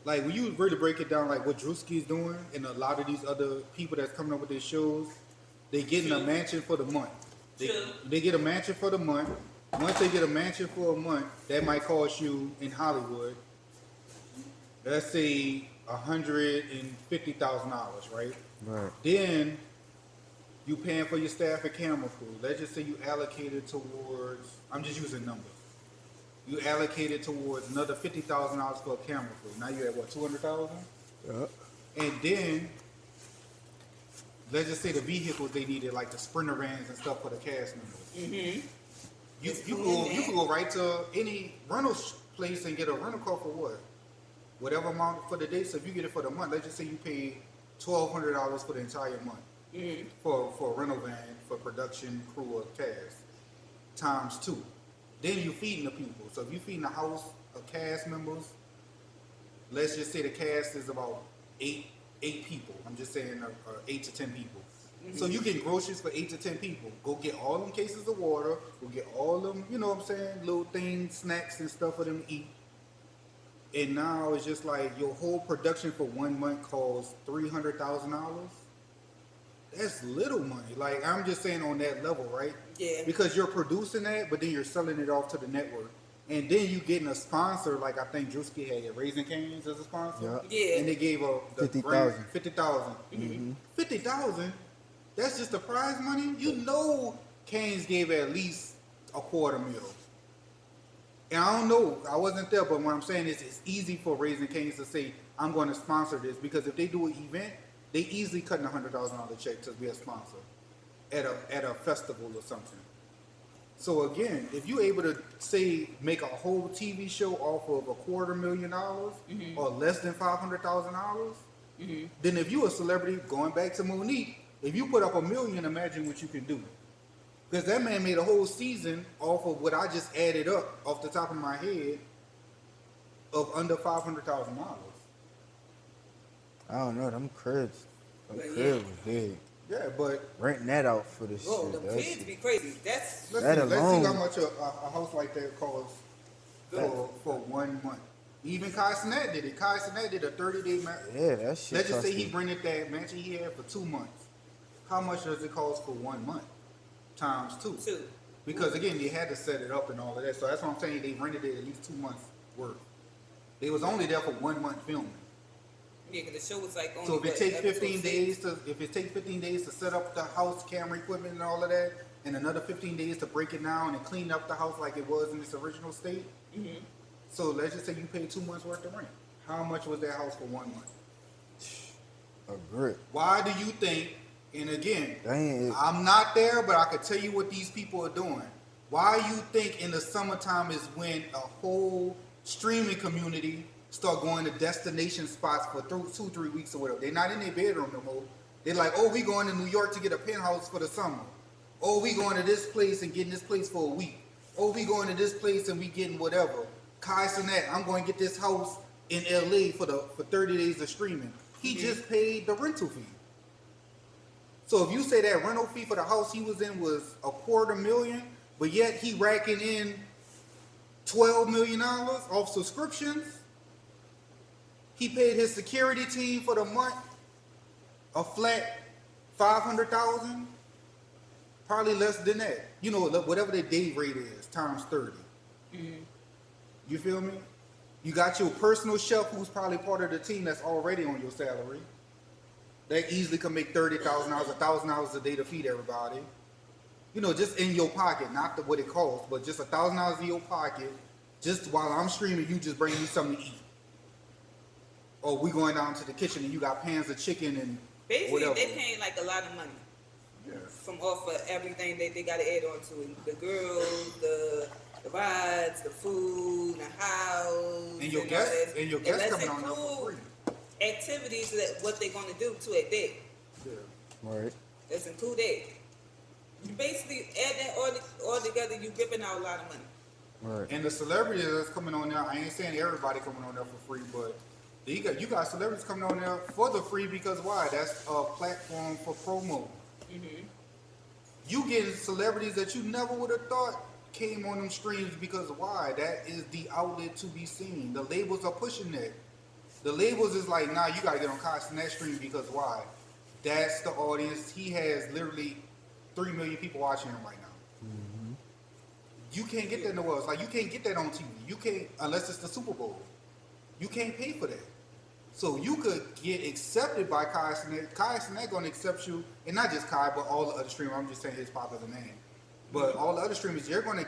Speaker 4: Like, when you really break it down, like what Drewski is doing and a lot of these other people that's coming up with their shows, they get in a mansion for the month. They get a mansion for the month. Once they get a mansion for a month, that might cost you in Hollywood, let's say $150,000, right?
Speaker 5: Right.
Speaker 4: Then you paying for your staff and camera crew. Let's just say you allocated towards, I'm just using numbers. You allocated towards another $50,000 for a camera crew. Now you're at what, 200,000?
Speaker 5: Yeah.
Speaker 4: And then let's just say the vehicles they needed, like the Sprinter vans and stuff for the cast members. You can go right to any rental place and get a rental car for what? whatever amount for the day. So if you get it for the month, let's just say you pay $1,200 for the entire month for a rental van for production, crew, or cast, times 2. Then you're feeding the people. So if you're feeding the house of cast members, let's just say the cast is about eight people. I'm just saying 8 to 10 people. So you get groceries for 8 to 10 people. Go get all them cases of water. Go get all them, you know what I'm saying, little things, snacks and stuff for them to eat. And now it's just like your whole production for 1 month costs $300,000. That's little money. Like, I'm just saying on that level, right?
Speaker 3: Yeah.
Speaker 4: Because you're producing that, but then you're selling it off to the network. And then you getting a sponsor, like I think Drewski had Racxx Cannabis as a sponsor.
Speaker 3: Yeah.
Speaker 4: And they gave a
Speaker 5: $50,000.
Speaker 4: $50,000. $50,000? That's just the prize money? You know Canes gave at least $250,000. And I don't know, I wasn't there, but what I'm saying is it's easy for Racxx Cannabis to say, I'm going to sponsor this, because if they do an event, they easily cutting $100,000 check to be a sponsor at a festival or something. So again, if you're able to say make a whole TV show off of $250,000 or less than $500,000, then if you're a celebrity, going back to Monique, if you put up $1 million, imagine what you can do. Because that man made a whole season off of what I just added up off the top of my head of under $500,000.
Speaker 5: I don't know, them cribs. Them
Speaker 3: But
Speaker 5: cribs was big.
Speaker 4: Yeah, but
Speaker 5: Renting that out for this
Speaker 3: Bro,
Speaker 5: shit.
Speaker 3: the
Speaker 5: That
Speaker 3: kids
Speaker 5: shit.
Speaker 3: be crazy. That's
Speaker 5: That
Speaker 4: let's see
Speaker 5: alone.
Speaker 4: how much a house like that costs for 1 month. Even Kai Cenat did it. Kai Cenat did a 30-day match.
Speaker 5: Yeah, that shit.
Speaker 4: Let's just say
Speaker 5: costed-
Speaker 4: he rented that mansion he had for 2 months. How much does it cost for 1 month? Times 2.
Speaker 3: 2.
Speaker 4: Because again, they had to set it up and all of that. So that's what I'm saying. They rented it at least 2 months worth. They was only there for 1 month filming.
Speaker 3: Yeah, because the show was like only.
Speaker 4: So if it
Speaker 3: what,
Speaker 4: takes
Speaker 3: episode
Speaker 4: 15
Speaker 3: 6?
Speaker 4: days to set up the house, camera equipment and all of that, and another 15 days to break it down and clean up the house like it was in its original state. So let's just say you paid 2 months worth of rent. How much was that house for 1 month?
Speaker 5: A grip.
Speaker 4: Why do you think? And again,
Speaker 5: Dang,
Speaker 4: I'm not there, but I could tell you what these people are doing. Why you think in the summertime is when a whole streaming community start going to destination spots for 2-3 weeks or whatever? They're not in their bedroom no more. They're like, oh, we going to New York to get a penthouse for the summer. Oh, we going to this place and getting this place for a week. Oh, we going to this place and we getting whatever. Kai Cenat, I'm going to get this house in LA for 30 days of streaming. He just paid the rental fee. So if you say that rental fee for the house he was in was $250,000, but yet he racking in $12 million off subscriptions, he paid his security team for the month a flat $500,000, probably less than that. You know, whatever the day rate is, times 30. You feel me? You got your personal chef who's probably part of the team that's already on your salary. That easily can make $30,000, $1,000 a day to feed everybody. You know, just in your pocket, not what it costs, but just $1,000 in your pocket. Just while I'm streaming, you just bring me something to eat. Or we going down to the kitchen and you got pans of chicken and
Speaker 3: Basically,
Speaker 4: whatever.
Speaker 3: they paying like a lot of money
Speaker 4: Yeah.
Speaker 3: from off of everything they got to add on to it. The girls, the rides, the food, the house,
Speaker 4: And your
Speaker 3: all
Speaker 4: guests,
Speaker 3: that.
Speaker 4: and your guests
Speaker 3: let's
Speaker 4: coming on there for
Speaker 3: include
Speaker 4: free.
Speaker 3: activities that what they're going to do to it there.
Speaker 4: Yeah.
Speaker 5: Right.
Speaker 3: Let's include that. You basically add that all together, you ripping out a lot of money.
Speaker 5: Right.
Speaker 4: And the celebrities that's coming on there, I ain't saying everybody coming on there for free, but you got celebrities coming on there for the free because why? That's a platform for promo. You getting celebrities that you never would have thought came on them streams because why? That is the outlet to be seen. The labels are pushing that. The labels is like, nah, you gotta get on Kai Cenat stream because why? That's the audience. He has literally 3 million people watching him right now. You can't get that nowhere else. Like you can't get that on TV. You can't unless it's the Super Bowl. You can't pay for that. So you could get accepted by Kai Cenat. Kai Cenat gonna accept you, and not just Kai, but all the other streamers. I'm just saying his popular name. But all the other streamers, they're gonna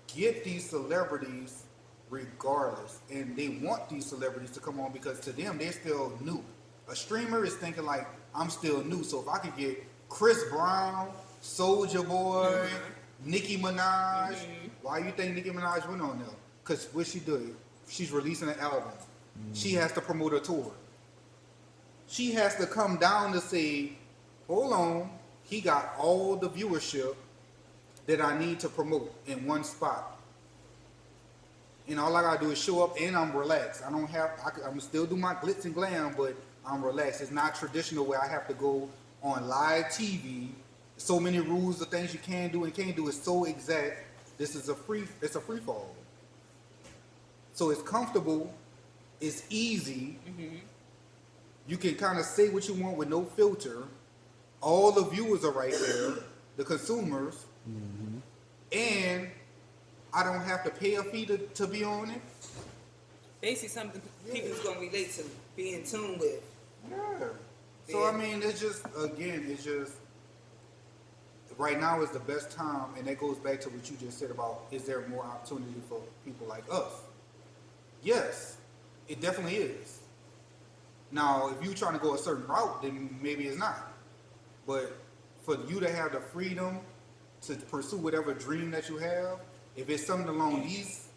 Speaker 4: get these celebrities regardless, and they want these celebrities to come on because to them they're still new. A streamer is thinking like, I'm still new, so if I could get Chris Brown, Soulja Boy, Nicki Minaj, why you think Nicki Minaj went on there? Cause what she did, she's releasing an album. She has to promote a tour. She has to come down to say, hold on, he got all the viewership that I need to promote in one spot. And all I gotta do is show up and I'm relaxed. I'm still do my glitz and glam, but I'm relaxed. It's not traditional where I have to go on live TV. So many rules of things you can do and can't do. It's so exact. It's a free fall. So it's comfortable, it's easy. You can kind of say what you want with no filter. All the viewers are right there, the consumers. And I don't have to pay a fee to be on it.
Speaker 3: Basically, something people's gonna relate to, be in tune with.
Speaker 4: Yeah. So I mean, it's just right now is the best time, and that goes back to what you just said about, is there more opportunity for people like us? Yes, it definitely is. Now, if you're trying to go a certain route, then maybe it's not. But for you to have the freedom to pursue whatever dream that you have, if it's something along these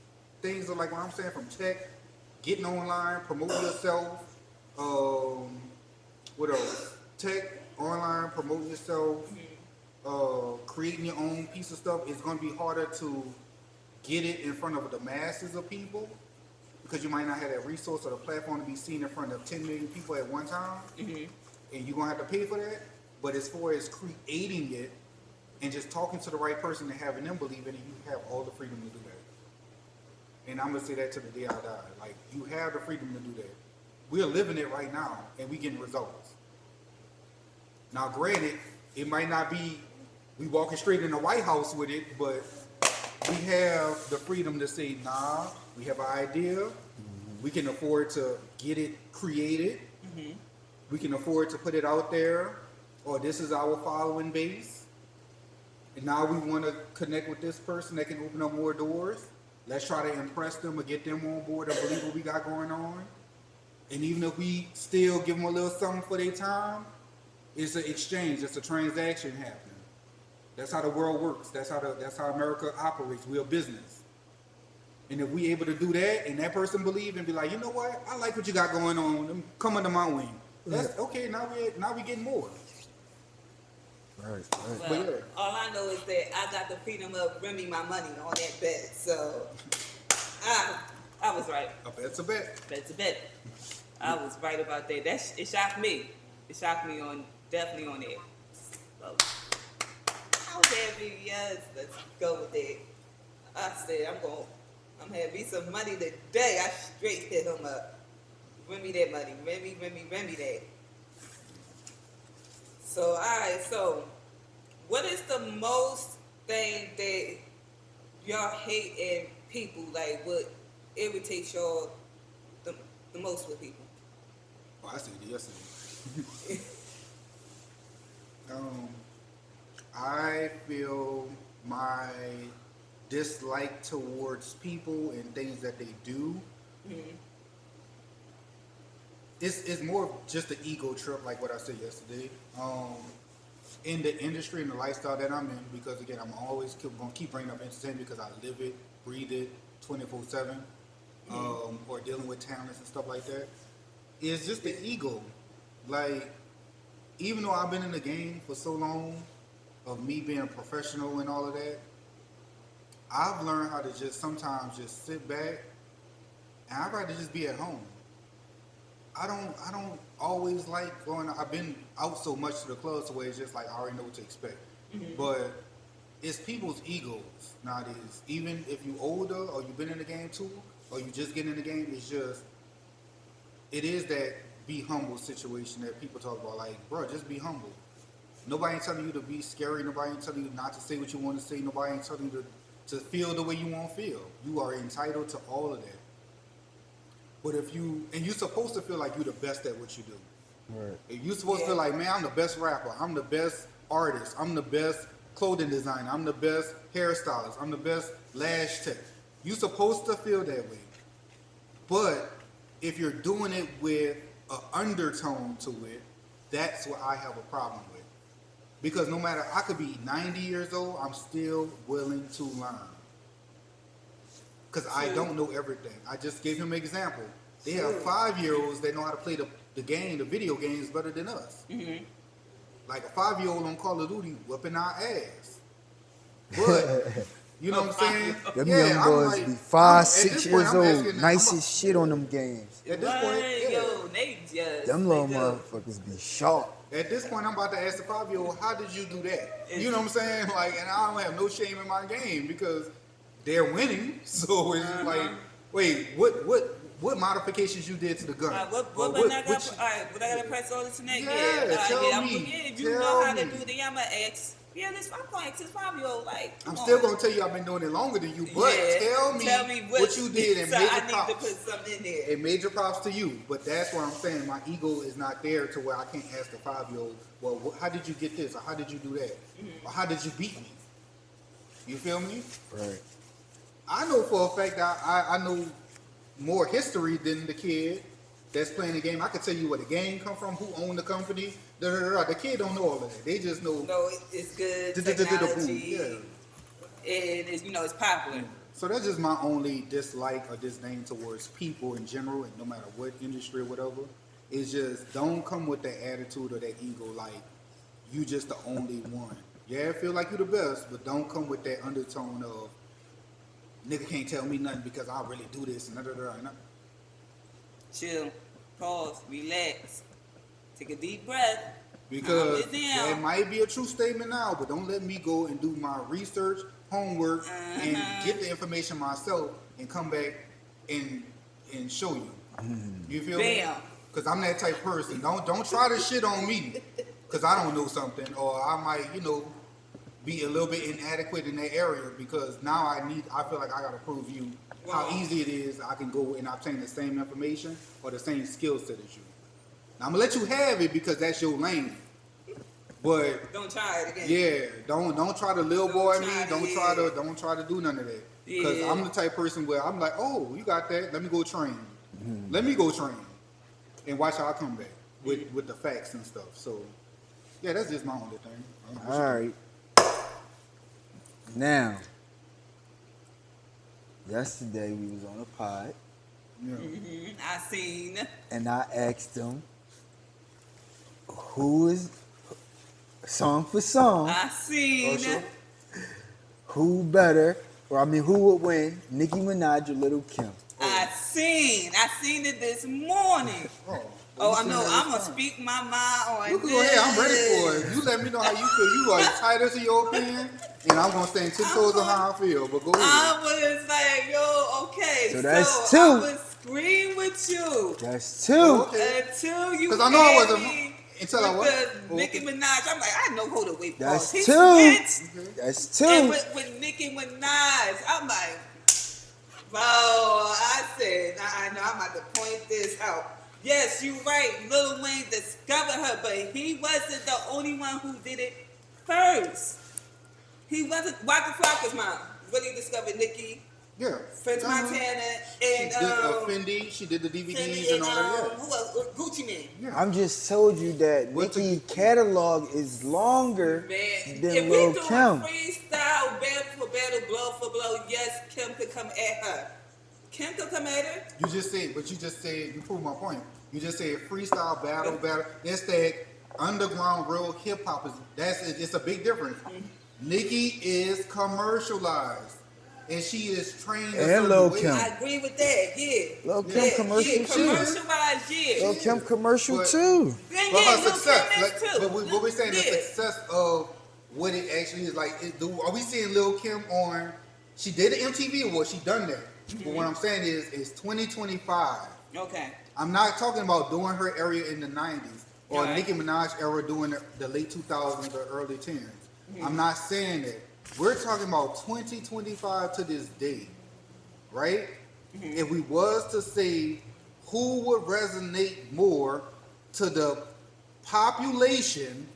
Speaker 4: things, are like what I'm saying, from tech, getting online, promoting yourself, what else? Tech, online, promoting yourself, creating your own piece of stuff, it's going to be harder to get it in front of the masses of people because you might not have that resource or the platform to be seen in front of 10 million people at one time. And you're going to have to pay for that. But as far as creating it and just talking to the right person and having them believe in it, you have all the freedom to do that. And I'm going to say that to the day I die. Like, you have the freedom to do that. We're living it right now, and we're getting results. Now, granted, it might not be we walking straight in the White House with it, but we have the freedom to say, nah, we have an idea. We can afford to get it created. We can afford to put it out there, or this is our following base. And now we want to connect with this person that can open up more doors. Let's try to impress them or get them on board and believe what we got going on. And even if we still give them a little something for their time, it's an exchange, it's a transaction happening. That's how the world works. That's how America operates. We're a business. And if we able to do that, and that person believe and be like, you know what, I like what you got going on. Come under my wing. That's okay. Now we getting more.
Speaker 5: Right.
Speaker 3: Well, all I know is that I got the freedom of rendering my money on that bet. So I was right.
Speaker 4: A bet's a bet.
Speaker 3: Bet's a bet. I was right about that. It shocked me. It shocked me definitely on that. So I was happy. Yes, let's go with that. I said I'm gonna have me some money today. I straight hit him up. Rend me that money. Rend me that. So alright, so what is the most thing that y'all hate in people? Like, what irritates y'all the most with people?
Speaker 4: Oh, I said it yesterday. I feel my dislike towards people and things that they do. It's more of just an ego trip, like what I said yesterday. In the industry and the lifestyle that I'm in, because again, I'm always going to keep bringing up entertainment because I live it, breathe it, 24/7, or dealing with talents and stuff like that. It's just the ego. Like, even though I've been in the game for so long, of me being a professional and all of that, I've learned how to just sometimes just sit back, and I'd rather just be at home. I don't always like going. I've been out so much to the clubs where it's just like I already know what to expect. But it's people's egos nowadays. Even if you older or you've been in the game too, or you just get in the game, it is that be humble situation that people talk about. Like, bro, just be humble. Nobody ain't telling you to be scary. Nobody ain't telling you not to say what you want to say. Nobody ain't telling you to feel the way you want to feel. You are entitled to all of that. But you're supposed to feel like you're the best at what you do.
Speaker 5: Right.
Speaker 4: If you're supposed to feel like, man, I'm the best rapper, I'm the best artist, I'm the best clothing designer, I'm the best hairstylist, I'm the best lash tech. You're supposed to feel that way. But if you're doing it with an undertone to it, that's what I have a problem with. Because no matter, I could be 90 years old, I'm still willing to learn. because I don't know everything. I just gave him an example. They have 5-year-olds that know how to play the game, the video games better than us. Like a 5-year-old on Call of Duty whooping our ass. But you know what I'm saying?
Speaker 5: Them young boys be 5, 6 years old. Nicest shit on them games.
Speaker 4: At this point,
Speaker 3: Yo, they just.
Speaker 5: Them little motherfuckers be sharp.
Speaker 4: At this point, I'm about to ask the 5-year-old, how did you do that? You know what I'm saying? Like, and I don't have no shame in my game because they're winning. So it's like, wait, what modifications you did to the gun?
Speaker 3: What I gotta press all this and that?
Speaker 4: Tell
Speaker 3: I'm
Speaker 4: me.
Speaker 3: if you know how to do it, I'm gonna ask. Yeah, I'm going to ask this 5-year-old. Like,
Speaker 4: I'm still gonna tell you I've been doing it longer than you, but tell me what you did and
Speaker 3: so
Speaker 4: major
Speaker 3: I need
Speaker 4: props.
Speaker 3: to put something in there.
Speaker 4: And major props to you, but that's what I'm saying. My ego is not there to where I can't ask the 5-year-old, well, how did you get this, or how did you do that, or how did you beat me? You feel me?
Speaker 5: Right.
Speaker 4: I know for a fact that I know more history than the kid that's playing the game. I can tell you where the game come from, who owned the company. The kid don't know all of that. They just know.
Speaker 3: No, it's good technology, and it's it's popular.
Speaker 4: So that's just my only dislike or disdain towards people in general, and no matter what industry or whatever. It's just don't come with that attitude or that ego like you just the only one. Yeah, I feel like you're the best, but don't come with that undertone of nigga can't tell me nothing because I really do this and da.
Speaker 3: Chill, pause, relax, take a deep breath.
Speaker 4: Because that might be a true statement now, but don't let me go and do my research, homework, and get the information myself and come back and show you. You feel me? Because I'm that type of person. Don't try to shit on me because I don't know something, or I might, be a little bit inadequate in that area because now I feel like I gotta prove you how easy it is I can go and obtain the same information or the same skill set as you. Now, I'm gonna let you have it because that's your lane. But
Speaker 3: don't try it again.
Speaker 4: Yeah, don't try to little boy me. Don't try to do none of that. Because I'm the type of person where I'm like, oh, you got that? Let me go train. Let me go train, and watch how I come back with the facts and stuff. So yeah, that's just my only thing.
Speaker 5: All right. Now, yesterday we was on a pod.
Speaker 4: Yeah.
Speaker 3: I seen.
Speaker 5: And I asked them, who is song for song?
Speaker 3: I seen.
Speaker 5: Who better, who would win, Nicki Minaj or Lil' Kim?
Speaker 3: I seen it this morning. I know. I'm gonna speak my mind on
Speaker 4: you
Speaker 3: this.
Speaker 4: Go ahead. I'm ready for it. You let me know how you feel. You are entitled to your opinion, and I'm gonna stand 10 toes on how I feel. But go ahead.
Speaker 3: I was like, yo, okay.
Speaker 5: So that's
Speaker 3: two.
Speaker 5: two.
Speaker 3: I was agreeing with you.
Speaker 5: That's two.
Speaker 4: Okay.
Speaker 3: Until you.
Speaker 4: Because I know I wasn't.
Speaker 3: Me
Speaker 4: until I
Speaker 3: with Nicki Minaj, I'm like, I know who to wait for.
Speaker 5: That's
Speaker 3: He
Speaker 5: two.
Speaker 3: switched.
Speaker 5: That's two.
Speaker 3: And with Nicki Minaj, I'm like, bro, I said, I know I'm about to point this out. Yes, you're right. Lil Wayne discovered her, but he wasn't the only one who did it first. He wasn't. Waka Flocka's mom really discovered Nicki.
Speaker 4: Yeah.
Speaker 3: French Montana and
Speaker 4: she did Fendi. She did the DVDs and all that. Yeah.
Speaker 3: Who else? Gucci Mane.
Speaker 4: Yeah.
Speaker 5: I'm just told you that Nicki catalog is longer
Speaker 3: Man,
Speaker 5: than
Speaker 3: if
Speaker 5: Lil'
Speaker 3: we do
Speaker 5: Kim.
Speaker 3: freestyle, battle for battle, blow for blow, yes, Kim could come at her. Kim could come at her.
Speaker 4: You just said, you proved my point. You just said freestyle battle. That's that underground real hip hop. It's a big difference. Nicki is commercialized. And she is trained
Speaker 5: And Lil' Kim.
Speaker 3: I agree with that, yeah.
Speaker 5: Lil' Kim commercial too.
Speaker 3: Commercialized, yeah.
Speaker 5: Lil' Kim commercial too.
Speaker 4: But her success,
Speaker 3: too.
Speaker 4: but we're saying the success of what it actually is like. Are we seeing Lil' Kim on? She did an MTV award. She done that. But what I'm saying is, it's 2025.
Speaker 3: Okay.
Speaker 4: I'm not talking about doing her area in the 90s or
Speaker 3: Right.
Speaker 4: Nicki Minaj era doing the late 2000s or early 10s. I'm not saying that. We're talking about 2025 to this day, right? If we was to say who would resonate more to the population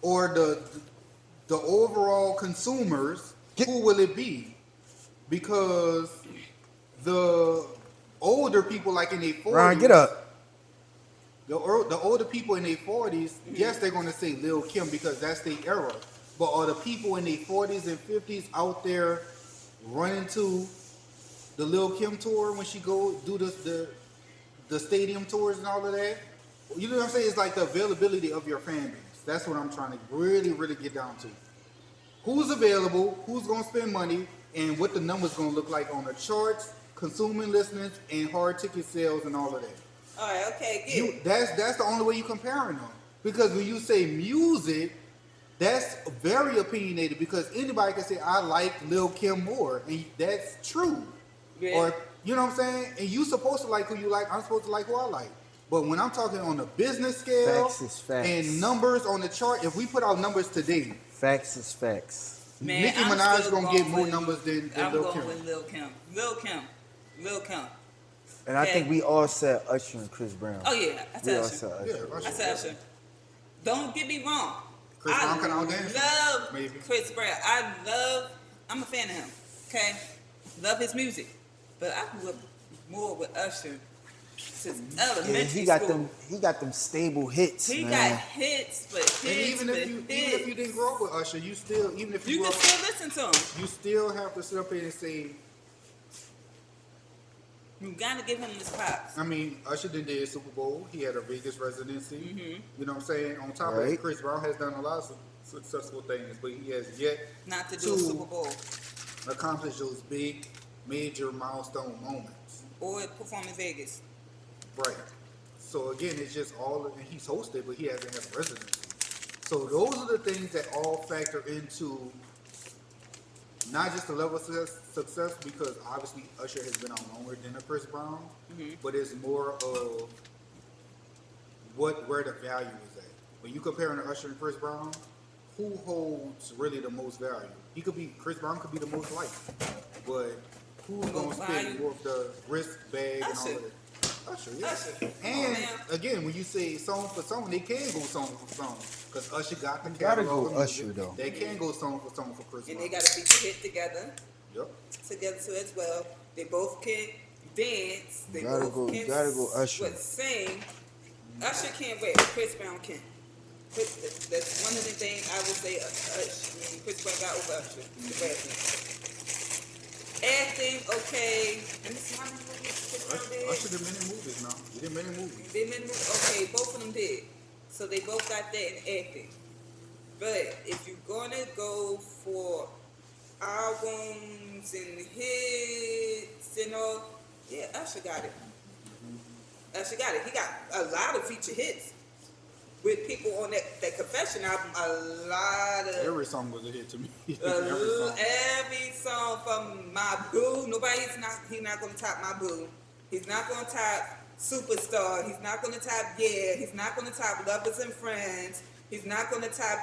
Speaker 4: or the overall consumers, who will it be? Because the older people, like in their 40s,
Speaker 5: Ryan, get up.
Speaker 4: The older people in their 40s, yes, they're going to say Lil' Kim because that's their era. But are the people in their 40s and 50s out there running to the Lil Kim tour when she go do the stadium tours and all of that. You know what I'm saying? It's like the availability of your fan base. That's what I'm trying to really, really get down to. Who's available, who's going to spend money, and what the numbers going to look like on the charts, consuming listeners, and hard ticket sales and all of that.
Speaker 3: All right, okay,
Speaker 4: That's the only way you comparing them. Because when you say music, that's very opinionated because anybody can say, I like Lil Kim more. And that's true.
Speaker 3: Yeah.
Speaker 4: Or, you know what I'm saying? And you supposed to like who you like. I'm supposed to like who I like. But when I'm talking on the business scale
Speaker 5: Facts is facts.
Speaker 4: and numbers on the chart, if we put out numbers today,
Speaker 5: Facts is facts.
Speaker 3: Man,
Speaker 4: Nicki
Speaker 3: I'm
Speaker 4: Minaj
Speaker 3: still
Speaker 4: gonna get
Speaker 3: going
Speaker 4: more
Speaker 3: with-
Speaker 4: numbers than
Speaker 3: I'm
Speaker 4: Lil
Speaker 3: going
Speaker 4: Kim.
Speaker 3: with Lil Kim.
Speaker 5: And I
Speaker 3: Okay.
Speaker 5: think we all said Usher and Chris Brown.
Speaker 3: Oh yeah, I
Speaker 5: We
Speaker 3: said
Speaker 5: all
Speaker 3: Usher.
Speaker 5: said Usher.
Speaker 4: Yeah, Usher.
Speaker 3: I said Usher. Don't get me wrong.
Speaker 4: Chris Brown can
Speaker 3: I
Speaker 4: outdance
Speaker 3: love
Speaker 4: maybe.
Speaker 3: Chris Brown. I'm a fan of him. Okay, love his music, but I grew up more with Usher since
Speaker 5: Yeah,
Speaker 3: elementary
Speaker 5: he got
Speaker 3: school.
Speaker 5: them. He got them stable hits,
Speaker 3: He
Speaker 5: man.
Speaker 3: got hits, but hits,
Speaker 4: And even
Speaker 3: but
Speaker 4: if you
Speaker 3: hits.
Speaker 4: didn't grow up with Usher, you still even if you,
Speaker 3: You
Speaker 4: grew
Speaker 3: can
Speaker 4: up,
Speaker 3: still listen to him.
Speaker 4: you still have to sit up here and say,
Speaker 3: You gotta give him his props.
Speaker 4: I mean, Usher did Super Bowl. He had a Vegas residency.
Speaker 3: Mm-hmm.
Speaker 4: You know what I'm saying? On top of
Speaker 5: Right.
Speaker 4: it, Chris Brown has done a lot of successful things, but he has yet
Speaker 3: Not to do a
Speaker 4: to
Speaker 3: Super Bowl
Speaker 4: accomplish those big, major milestone moments.
Speaker 3: or perform in Vegas.
Speaker 4: Right. So again, it's just all, and he's hosted, but he hasn't had a residency. So those are the things that all factor into not just the level of success, because obviously Usher has been on longer than a Chris Brown, but it's more of where the value is at. When you comparing Usher and Chris Brown, who holds really the most value? Chris Brown could be the most liked, but who's
Speaker 3: The
Speaker 4: going to
Speaker 3: most
Speaker 4: spend
Speaker 3: value?
Speaker 4: more of the risk bag and all
Speaker 3: Usher.
Speaker 4: of that? Usher, yeah.
Speaker 3: Usher.
Speaker 4: And
Speaker 3: Oh, man.
Speaker 4: again, when you say song for song, they can go song for song because Usher got the
Speaker 5: You gotta
Speaker 4: catalog
Speaker 5: go
Speaker 4: of music.
Speaker 5: Usher, though.
Speaker 4: They can go song for song for Chris
Speaker 3: And
Speaker 4: Brown.
Speaker 3: they got a feature hit together
Speaker 4: Yep.
Speaker 3: too as well. They both can dance. They
Speaker 5: Gotta
Speaker 3: both
Speaker 5: go-
Speaker 3: can
Speaker 5: gotta go Usher.
Speaker 3: sing. Usher can't rap. Chris Brown can. That's one of the things I would say. Chris Brown got over Usher. The rapping. Acting, okay. And this is how many movies Chris Brown did?
Speaker 4: Usher did many movies now. He did many movies.
Speaker 3: They made okay, both of them did. So they both got that in acting. But if you're gonna go for albums and hits and all, yeah, Usher got it. Usher got it. He got a lot of feature hits with people on that Confession album. A lot of
Speaker 4: Every song was a hit to me. Every song.
Speaker 3: every song from My Boo. He's not gonna top My Boo. He's not gonna top Superstar. He's not gonna top Yeah. He's not gonna top Lovers and Friends. He's not gonna top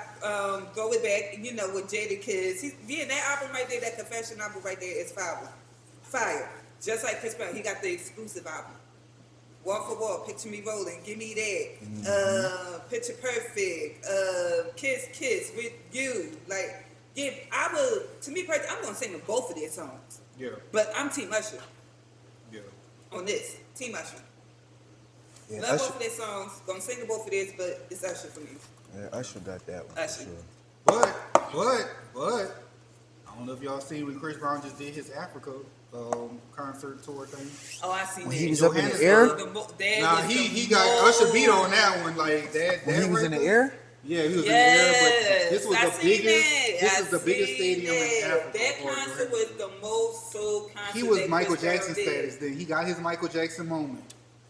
Speaker 3: Throw It Back, with Jadakiss. That album right there, that Confession album right there is fire. Just like Chris Brown, he got the exclusive album. Wall for Wall, Picture Me Rolling, Give Me That, Picture Perfect, Kiss with You. To me personally, I'm gonna sing both of their songs.
Speaker 4: Yeah.
Speaker 3: But I'm Team Usher
Speaker 4: Yeah.
Speaker 3: on this. Team Usher.
Speaker 5: Yeah,
Speaker 3: Love both
Speaker 5: Usher,
Speaker 3: of their songs, gonna sing both of theirs, but it's Usher for me.
Speaker 5: yeah, Usher got that one.
Speaker 3: Usher.
Speaker 5: For sure.
Speaker 4: But, I don't know if y'all seen when Chris Brown just did his Africa concert tour thing.
Speaker 3: Oh, I see
Speaker 5: When
Speaker 3: that.
Speaker 5: he was up in the air?
Speaker 4: Nah, he got Usher beat on that one like that.
Speaker 5: When he was in the air?
Speaker 4: Yeah, he was in the air, but this was
Speaker 3: I
Speaker 4: the
Speaker 3: seen
Speaker 4: biggest.
Speaker 3: that.
Speaker 4: This
Speaker 3: I
Speaker 4: is the biggest
Speaker 3: seen
Speaker 4: stadium in
Speaker 3: that.
Speaker 4: Africa.
Speaker 3: That
Speaker 4: or
Speaker 3: concert was the most sold concert.
Speaker 4: He was
Speaker 3: that
Speaker 4: Michael
Speaker 3: Chris Brown
Speaker 4: Jackson
Speaker 3: did.
Speaker 4: status. Then he got his Michael Jackson moment.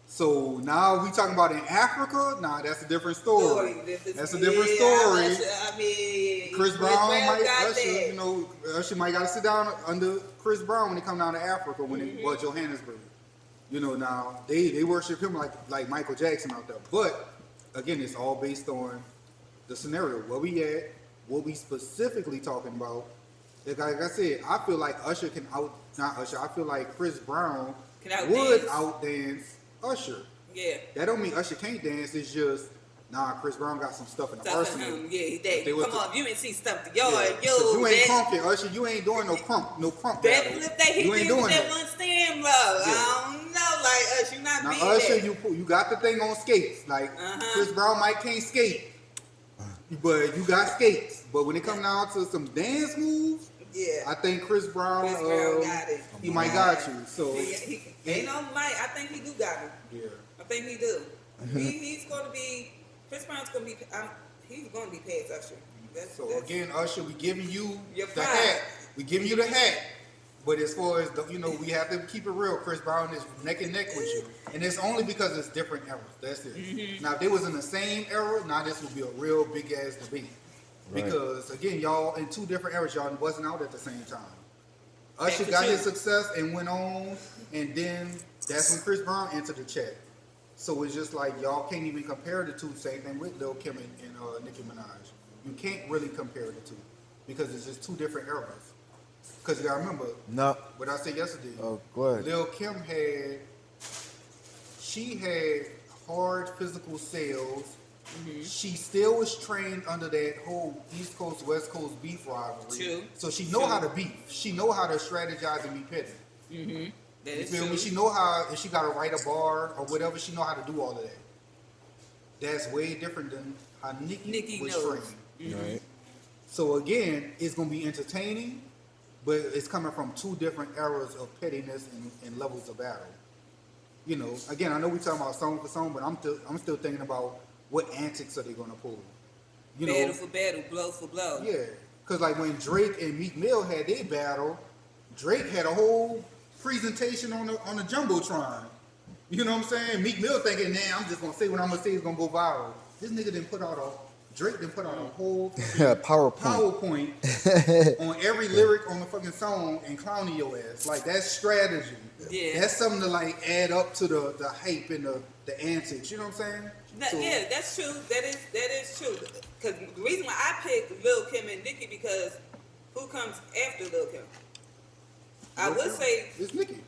Speaker 4: So now we talking about in Africa. Nah, that's a different story. That's a different story.
Speaker 3: I mean,
Speaker 4: Chris Brown might
Speaker 3: got
Speaker 4: Usher,
Speaker 3: that.
Speaker 4: Usher might got to sit down under Chris Brown when he come down to Africa Johannesburg. Now they worship him like Michael Jackson out there. But again, it's all based on the scenario. Where we at, what we specifically talking about. Like I said, I feel like Usher can not Usher. I feel like Chris Brown
Speaker 3: Can
Speaker 4: would
Speaker 3: outdance.
Speaker 4: outdance Usher.
Speaker 3: Yeah.
Speaker 4: That don't mean Usher can't dance. It's just Chris Brown got some stuff in the
Speaker 3: Stuff
Speaker 4: arsenal.
Speaker 3: for him. Yeah, he
Speaker 4: If
Speaker 3: did.
Speaker 4: they was
Speaker 3: Come
Speaker 4: to-
Speaker 3: on, you ain't seen stuff to
Speaker 4: Yeah,
Speaker 3: yo.
Speaker 4: 'cause you ain't
Speaker 3: that,
Speaker 4: crunking, Usher. You ain't doing no crump
Speaker 3: that
Speaker 4: battle.
Speaker 3: flip that he
Speaker 4: You ain't
Speaker 3: did
Speaker 4: doing
Speaker 3: with that
Speaker 4: that.
Speaker 3: one stand, bro. I don't know, like Usher, you not
Speaker 4: Now
Speaker 3: being
Speaker 4: Usher,
Speaker 3: that.
Speaker 4: you got the thing on skates. Like Chris Brown can't skate, but you got skates. But when it comes down to some dance moves,
Speaker 3: Yeah.
Speaker 4: I think Chris Brown,
Speaker 3: Chris Brown got it.
Speaker 4: he might got you. So
Speaker 3: He ain't no might. I think he do got him.
Speaker 4: yeah.
Speaker 3: I think he do. He's going to be. Chris Brown's going to be. He's going to be past Usher.
Speaker 4: So again, Usher, we giving you
Speaker 3: Your
Speaker 4: the
Speaker 3: pride.
Speaker 4: hat. We giving you the hat. But as far as we have to keep it real. Chris Brown is neck and neck with you, and it's only because it's different eras. That's it. Now, if they was in the same era, now this would be a real big ass debate.
Speaker 5: Right.
Speaker 4: Because again, y'all in two different eras, y'all wasn't out at the same time. Usher
Speaker 3: That's
Speaker 4: got
Speaker 3: true.
Speaker 4: his success and went on, and then that's when Chris Brown entered the chat. So it's just like y'all can't even compare the two. Same thing with Lil Kim and Nicki Minaj. You can't really compare the two because it's just two different eras. Because you gotta remember
Speaker 5: No.
Speaker 4: what I said yesterday.
Speaker 5: Oh, go ahead.
Speaker 4: Lil Kim had hard physical sales. She still was trained under that whole East Coast West Coast beef rivalry.
Speaker 3: True.
Speaker 4: So she know how to beef. She know how to strategize and be petty.
Speaker 3: That
Speaker 4: You
Speaker 3: is
Speaker 4: feel
Speaker 3: true.
Speaker 4: me? She know how, if she got to write a bar or whatever, she know how to do all of that. That's way different than how Nicki was
Speaker 3: knows.
Speaker 4: trained.
Speaker 5: Right.
Speaker 4: So again, it's gonna be entertaining, but it's coming from two different eras of pettiness and levels of battle. Again, I know we talking about song for song, but I'm still thinking about what antics are they gonna pull.
Speaker 3: Battle for battle, blow for blow.
Speaker 4: Yeah, because like when Drake and Meek Mill had their battle, Drake had a whole presentation on the jumbotron. You know what I'm saying? Meek Mill thinking, nah, I'm just gonna say what I'm gonna say is gonna go viral. This nigga Drake didn't put out a whole PowerPoint on every lyric on the fucking song and clowning your ass. Like that's strategy.
Speaker 3: Yeah.
Speaker 4: That's something to like add up to the hype and the antics. You know what I'm saying?
Speaker 3: Yeah, that's true. That is true. Because the reason why I picked Lil Kim and Nicki because who comes after Lil Kim? I would say
Speaker 4: it's Nicki.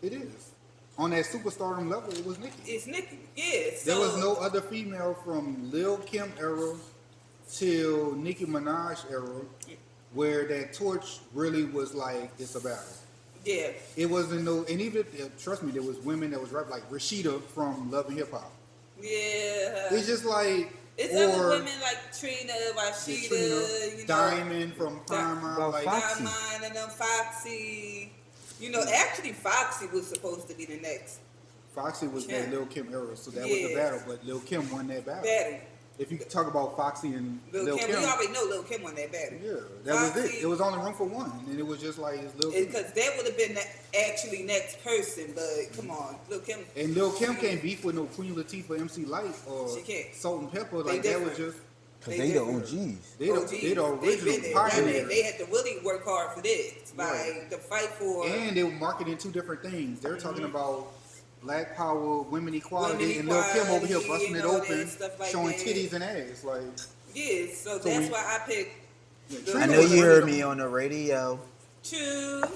Speaker 4: It is. On that superstardom level, it was Nicki.
Speaker 3: it's Nicki. Yeah.
Speaker 4: There was no other female from Lil Kim era till Nicki Minaj era where that torch really was like, it's a battle.
Speaker 3: Yeah.
Speaker 4: It wasn't and even, trust me, there was women that was rap like Rashida from Love and Hip Hop.
Speaker 3: Yeah.
Speaker 4: It's just like,
Speaker 3: It's
Speaker 4: or
Speaker 3: other women like Trina, Rashida,
Speaker 4: Diamond from Primer,
Speaker 5: Well,
Speaker 4: like
Speaker 5: Foxy.
Speaker 3: Diamond and them Foxy. Actually Foxy was supposed to be the next
Speaker 4: Foxy was that
Speaker 3: Yeah.
Speaker 4: Lil Kim era, so that was the
Speaker 3: Yeah.
Speaker 4: battle, but Lil Kim won that battle.
Speaker 3: battle.
Speaker 4: If you talk about Foxy and
Speaker 3: Lil Kim, we already know Lil Kim won that battle.
Speaker 4: yeah, that was
Speaker 3: Foxy-
Speaker 4: it. It was only room for one, and it was just like, it's Lil Kim.
Speaker 3: Because that would have been actually next person, but come on, Lil Kim.
Speaker 4: And Lil Kim can't beef with no Queen Latifah, MC Light, or
Speaker 3: She can't.
Speaker 4: Salt and Pepper.
Speaker 3: They
Speaker 4: Like that was
Speaker 3: different.
Speaker 4: just
Speaker 5: Because
Speaker 3: They
Speaker 5: they the
Speaker 3: different.
Speaker 5: OGs.
Speaker 4: they
Speaker 3: OGs.
Speaker 4: the
Speaker 3: They been
Speaker 4: original
Speaker 3: there.
Speaker 4: pioneers.
Speaker 3: They had to really work hard for this, like
Speaker 4: Right.
Speaker 3: to fight for.
Speaker 4: And they were marketing two different things. They're talking about Black Power, women equality,
Speaker 3: Women
Speaker 4: and Lil Kim over here
Speaker 3: equality
Speaker 4: busting
Speaker 3: and
Speaker 4: it
Speaker 3: all
Speaker 4: open,
Speaker 3: that stuff like
Speaker 4: showing
Speaker 3: that.
Speaker 4: titties and ass. Like
Speaker 3: Yeah, so
Speaker 4: So
Speaker 3: that's
Speaker 4: we-
Speaker 3: why I picked.
Speaker 4: yeah,
Speaker 3: Lil
Speaker 5: I
Speaker 4: Trina
Speaker 5: know
Speaker 4: was
Speaker 5: you
Speaker 4: one
Speaker 5: heard
Speaker 4: of
Speaker 5: me
Speaker 4: them-
Speaker 5: on the radio.
Speaker 3: True.
Speaker 4: So,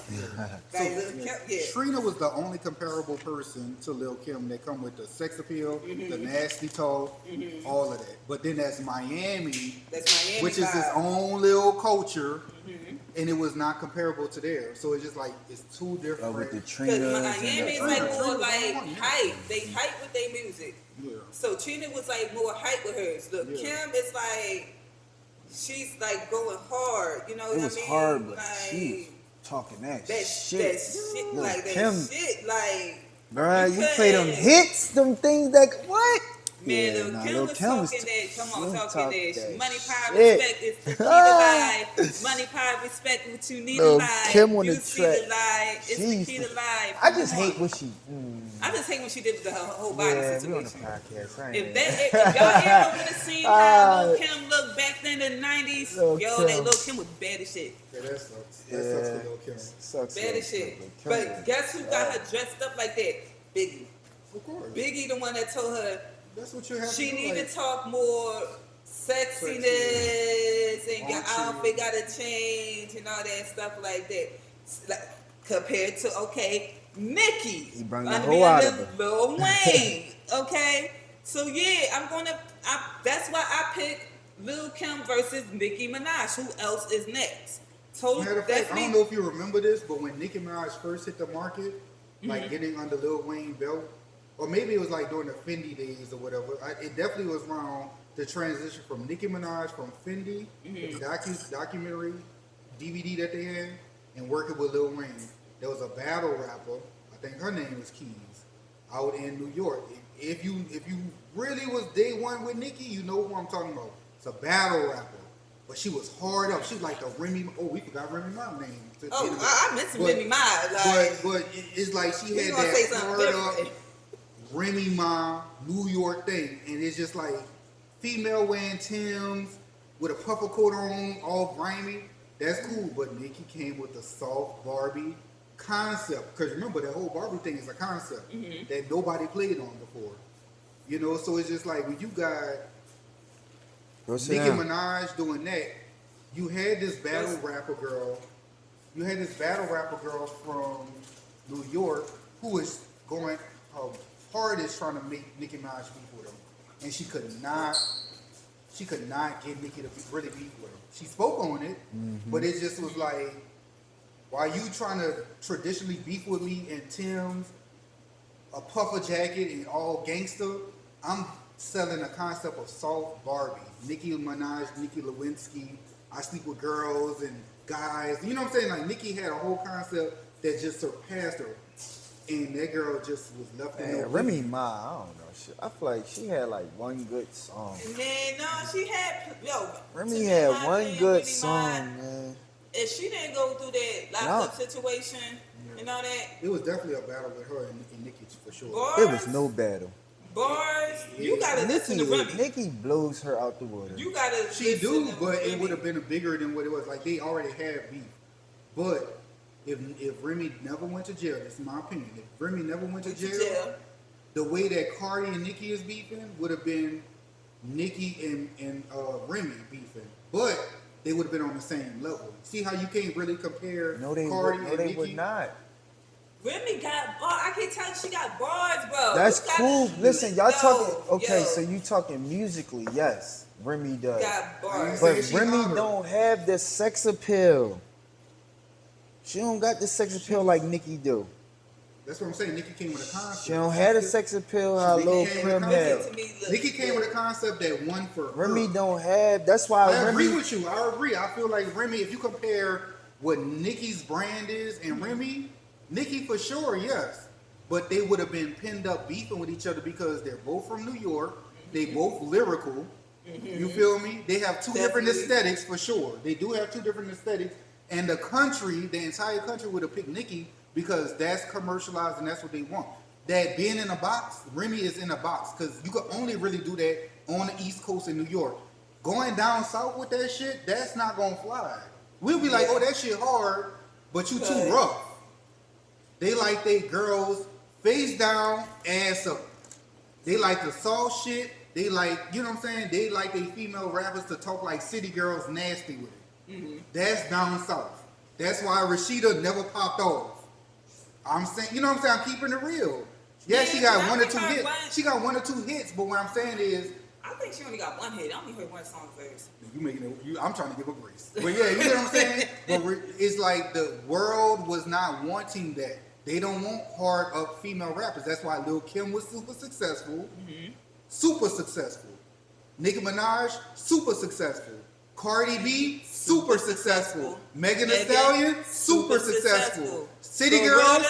Speaker 3: Like, Lil Kim, yeah.
Speaker 4: Trina was the only comparable person to Lil Kim that come with the sex appeal, the
Speaker 3: Mm-hmm.
Speaker 4: nasty talk, all of that. But then that's Miami,
Speaker 3: That's Miami
Speaker 4: which is its
Speaker 3: vibe.
Speaker 4: own little culture,
Speaker 3: Mm-hmm.
Speaker 4: and it was not comparable to theirs. So it's just like it's two different.
Speaker 5: With the
Speaker 3: Because
Speaker 5: Trinas
Speaker 3: Miami is
Speaker 5: and
Speaker 3: like
Speaker 4: Trina.
Speaker 3: more
Speaker 4: Trina
Speaker 3: like
Speaker 4: was on, yeah.
Speaker 3: hype. They hype with their music.
Speaker 4: Yeah.
Speaker 3: So Trina was like more hype with hers. Look,
Speaker 4: Yeah.
Speaker 3: Kim is like she's like going hard. You know
Speaker 5: it
Speaker 3: what
Speaker 5: was
Speaker 3: I mean?
Speaker 5: hard, but
Speaker 3: like,
Speaker 5: she talking that
Speaker 3: that
Speaker 5: shit.
Speaker 3: shit,
Speaker 5: Lil'
Speaker 3: like
Speaker 5: Kim.
Speaker 3: that shit, like
Speaker 5: Bruh, you
Speaker 3: Because-
Speaker 5: play them hits, them things that what?
Speaker 3: man,
Speaker 5: Yeah,
Speaker 3: Lil
Speaker 5: nah,
Speaker 3: Kim
Speaker 5: Lil
Speaker 3: was
Speaker 5: Kim was
Speaker 3: talking that. Come on,
Speaker 5: she
Speaker 3: talking
Speaker 5: talk
Speaker 3: that.
Speaker 5: that
Speaker 3: Money, power,
Speaker 5: shit.
Speaker 3: respect is the key to life. Money, power, respect what you need
Speaker 5: Lil
Speaker 3: in life.
Speaker 5: Kim on
Speaker 3: you
Speaker 5: the
Speaker 3: see
Speaker 5: track.
Speaker 3: the life. It's the
Speaker 5: Jeez.
Speaker 3: key to life.
Speaker 5: I just
Speaker 3: Come
Speaker 5: hate
Speaker 3: on.
Speaker 5: what she.
Speaker 3: I just hate when she did with the whole body
Speaker 5: Yeah, we on the
Speaker 3: situation.
Speaker 5: podcast. I ain't
Speaker 3: If y'all ever would have seen how Lil Kim looked back then in the 90s,
Speaker 5: Lil
Speaker 3: yo,
Speaker 5: Kim.
Speaker 3: that Lil Kim was bad as shit.
Speaker 4: Yeah, that sucks. That sucks for Lil Kim.
Speaker 5: sucks.
Speaker 3: Bad as shit. But guess who got her dressed up like that? Biggie.
Speaker 4: Of course.
Speaker 3: Biggie, the one that told her
Speaker 4: That's what you have
Speaker 3: she
Speaker 4: to do.
Speaker 3: need
Speaker 4: Like,
Speaker 3: to talk more sexiness and your
Speaker 4: Raunchy.
Speaker 3: outfit gotta change and all that stuff like that. Like, compared to, okay, Nicki.
Speaker 5: He brung the
Speaker 3: under
Speaker 5: hoe
Speaker 3: being
Speaker 5: out of her.
Speaker 3: Lil Wayne. Okay? So yeah, that's why I picked Lil Kim versus Nicki Minaj. Who else is next? So
Speaker 4: matter of fact, I don't know if you remember this, but when Nicki Minaj first hit the market, like getting under Lil Wayne belt, or maybe it was like during the Fendi days or whatever. It definitely was around the transition from Nicki Minaj from Fendi, the documentary, DVD that they had and Working with Lil Wayne. There was a battle rapper, I think her name was Keys, out in New York. If you really was day one with Nicki, you know who I'm talking about. It's a battle rapper. But she was hard up. She was like the Remy. Oh, we forgot Remy Ma's name.
Speaker 3: I meant to Remy Ma. Like,
Speaker 4: but it's like she had
Speaker 3: gonna say
Speaker 4: that
Speaker 3: something
Speaker 4: hard up
Speaker 3: different.
Speaker 4: Remy Ma New York thing, and it's just like female wearing Timbs with a puffer coat on, all grimy. That's cool. But Nicki came with the soft Barbie concept, because remember that whole Barbie thing is a concept that nobody played on before. You know, so it's just like when you got Nicki Minaj doing that, you had this battle rapper girl. You had this battle rapper girl from New York who was going her hardest trying to make Nicki Minaj beef with him, and she could not get Nicki to really beef with him. She spoke on it, but it just was like, why you trying to traditionally beef with me in Tim's, a puffer jacket, and all gangster? I'm selling a concept of soft Barbie. Nicki Minaj, Nicki Lewinsky, I sleep with girls and guys. You know what I'm saying? Like, Nicki had a whole concept that just surpassed her. And that girl just was left in no
Speaker 5: Remy Ma, I don't know. I feel like she had like one good song.
Speaker 3: Man, no, she had,
Speaker 5: Remy had one good song, man.
Speaker 3: If she didn't go through that lockup situation and all that.
Speaker 4: It was definitely a battle with her and Nicki for sure.
Speaker 3: Bars,
Speaker 5: There was no battle.
Speaker 3: Bars, you gotta listen to Remy.
Speaker 5: Nicki blows her out the water.
Speaker 3: You gotta
Speaker 4: She do,
Speaker 3: listen to
Speaker 4: but
Speaker 3: Remy.
Speaker 4: it would have been bigger than what it was. Like, they already had beef. But if Remy never went to jail, this is my opinion. If Remy never went to jail, the way that Cardi and Nicki is beefing would have been Nicki and Remy beefing. But they would have been on the same level. See how you can't really compare Cardi and Nicki?
Speaker 5: Would not.
Speaker 3: Remy got bars. I can tell she got bars, bro.
Speaker 5: That's cool. Listen, y'all talking. Okay,
Speaker 3: yo.
Speaker 5: so you talking musically? Yes, Remy does.
Speaker 3: Got bars.
Speaker 5: But
Speaker 4: She
Speaker 5: Remy
Speaker 4: hotter.
Speaker 5: don't have the sex appeal. She don't got the sex appeal like Nicki do.
Speaker 4: That's what I'm saying. Nicki came with a concept.
Speaker 5: She don't have the sex appeal how Lil Prim had.
Speaker 4: Nicki came with a concept that won for
Speaker 5: Remy
Speaker 4: her.
Speaker 5: don't have. That's why
Speaker 4: I agree
Speaker 5: Remy.
Speaker 4: with you. I agree. I feel like Remy, if you compare what Nicki's brand is and Remy, Nicki for sure, yes. But they would have been pinned up beefing with each other because they're both from New York. They both lyrical. You feel me? They have two different aesthetics for sure. They do have two different aesthetics. And the country, the entire country would have picked Nicki because that's commercialized and that's what they want. That being in a box, Remy is in a box because you could only really do that on the East Coast in New York. Going down south with that shit, that's not gonna fly. We'll be like, oh, that shit hard, but you too rough. They like they girls face down, ass up. They like the soft shit. They like, you know what I'm saying? They like they female rappers to talk like city girls nasty with it. That's down south. That's why Rashida never popped off. I'm saying, you know what I'm saying? I'm keeping it real. Yeah, she got one or two hits. She got one or two hits, but what I'm saying is,
Speaker 3: I think she only got one hit. I only heard one song first.
Speaker 4: you making it. I'm trying to give her grace. But yeah, you know what I'm saying? But it's like the world was not wanting that. They don't want hard up female rappers. That's why Lil Kim was super successful. Super successful. Nicki Minaj, super successful. Cardi B, super successful. Megan Thee Stallion, super successful. City Girls,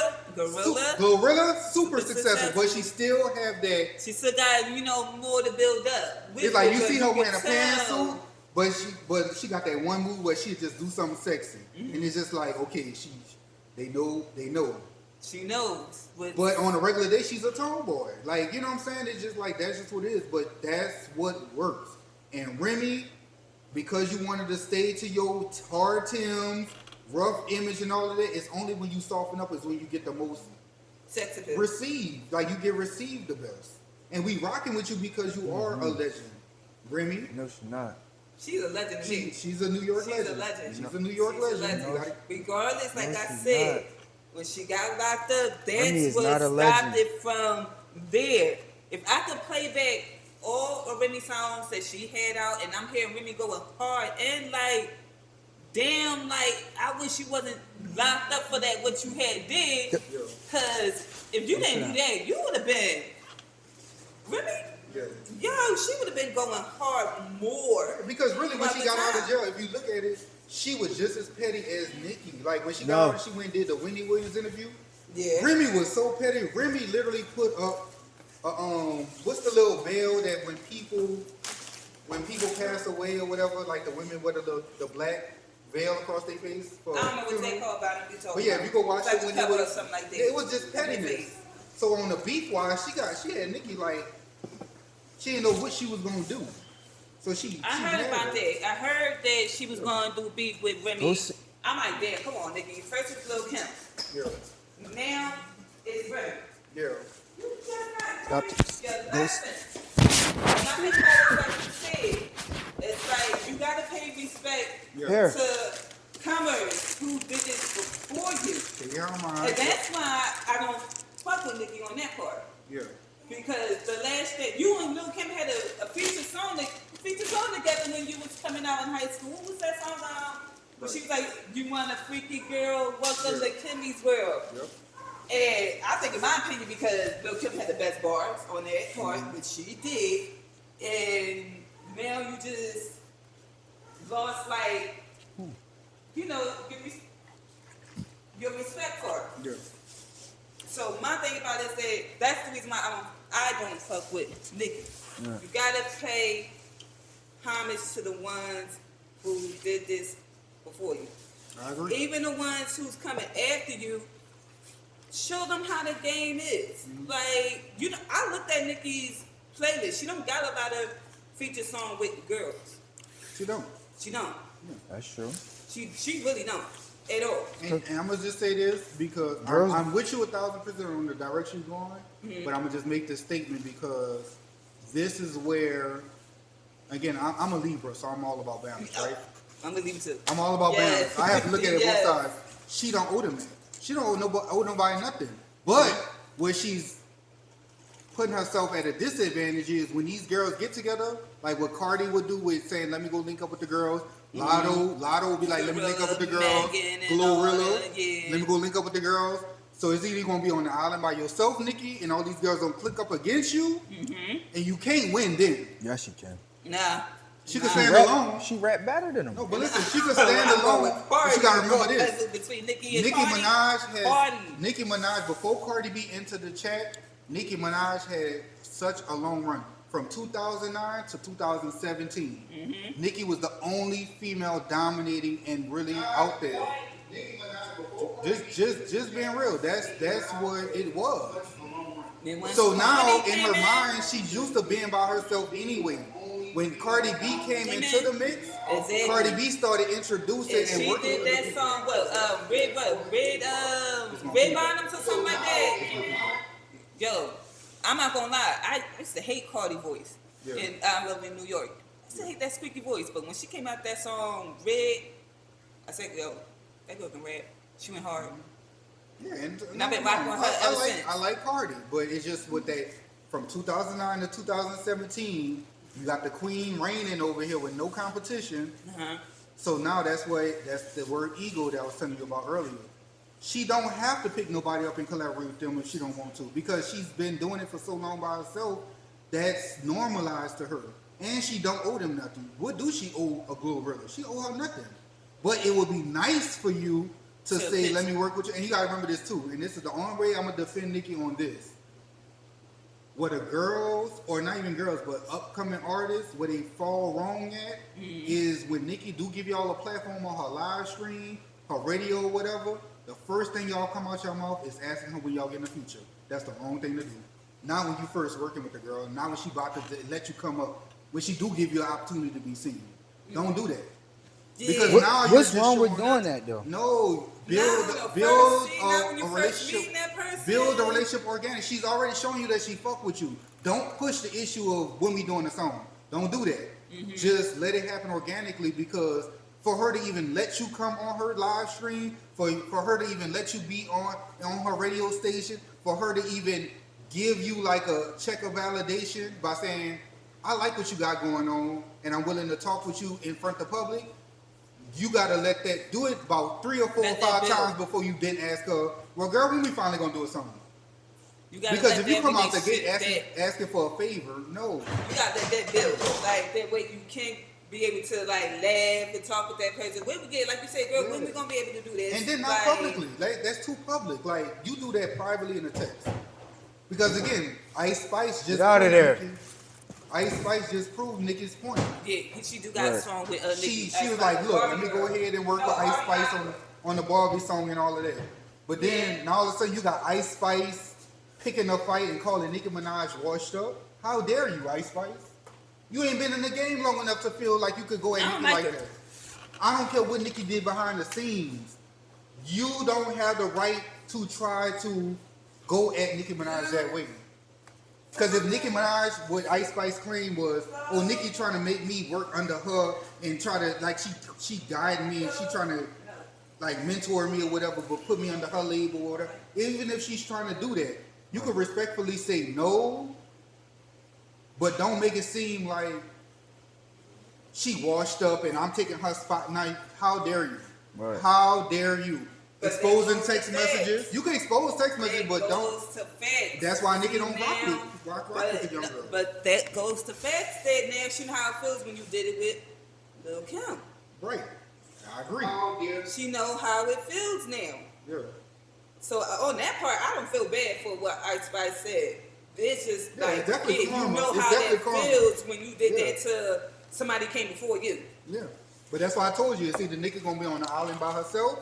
Speaker 4: Gorilla, super successful. But she still have that.
Speaker 3: She still got, more to build up.
Speaker 4: It's like you see her wearing a pantsuit, but she got that one move where she just do something sexy, and it's just like, okay, they know.
Speaker 3: She knows.
Speaker 4: But on a regular day, she's a tomboy. Like, you know what I'm saying? It's just like, that's just what it is. But that's what works. And Remy, because you wanted to stay to your hard Timbs, rough image and all of that, it's only when you soften up is when you get the most
Speaker 3: sex appeal.
Speaker 4: Received. Like, you get received the best. And we rocking with you because you are a legend. Remy?
Speaker 5: No, she's not.
Speaker 3: She's a legend to me.
Speaker 4: She's a New York legend.
Speaker 3: She's a legend.
Speaker 4: She's a New York legend.
Speaker 3: Regardless, like I
Speaker 5: she's
Speaker 3: said,
Speaker 5: not.
Speaker 3: when she got locked up,
Speaker 5: Remy
Speaker 3: that's
Speaker 5: is not a
Speaker 3: what stopped
Speaker 5: legend.
Speaker 3: it from there. If I could play back all of Remy songs that she had out, and I'm hearing Remy going hard, and like, damn, like, I wish you wasn't locked up for that, what you had did, because if you didn't do that, you would have been, Remy
Speaker 4: Yeah.
Speaker 3: Yo, she would have been going hard more.
Speaker 4: Because really, when
Speaker 3: throughout
Speaker 4: she
Speaker 3: the
Speaker 4: got out of
Speaker 3: time.
Speaker 4: jail, if you look at it, she was just as petty as Nicki. Like when she got
Speaker 5: No.
Speaker 4: out and she went and did the Wendy Williams interview.
Speaker 3: Yeah.
Speaker 4: Remy was so petty. Remy literally put up, what's the little veil that when people pass away or whatever, like the women wear the black veil across their face. For
Speaker 3: I don't know what they
Speaker 4: funeral?
Speaker 3: call about it.
Speaker 4: But yeah, if you go watch
Speaker 3: like
Speaker 4: it when it
Speaker 3: cover or
Speaker 4: was,
Speaker 3: something like that.
Speaker 4: it was just
Speaker 3: Cover their
Speaker 4: pettiness.
Speaker 3: face.
Speaker 4: So on the beef wise, she had Nicki like, she didn't know what she was gonna do. So she
Speaker 3: I heard
Speaker 4: mad
Speaker 3: about
Speaker 4: her.
Speaker 3: that. I heard that she was going to do beef with
Speaker 5: Go
Speaker 3: Remy.
Speaker 5: see-
Speaker 3: I'm like, damn, come on, Nicki. First it's Lil Kim.
Speaker 4: Yeah,
Speaker 3: Now it's Remy.
Speaker 4: yeah.
Speaker 3: You just
Speaker 5: Stop.
Speaker 3: not your
Speaker 5: Go
Speaker 3: lesson. My thing about it, like you said, it's like you gotta pay respect
Speaker 4: Yeah.
Speaker 5: Here.
Speaker 3: to comers who did this before you.
Speaker 4: Okay, yeah, I'm
Speaker 3: And
Speaker 4: alright.
Speaker 3: that's why I don't fuck with Nicki on that part.
Speaker 4: Yeah.
Speaker 3: Because the last that you and Lil Kim had a feature song together when you was coming out in high school. What was that song? Where she was like, "You want a freaky girl? Welcome to Kimmy's world."
Speaker 4: Yep.
Speaker 3: And I think, in my opinion, because Lil Kim had the best bars on that part, which she did, and now you just lost like, you know, your respect for her.
Speaker 4: Yeah.
Speaker 3: So my thing about it is that that's the reason why I don't fuck with Nicki.
Speaker 5: Yeah.
Speaker 3: You gotta pay homage to the ones who did this before you.
Speaker 4: I agree.
Speaker 3: Even the ones who's coming after you, show them how the game is. Like, you know, I looked at Nicki's playlist. She don't got a lot of feature song with girls.
Speaker 4: She don't.
Speaker 3: She don't.
Speaker 5: That's true.
Speaker 3: She really don't at all.
Speaker 4: And I'm gonna just say this because
Speaker 5: Girls-
Speaker 4: I'm with you 1,000% on the direction you're going, but I'm gonna just make this statement because this is where, again, I'm a Libra, so I'm all about balance, right?
Speaker 3: I'm gonna leave it to.
Speaker 4: I'm all about
Speaker 3: Yes.
Speaker 4: balance. I have to look at it
Speaker 3: Yes.
Speaker 4: both sides. She don't owe them that. She don't owe nobody nothing. But where she's putting herself at a disadvantage is when these girls get together, like what Cardi would do with saying, "Let me go link up with the girls." Lotto would be like, "Let me link up with the girls."
Speaker 3: Megan and all
Speaker 4: Glorilla,
Speaker 3: that, yeah.
Speaker 4: "Let me go link up with the girls." So it's either gonna be on the island by yourself, Nicki, and all these girls gonna click up against you, and you can't win then.
Speaker 5: Yes, she can.
Speaker 3: Nah.
Speaker 4: She could
Speaker 5: She
Speaker 4: stand
Speaker 5: rap,
Speaker 4: alone.
Speaker 5: she rap better than him.
Speaker 4: No, but listen, she could stand alone. But you gotta remember this.
Speaker 3: Between Nicki and
Speaker 4: Nicki
Speaker 3: Cardi,
Speaker 4: Minaj had
Speaker 3: Cardi.
Speaker 4: Nicki Minaj before Cardi B entered the chat. Nicki Minaj had such a long run from 2009 to 2017. Nicki was the only female dominating and really out there. Just being real. That's what it was.
Speaker 3: Then when
Speaker 4: So now
Speaker 3: Cardi
Speaker 4: in her
Speaker 3: came
Speaker 4: mind, she's used to being by herself anyway. When Cardi B came into the mix,
Speaker 3: Exactly.
Speaker 4: Cardi B started introducing
Speaker 3: and
Speaker 4: and
Speaker 3: she
Speaker 4: working
Speaker 3: did
Speaker 4: with
Speaker 3: that
Speaker 4: the
Speaker 3: song, Red Bottoms or something like that. Yo, I'm not gonna lie, I used to hate Cardi voice.
Speaker 4: Yeah.
Speaker 3: And I live in New York. I used to hate that squeaky voice, but when she came out that song Red, I said, yo, that girl can rap. She went hard.
Speaker 4: Yeah, and
Speaker 3: And I've been rocking with her ever since.
Speaker 4: I like Cardi, but it's just with that from 2009 to 2017, you got the queen reigning over here with no competition.
Speaker 3: Uh-huh.
Speaker 4: So now that's the word ego that I was telling you about earlier. She don't have to pick nobody up and collaborate with them if she don't want to because she's been doing it for so long by herself. That's normalized to her, and she don't owe them nothing. What do she owe a Glorilla? She owe her nothing. But it would be nice for you to say, "Let me work with you." And you gotta remember this too. And this is the only way I'm gonna defend Nicki on this. What the girls, or not even girls, but upcoming artists, where they fall wrong at is when Nicki do give y'all a platform on her live stream, her radio, or whatever. The first thing y'all come out your mouth is asking her when y'all get in the future. That's the wrong thing to do. Not when you first working with the girl. Not when she about to let you come up. When she do give you an opportunity to be seen. Don't do that. Because
Speaker 3: Yeah.
Speaker 4: now you're
Speaker 5: What's
Speaker 4: just
Speaker 5: wrong with
Speaker 4: showing
Speaker 5: doing
Speaker 4: up.
Speaker 5: that though?
Speaker 4: No,
Speaker 3: Not when you
Speaker 4: build
Speaker 3: first
Speaker 4: relationship.
Speaker 3: meeting that person.
Speaker 4: Build a relationship organic. She's already showing you that she fuck with you. Don't push the issue of when we doing the song. Don't do that. Just let it happen organically because for her to even let you come on her live stream, for her to even let you be on her radio station, for her to even give you like a check of validation by saying, "I like what you got going on and I'm willing to talk with you in front of the public." You gotta let that do it about 3 or 4 or
Speaker 3: Let that
Speaker 4: 5
Speaker 3: build.
Speaker 4: times before you then ask her, "Well, girl, when we finally gonna do a song?"
Speaker 3: You gotta
Speaker 4: Because
Speaker 3: let
Speaker 4: if you
Speaker 3: that
Speaker 4: come out the gate
Speaker 3: relationship
Speaker 4: asking for a favor, no.
Speaker 3: you gotta let that build. Like that way you can be able to like laugh and talk with that person. When we get, like you said, girl, when we gonna be able to do this?
Speaker 4: And then not
Speaker 3: like,
Speaker 4: publicly. Like, that's too public. Like, you do that privately in a text. Because again, Ice Spice just
Speaker 5: Get out of there.
Speaker 4: Ice Spice just proved Nicki's point.
Speaker 3: Yeah, she do got a song with Nicki.
Speaker 4: She was like, look, let me go ahead and work with Ice Spice on the Barbie song and all of that. But then now all of a sudden you got Ice Spice picking a fight and calling Nicki Minaj washed up. How dare you, Ice Spice? You ain't been in the game long enough to feel like you could go at Nicki like that. I don't care what Nicki did behind the scenes. You don't have the right to try to go at Nicki Minaj that way. Because if Nicki Minaj, what Ice Spice claim was, oh, Nicki trying to make me work under her and try to, like, she guided me and she trying to, like, mentor me or whatever, but put me under her label or whatever. Even if she's trying to do that, you could respectfully say no, but don't make it seem like she washed up and I'm taking her spot. Now, how dare you?
Speaker 5: Right.
Speaker 4: How dare you?
Speaker 3: But
Speaker 4: Exposing text messages. You can expose text messages, but don't.
Speaker 3: To facts.
Speaker 4: That's why Nicki don't
Speaker 3: Now,
Speaker 4: rock with the young girl.
Speaker 3: But that goes to facts that now she know how it feels when you did it with Lil Kim.
Speaker 4: Right. I agree.
Speaker 3: She know how it feels now.
Speaker 4: Yeah.
Speaker 3: So on that part, I don't feel bad for what Ice Spice said. It's just
Speaker 4: Yeah,
Speaker 3: like,
Speaker 4: it's definitely
Speaker 3: you
Speaker 4: karma.
Speaker 3: know
Speaker 4: It's
Speaker 3: how
Speaker 4: definitely
Speaker 3: that
Speaker 4: karma.
Speaker 3: feels when you did
Speaker 4: Yeah.
Speaker 3: that to somebody came before you.
Speaker 4: Yeah. But that's why I told you, it's either Nicki gonna be on the island by herself,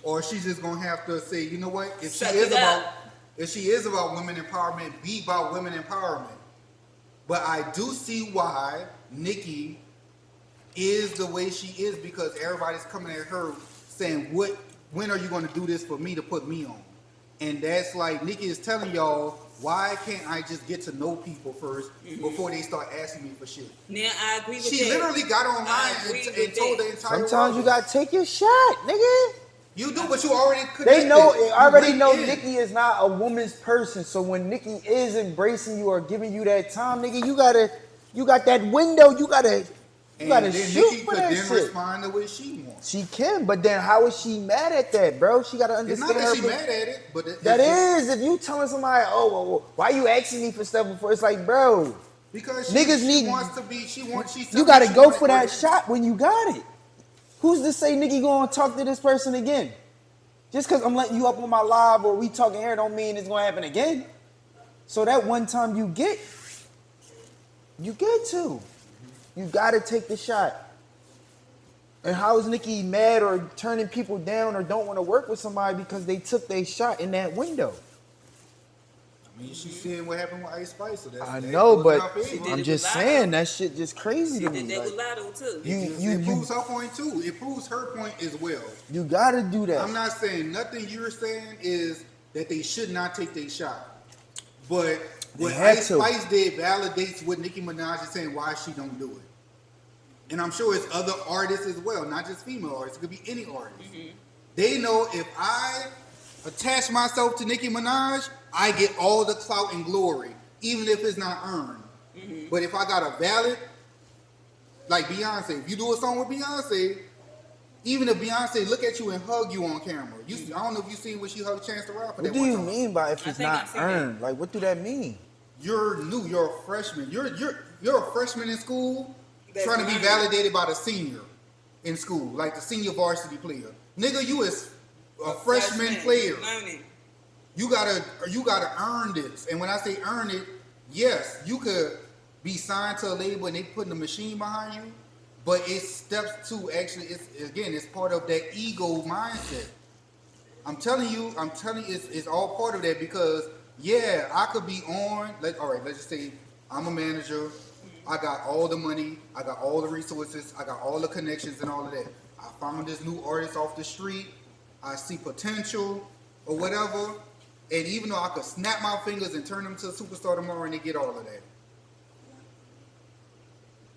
Speaker 4: or she's just gonna have to say, you know what? If
Speaker 3: Suck
Speaker 4: she is
Speaker 3: it up.
Speaker 4: about women empowerment, be about women empowerment. But I do see why Nicki is the way she is, because everybody's coming at her saying, when are you gonna do this for me to put me on? And that's like Nicki is telling y'all, why can't I just get to know people first before they start asking me for shit?
Speaker 3: Now I agree with that.
Speaker 4: She literally got online
Speaker 3: I agree
Speaker 4: and
Speaker 3: with
Speaker 4: told
Speaker 3: that.
Speaker 4: the entire
Speaker 5: Sometimes
Speaker 4: world.
Speaker 5: you gotta take your shot, nigga.
Speaker 4: You do, but you already connected.
Speaker 5: They know,
Speaker 4: You
Speaker 5: already know
Speaker 4: linked in.
Speaker 5: Nicki is not a woman's person. So when Nicki is embracing you or giving you that time, nigga, you got that window. You gotta
Speaker 4: And then
Speaker 5: shoot
Speaker 4: Nicki
Speaker 5: for
Speaker 4: could
Speaker 5: that
Speaker 4: then
Speaker 5: shit.
Speaker 4: respond the way she wants.
Speaker 5: She can, but then how is she mad at that, bro? She gotta
Speaker 4: It's
Speaker 5: understand
Speaker 4: not that
Speaker 5: her.
Speaker 4: she mad at it, but
Speaker 5: That is, if you telling somebody, oh, well, why you asking me for stuff before? It's like, bro,
Speaker 4: because
Speaker 5: niggas
Speaker 4: she
Speaker 5: need-
Speaker 4: wants to be. She wants. She's
Speaker 5: you gotta go for that shot when you got it. Who's to say Nicki gonna talk to this person again? Just because I'm letting you up on my live or we talking here don't mean it's gonna happen again. So that one time you get to. You gotta take the shot. And how is Nicki mad or turning people down or don't want to work with somebody because they took their shot in that window?
Speaker 4: I mean, she's seeing what happened with Ice Spice. So
Speaker 5: I
Speaker 4: that
Speaker 5: know,
Speaker 4: goes
Speaker 5: but
Speaker 4: in her favor.
Speaker 3: did
Speaker 5: I'm
Speaker 3: it
Speaker 5: just
Speaker 3: with
Speaker 5: saying
Speaker 3: Lotto.
Speaker 5: that shit just crazy
Speaker 3: She
Speaker 5: to
Speaker 3: did
Speaker 5: me.
Speaker 3: that
Speaker 5: Like,
Speaker 3: with Lotto too.
Speaker 4: It proves her point too. It proves her point as well.
Speaker 5: you gotta do that.
Speaker 4: I'm not saying nothing you're saying is that they should not take their shot. But what
Speaker 5: had
Speaker 4: Ice
Speaker 5: to.
Speaker 4: Spice did validates what Nicki Minaj is saying why she don't do it. And I'm sure it's other artists as well, not just female artists. It could be any artist. They know if I attach myself to Nicki Minaj, I get all the clout and glory, even if it's not earned. But if I got a valid, like Beyonce, if you do a song with Beyonce, even if Beyonce look at you and hug you on camera, I don't know if you seen when she hugged Chance the Rapper.
Speaker 5: What
Speaker 4: that
Speaker 5: do
Speaker 4: one
Speaker 5: you
Speaker 4: time.
Speaker 5: mean by if
Speaker 3: I
Speaker 5: it's
Speaker 3: think
Speaker 5: not
Speaker 3: I've seen
Speaker 5: earned? Like, what do that mean?
Speaker 4: You're new. You're a freshman. You're a freshman in school,
Speaker 3: That's
Speaker 4: trying to be
Speaker 3: learning.
Speaker 4: validated by the senior in school, like the senior varsity player. Nigga, you is a freshman player.
Speaker 3: Learning.
Speaker 4: You gotta earn this. And when I say earn it, yes, you could be signed to a label and they putting a machine behind you, but it's steps to actually. It's part of that ego mindset. I'm telling you, it's all part of that because yeah, I could be on. Let's just say I'm a manager. I got all the money. I got all the resources. I got all the connections and all of that. I found this new artist off the street. I see potential or whatever. And even though I could snap my fingers and turn them to a superstar tomorrow and they get all of that.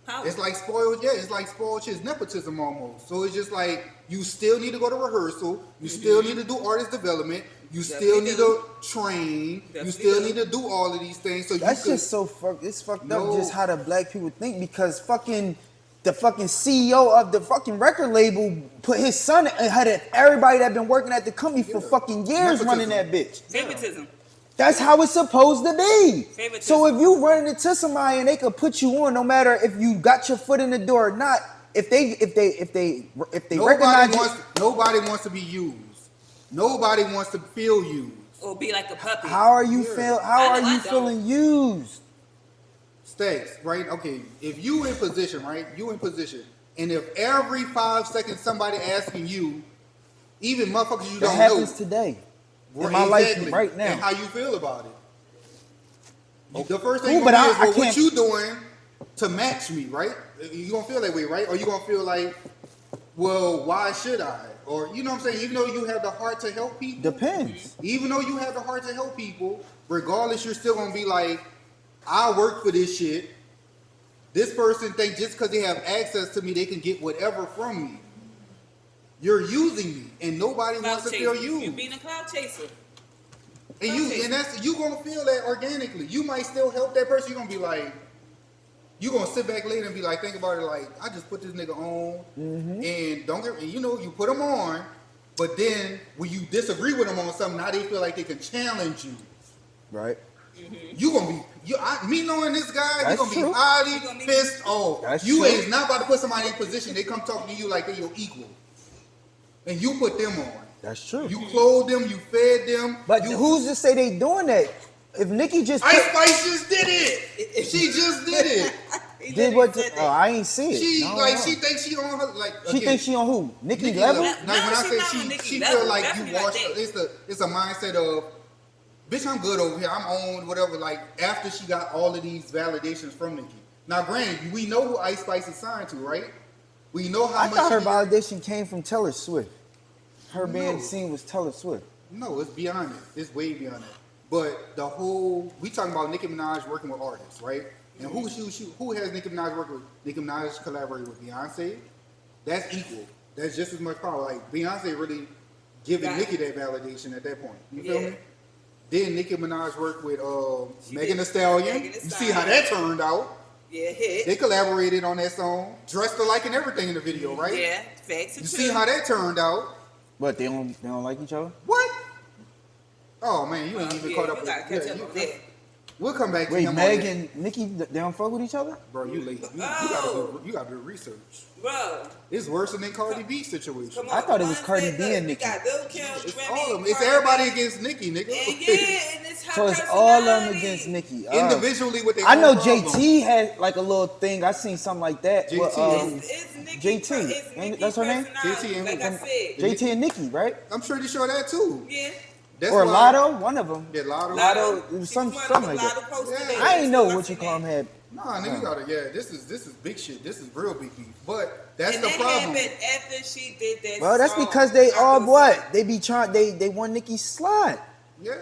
Speaker 3: How?
Speaker 4: It's like spoiled, it's like spoiled chicks, nepotism almost. So it's just like you still need to go to rehearsal, you still need to do artist development, you still need to train, you still need to do all of these things. So
Speaker 5: That's
Speaker 4: you could,
Speaker 5: just so fucked. It's fucked
Speaker 4: No.
Speaker 5: up just how the black people think because the fucking CEO of the fucking record label put his son ahead of everybody that been working at the company for fucking years
Speaker 4: Nepotism.
Speaker 5: running that bitch.
Speaker 3: Nepotism.
Speaker 5: That's how it's supposed to be.
Speaker 3: Favoritism.
Speaker 5: So if you run into somebody and they could put you on, no matter if you got your foot in the door or not, if they recognize you,
Speaker 4: nobody wants to be used. Nobody wants to feel used.
Speaker 3: Or be like a puppy.
Speaker 5: how are you
Speaker 3: I
Speaker 5: feeling used?
Speaker 4: Stacks, right? Okay, if you in position, right? You in position, and if every 5 seconds somebody asking you, even motherfuckers you
Speaker 5: That
Speaker 4: don't
Speaker 5: happens
Speaker 4: know,
Speaker 5: today.
Speaker 4: right,
Speaker 5: In my life
Speaker 4: exactly,
Speaker 5: right now.
Speaker 4: and how you feel about it. The first thing
Speaker 5: Cool,
Speaker 4: you're
Speaker 5: but
Speaker 4: gonna
Speaker 5: I
Speaker 4: do is, well, what
Speaker 5: can't-
Speaker 4: you doing to match me, right? You gonna feel that way, right? Or you gonna feel like, well, why should I? Or you know what I'm saying? Even though you have the heart to help people,
Speaker 5: Depends.
Speaker 4: even though you have the heart to help people, regardless, you're still gonna be like, I work for this shit. This person think just because they have access to me, they can get whatever from me. You're using me, and nobody wants to feel
Speaker 3: You
Speaker 4: used.
Speaker 3: being a cloud chaser.
Speaker 4: And that's you gonna feel that organically. You might still help that person. You're gonna be like, you gonna sit back later and be like, think about it like, I just put this nigga on, and don't get, you know, you put him on, but then when you disagree with him on something, now they feel like they can challenge you.
Speaker 5: Right.
Speaker 4: You gonna be, me knowing this guy, you
Speaker 5: That's
Speaker 4: gonna
Speaker 5: true.
Speaker 4: be highly
Speaker 3: You gonna be-
Speaker 4: pissed off.
Speaker 5: That's
Speaker 4: You
Speaker 5: true.
Speaker 4: is not about to put somebody in position. They come talking to you like they're your equal, and you put them on.
Speaker 5: That's true.
Speaker 4: You clothed them, you fed them.
Speaker 5: But
Speaker 4: you,
Speaker 5: who's to say they doing that? If Nicki just
Speaker 4: Ice Spice just did it. She just did it.
Speaker 3: He
Speaker 5: did
Speaker 3: literally
Speaker 5: what?
Speaker 3: said that.
Speaker 5: Oh, I ain't see it.
Speaker 4: She
Speaker 5: No,
Speaker 4: like
Speaker 5: no.
Speaker 4: she thinks she on her like.
Speaker 5: She
Speaker 4: again,
Speaker 5: thinks she on who? Nicki
Speaker 4: Nicki
Speaker 5: level?
Speaker 4: Like when
Speaker 3: No,
Speaker 4: I
Speaker 3: she
Speaker 4: say
Speaker 3: not on
Speaker 4: she
Speaker 3: Nicki
Speaker 4: feel
Speaker 3: level,
Speaker 4: like you
Speaker 3: definitely not
Speaker 4: washed.
Speaker 3: that.
Speaker 4: It's a mindset of, bitch, I'm good over here. I'm on whatever. Like after she got all of these validations from Nicki. Now, granted, we know who Ice Spice is signed to, right? We know how
Speaker 5: I
Speaker 4: much.
Speaker 5: thought her
Speaker 4: she-
Speaker 5: validation came from Taylor Swift. Her being
Speaker 4: No.
Speaker 5: seen was Taylor Swift.
Speaker 4: No, it's beyond it. It's way beyond it. But the whole, we talking about Nicki Minaj working with artists, right? And who has Nicki Minaj working with? Nicki Minaj collaborated with Beyonce. That's equal. That's just as much power. Like Beyonce really giving
Speaker 3: Right.
Speaker 4: Nicki that validation at that point. You feel
Speaker 3: Yeah.
Speaker 4: me? Then Nicki Minaj worked with
Speaker 3: She
Speaker 4: Megan
Speaker 3: did
Speaker 4: Thee Stallion.
Speaker 3: Megan Thee
Speaker 4: You see how that turned out?
Speaker 3: Yeah, hit.
Speaker 4: They collaborated on that song, dressed alike and everything in the video, right?
Speaker 3: Yeah, facts and
Speaker 4: You see how that turned out?
Speaker 5: But they don't like each other?
Speaker 4: What? Oh man, you ain't even caught up
Speaker 3: You
Speaker 4: with
Speaker 3: gotta catch
Speaker 4: yeah,
Speaker 3: up on that.
Speaker 4: We'll come back to
Speaker 5: Wait,
Speaker 4: him
Speaker 5: Meg
Speaker 4: on that.
Speaker 5: and Nicki, they don't fuck with each other?
Speaker 4: Bro, you late.
Speaker 3: Oh.
Speaker 4: You gotta do research.
Speaker 3: Bro,
Speaker 4: It's worse than the Cardi B situation.
Speaker 3: come on.
Speaker 5: I thought it was
Speaker 3: One
Speaker 5: Cardi
Speaker 3: thing,
Speaker 5: B
Speaker 3: look,
Speaker 5: and
Speaker 3: we
Speaker 5: Nicki.
Speaker 3: got Lil Kim,
Speaker 4: It's
Speaker 3: Remy,
Speaker 4: all of them. It's
Speaker 3: Cardi
Speaker 4: everybody
Speaker 3: B.
Speaker 4: against Nicki, nigga.
Speaker 3: And yeah, and it's her
Speaker 5: So it's all of them
Speaker 3: personality.
Speaker 5: against Nicki.
Speaker 4: Individually with their
Speaker 5: I know
Speaker 4: own problem.
Speaker 5: JT had like a little thing. I seen something like that.
Speaker 4: JT.
Speaker 5: With,
Speaker 3: It's Nicki.
Speaker 5: JT.
Speaker 3: It's
Speaker 5: Ain't-
Speaker 3: Nicki
Speaker 5: that's her name?
Speaker 3: personality,
Speaker 4: JT and
Speaker 3: like I
Speaker 4: who?
Speaker 3: said.
Speaker 5: JT and Nicki, right?
Speaker 4: I'm pretty sure that too.
Speaker 3: Yeah.
Speaker 4: That's
Speaker 5: Or
Speaker 4: why-
Speaker 5: Lotto, one of them.
Speaker 4: Yeah, Lotto.
Speaker 5: Lotto, it was something like that.
Speaker 4: Yeah.
Speaker 5: I ain't know what you call him had.
Speaker 4: Nah, nigga, you gotta. Yeah, this is big shit. This is real big beef. But that's
Speaker 3: And
Speaker 4: the
Speaker 3: that
Speaker 4: problem.
Speaker 3: happened after she did that.
Speaker 5: Well, that's
Speaker 3: song.
Speaker 5: because they all
Speaker 3: After-
Speaker 5: what? They be trying. They want Nicki's slide.
Speaker 4: Yeah,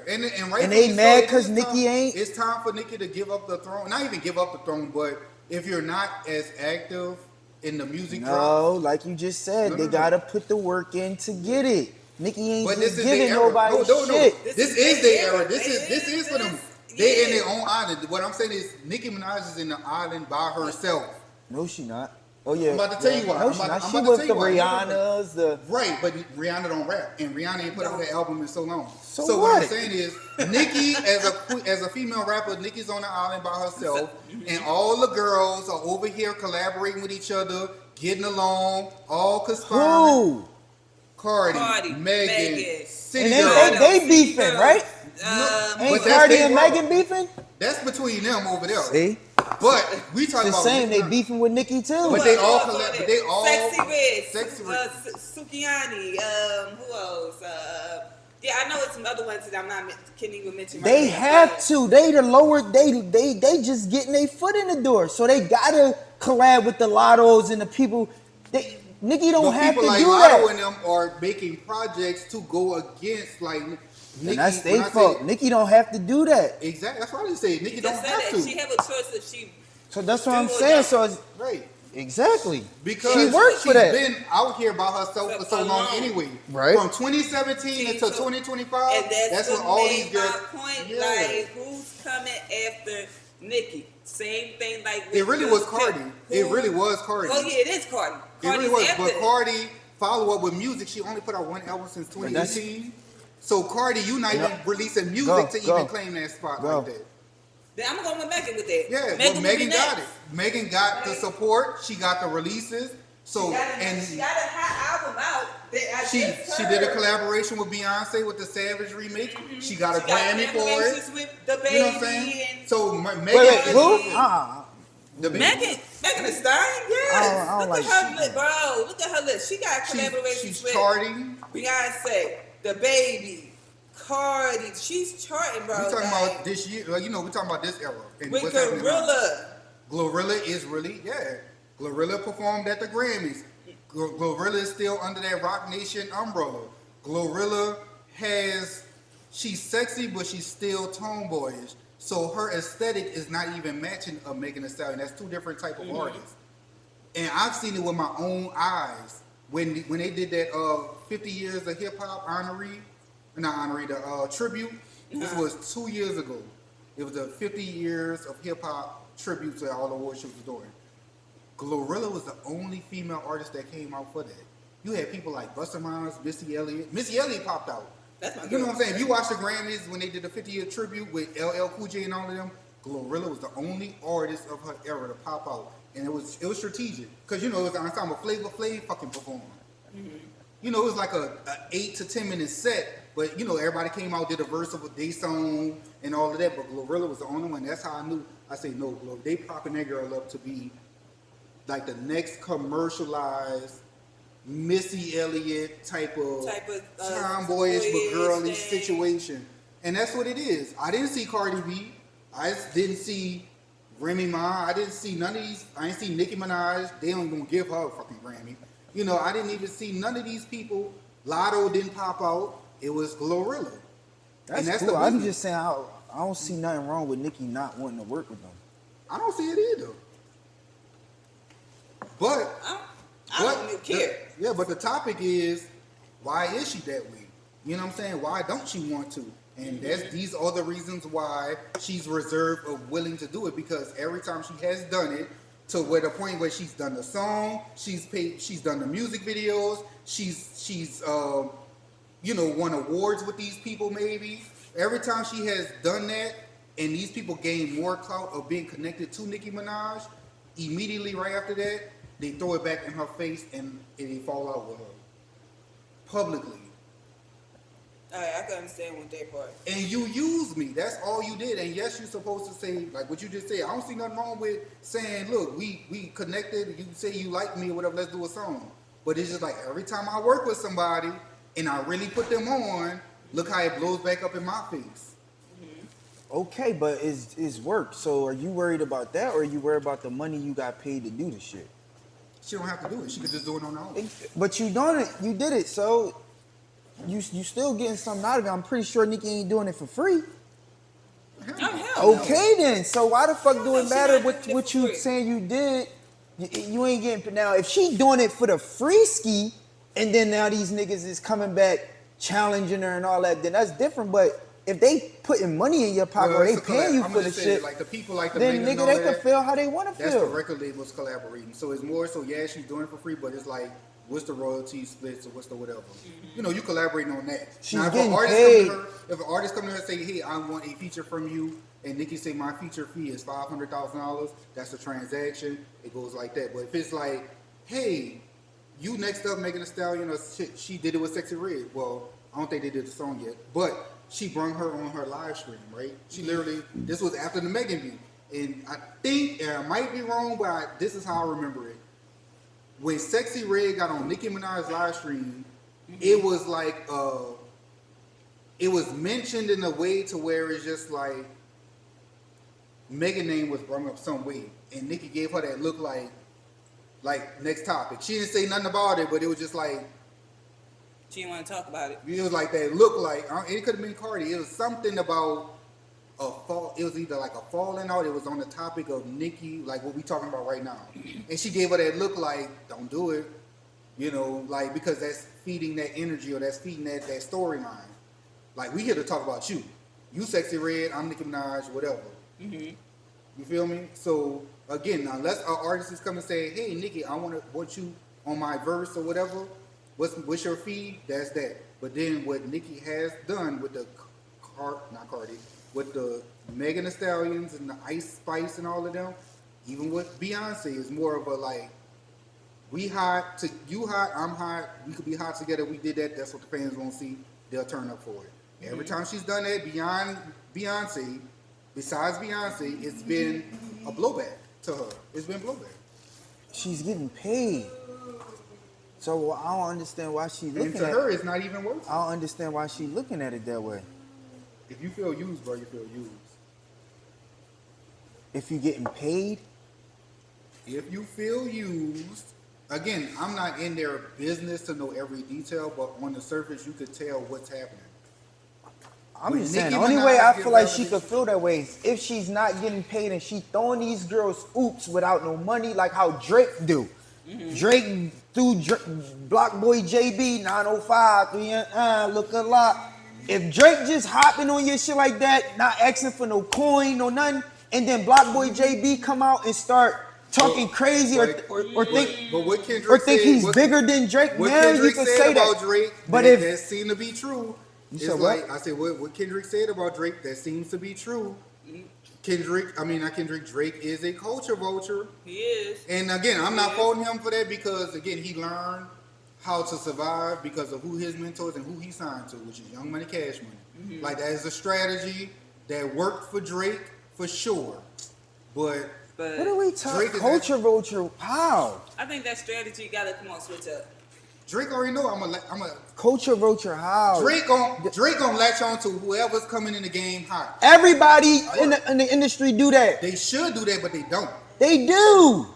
Speaker 4: and
Speaker 5: And they
Speaker 4: rightfully
Speaker 5: mad
Speaker 4: so,
Speaker 5: 'cause
Speaker 4: it's time-
Speaker 5: Nicki ain't-
Speaker 4: It's time for Nicki to give up the throne. Not even give up the throne, but if you're not as active in the music drop,
Speaker 5: No, like you just said,
Speaker 4: No,
Speaker 5: they
Speaker 4: no.
Speaker 5: gotta put the work in to get it. Nicki ain't
Speaker 4: but this
Speaker 5: just
Speaker 4: is
Speaker 5: giving
Speaker 4: their era.
Speaker 5: nobody
Speaker 4: No.
Speaker 5: shit.
Speaker 4: This is their era. This is for them. They in their own island. What I'm saying is Nicki Minaj is in the island by herself.
Speaker 5: No, she not. Oh yeah.
Speaker 4: I'm about to tell you why.
Speaker 5: No,
Speaker 4: I'm
Speaker 5: she
Speaker 4: about-
Speaker 5: not.
Speaker 4: I'm
Speaker 5: She
Speaker 4: about to
Speaker 5: with
Speaker 4: tell
Speaker 5: the
Speaker 4: you why.
Speaker 5: Rihannas, the
Speaker 4: Right, but Rihanna don't rap, and Rihanna ain't put out that album in so long.
Speaker 5: So
Speaker 4: what I'm
Speaker 5: what?
Speaker 4: saying is, Nicki as a female rapper, Nicki's on the island by herself, and all the girls are over here collaborating with each other, getting along, all conspiring.
Speaker 5: who?
Speaker 4: Cardi, Megan,
Speaker 3: Megan.
Speaker 4: City
Speaker 5: And
Speaker 4: Girls.
Speaker 5: they beefing, right?
Speaker 4: But
Speaker 5: Ain't
Speaker 4: that's
Speaker 5: Cardi
Speaker 4: they
Speaker 5: and
Speaker 4: wrong.
Speaker 5: Megan beefing?
Speaker 4: That's between them over there.
Speaker 5: See,
Speaker 4: But we talking
Speaker 5: the
Speaker 4: about
Speaker 5: same. They
Speaker 4: Nicki-
Speaker 5: beefing with Nicki too.
Speaker 4: But they all
Speaker 3: Who else
Speaker 4: collab-
Speaker 3: on
Speaker 4: but
Speaker 3: it?
Speaker 4: they all-
Speaker 3: Sexy Red,
Speaker 4: Sexy Red.
Speaker 3: Sukiani, who else? Yeah, I know it's some other ones that I'm not can't even mention. Right
Speaker 5: They
Speaker 3: now,
Speaker 5: have
Speaker 3: but-
Speaker 5: to. They the lower. They just getting their foot in the door. So they gotta collab with the Lottos and the people. Nicki don't
Speaker 4: But
Speaker 5: have
Speaker 4: people
Speaker 5: to
Speaker 4: like
Speaker 5: do
Speaker 4: Lotto
Speaker 5: that.
Speaker 4: and them are making projects to go against like Nicki.
Speaker 5: And that's
Speaker 4: when
Speaker 5: their
Speaker 4: I say-
Speaker 5: fault. Nicki don't have to do that.
Speaker 4: Exactly. That's why I say Nicki
Speaker 3: She
Speaker 4: don't
Speaker 3: just said
Speaker 4: have
Speaker 3: that
Speaker 4: to.
Speaker 3: she have a choice if she.
Speaker 5: So that's what I'm
Speaker 3: Do or
Speaker 5: saying.
Speaker 3: don't.
Speaker 5: So it's,
Speaker 4: Right.
Speaker 5: exactly.
Speaker 4: Because
Speaker 5: she worked for
Speaker 4: she's
Speaker 5: that.
Speaker 4: been out here by herself for so long
Speaker 3: Alone.
Speaker 4: anyway.
Speaker 5: Right.
Speaker 4: From 2017 until 2025.
Speaker 3: And that's
Speaker 4: when
Speaker 3: what
Speaker 4: all
Speaker 3: made
Speaker 4: these girls.
Speaker 3: my point.
Speaker 4: Yeah.
Speaker 3: Like, who's coming after Nicki? Same thing like. With
Speaker 4: It really
Speaker 3: Lil
Speaker 4: was
Speaker 3: Kim.
Speaker 4: Cardi. It
Speaker 3: Who-
Speaker 4: really was Cardi.
Speaker 3: Oh yeah, it is Cardi.
Speaker 4: It really
Speaker 3: Cardi's
Speaker 4: was.
Speaker 3: after
Speaker 4: But
Speaker 3: it.
Speaker 4: Cardi follow up with music. She only put out one album since
Speaker 5: But that's-
Speaker 4: 2018. So Cardi, you not even releasing music to even claim that spot like that.
Speaker 3: Then I'm gonna go with Megan with that.
Speaker 4: Yeah,
Speaker 3: Megan
Speaker 4: but Megan got it.
Speaker 3: next.
Speaker 4: Megan got the support. She got the releases. So
Speaker 3: She got a hot album out. That I
Speaker 4: she
Speaker 3: just
Speaker 4: did a
Speaker 3: heard.
Speaker 4: collaboration with Beyonce with the Savage remix. She got a
Speaker 3: She got
Speaker 4: Grammy for
Speaker 3: collaborations
Speaker 4: it.
Speaker 3: with the
Speaker 4: You know what I'm
Speaker 3: Baby
Speaker 4: saying?
Speaker 3: and
Speaker 4: So Megan,
Speaker 5: Wait,
Speaker 4: is
Speaker 5: who?
Speaker 4: the Baby.
Speaker 3: Megan Thee Stallion. Yes.
Speaker 5: I don't
Speaker 3: Look
Speaker 5: like
Speaker 3: at her
Speaker 5: she-
Speaker 3: list, bro. Look at her list. She got collaborations
Speaker 4: She's
Speaker 3: with
Speaker 4: charting.
Speaker 3: Beyonce, the Baby, Cardi. She's charting, bro.
Speaker 4: We're talking
Speaker 3: like,
Speaker 4: about this year. Like, you know, we're talking about this era. And
Speaker 3: with
Speaker 4: what's happening now.
Speaker 3: Gorilla.
Speaker 4: Glorilla is really, Glorilla performed at the Grammys. Glorilla is still under that Rock Nation umbrella. Glorilla she's sexy, but she's still tomboyish. So her aesthetic is not even matching a Megan Thee Stallion. That's two different type of artists. And I've seen it with my own eyes. When they did that 50 years of hip hop the tribute. This was 2 years ago. It was the 50 years of hip hop tribute to all the awards she was doing. Glorilla was the only female artist that came out for that. You had people like Busta Rhymes, Missy Elliott. Missy Elliott popped out.
Speaker 3: That's my
Speaker 4: You know
Speaker 3: girl.
Speaker 4: what I'm saying? If you watch the Grammys when they did the 50-year tribute with LL Cool J and all of them, Glorilla was the only artist of her era to pop out, and it was strategic because you know it was an ensemble. Flavor Flav fucking performed. You know, it was like a 8 to 10 minute set, but you know everybody came out, did a verse of what they song and all of that. But Glorilla was the only one. That's how I knew. I say no, they propping that girl up to be like the next commercialized Missy Elliott type of tomboyish but girly situation. And that's what it is. I didn't see Cardi B. I didn't see Remy Ma. I didn't see none of these. I didn't see Nicki Minaj. They don't even give her a fucking Grammy. You know, I didn't even see none of these people. Lotto didn't pop out. It was Glorilla.
Speaker 5: That's cool. I'm just saying, I don't see nothing wrong with Nicki not wanting to work with them.
Speaker 4: I don't see it either. But
Speaker 3: I don't even care.
Speaker 4: But the topic is, why is she that way? You know what I'm saying? Why don't she want to? And these are the reasons why she's reserved or willing to do it, because every time she has done it, to where the point where she's done the song, she's done the music videos, she's won awards with these people maybe. Every time she has done that, and these people gain more clout of being connected to Nicki Minaj, immediately right after that, they throw it back in her face and they fall out with her publicly.
Speaker 3: Alright, I can understand what that part.
Speaker 4: And you use me. That's all you did. And yes, you're supposed to say, like what you just said. I don't see nothing wrong with saying, look, we connected. You say you like me or whatever, let's do a song. But it's just like every time I work with somebody and I really put them on, look how it blows back up in my face.
Speaker 5: Okay, but it's work. So are you worried about that, or are you worried about the money you got paid to do the shit?
Speaker 4: She don't have to do it. She could just do it on her own.
Speaker 5: But you done it. You did it. So you still getting something out of it. I'm pretty sure Nicki ain't doing it for free. Okay then. So why the fuck do it matter what you saying you did? You ain't getting. Now if she doing it for the free ski, and then now these niggas is coming back challenging her and all that, then that's different. But if they putting money in your pocket or they paying you for the shit,
Speaker 4: like the people like the
Speaker 5: then nigga they can feel how they want to feel.
Speaker 4: That's the record labels collaborating. So it's more so, yeah, she's doing it for free, but it's like, what's the royalty splits or what's the whatever. You know, you collaborating on that.
Speaker 5: She's
Speaker 4: now,
Speaker 5: getting paid.
Speaker 4: If an artist come to her and say, hey, I want a feature from you, and Nicki say my feature fee is $500,000, that's a transaction. It goes like that. But if it's like, hey, you next up Megan Thee Stallion, or shit, she did it with Sexy Red. Well, I don't think they did the song yet, but she brung her on her live stream, right? She literally, this was after the Megan beat. And I think, and I might be wrong, but this is how I remember it. When Sexy Red got on Nicki Minaj's live stream, it was like, it was mentioned in a way to where it's just like, Megan name was brought up some way. And Nicki gave her that look like next topic. She didn't say nothing about it, but it was just like,
Speaker 3: She didn't want to talk about it.
Speaker 4: it was like that look like, it could have been Cardi. It was something about a fall. It was either like a falling out. It was on the topic of Nicki, like what we talking about right now. And she gave her that look like, don't do it. You know, like, because that's feeding that energy or that's feeding that storyline. Like, we here to talk about you. You Sexy Red, I'm Nicki Minaj, whatever. You feel me? So, again, unless an artist is coming and say, hey, Nicki, I want you on my verse or whatever, what's your fee? That's that. But then what Nicki has done with the with the Megan Thee Stallions and the Ice Spice and all of them, even with Beyonce, is more of a like, we hot, to you hot, I'm hot, we could be hot together, we did that, that's what the fans won't see, they'll turn up for it. Every time she's done that beyond Beyonce, besides Beyonce, it's been a blowback to her. It's been blowback.
Speaker 5: She's getting paid. So I don't understand why she's looking
Speaker 4: And to her, it's not even worth it.
Speaker 5: I don't understand why she's looking at it that way.
Speaker 4: If you feel used, bro, you feel used.
Speaker 5: If you're getting paid,
Speaker 4: If you feel used, again, I'm not in their business to know every detail, but on the surface, you could tell what's happening.
Speaker 5: I'm
Speaker 4: When
Speaker 5: just saying, the
Speaker 4: Nicki
Speaker 5: only
Speaker 4: Minaj
Speaker 5: way I
Speaker 4: get
Speaker 5: feel like she
Speaker 4: relevant-
Speaker 5: could feel that way is if she's not getting paid and she throwing these girls oops without no money, like how Drake do. Drake through Block Boy JB 905 look a lot. If Drake just hopping on your shit like that, not asking for no coin, no nothing, and then Block Boy JB come out and start talking crazy or think
Speaker 4: But what Kendrick
Speaker 5: or think
Speaker 4: said-
Speaker 5: he's
Speaker 4: what-
Speaker 5: bigger than Drake,
Speaker 4: What
Speaker 5: now you
Speaker 4: Kendrick
Speaker 5: can
Speaker 4: said
Speaker 5: say
Speaker 4: about
Speaker 5: that.
Speaker 4: Drake,
Speaker 5: But
Speaker 4: that seemed to be true.
Speaker 5: You
Speaker 4: It's
Speaker 5: said
Speaker 4: like,
Speaker 5: what?
Speaker 4: I said, what Kendrick said about Drake, that seems to be true. Drake is a culture vulture.
Speaker 3: He is.
Speaker 4: And again, I'm not faulting him for that because, again, he learned how to survive because of who his mentors and who he signed to, which is Young Money, Cash Money. Like, that is a strategy that worked for Drake for sure. But
Speaker 3: But
Speaker 5: What are we
Speaker 4: Drake
Speaker 5: talking?
Speaker 4: is
Speaker 5: Culture vulture? How?
Speaker 3: I think that strategy got to come on, switch up.
Speaker 4: Drake already know I'm a
Speaker 5: Culture vulture? How?
Speaker 4: Drake gonna latch on to whoever's coming in the game hot.
Speaker 5: Everybody in the industry do that.
Speaker 4: They should do that, but they don't.
Speaker 5: They do.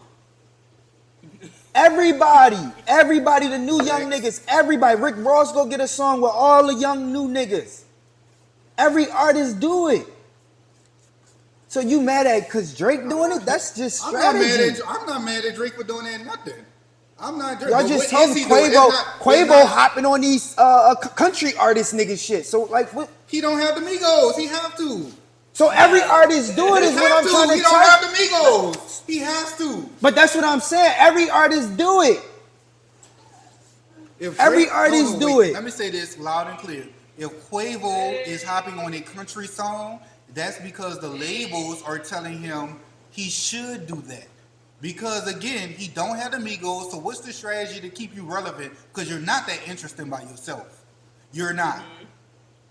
Speaker 5: Everybody, the new young niggas, everybody. Rick Ross go get a song with all the young new niggas. Every artist do it. So you mad at because Drake doing it? That's just strategy.
Speaker 4: I'm not mad at Drake for doing that. Nothing. I'm not Drake.
Speaker 5: Y'all
Speaker 4: But
Speaker 5: just
Speaker 4: what
Speaker 5: told
Speaker 4: is
Speaker 5: me
Speaker 4: he doing?
Speaker 5: Quavo
Speaker 4: It's not-
Speaker 5: hopping on these country artist nigga shit. So like what?
Speaker 4: He don't have the Migos. He have to.
Speaker 5: So every artist do it
Speaker 4: He
Speaker 5: is what
Speaker 4: have
Speaker 5: I'm trying to
Speaker 4: He don't
Speaker 5: tell.
Speaker 4: have the Migos. He has to.
Speaker 5: But that's what I'm saying. Every artist do it.
Speaker 4: If
Speaker 5: Every
Speaker 4: Drake-
Speaker 5: artist do it.
Speaker 4: Let me say this loud and clear. If Quavo is hopping on a country song, that's because the labels are telling him he should do that. Because again, he don't have the Migos, so what's the strategy to keep you relevant? Because you're not that interesting by yourself. You're not.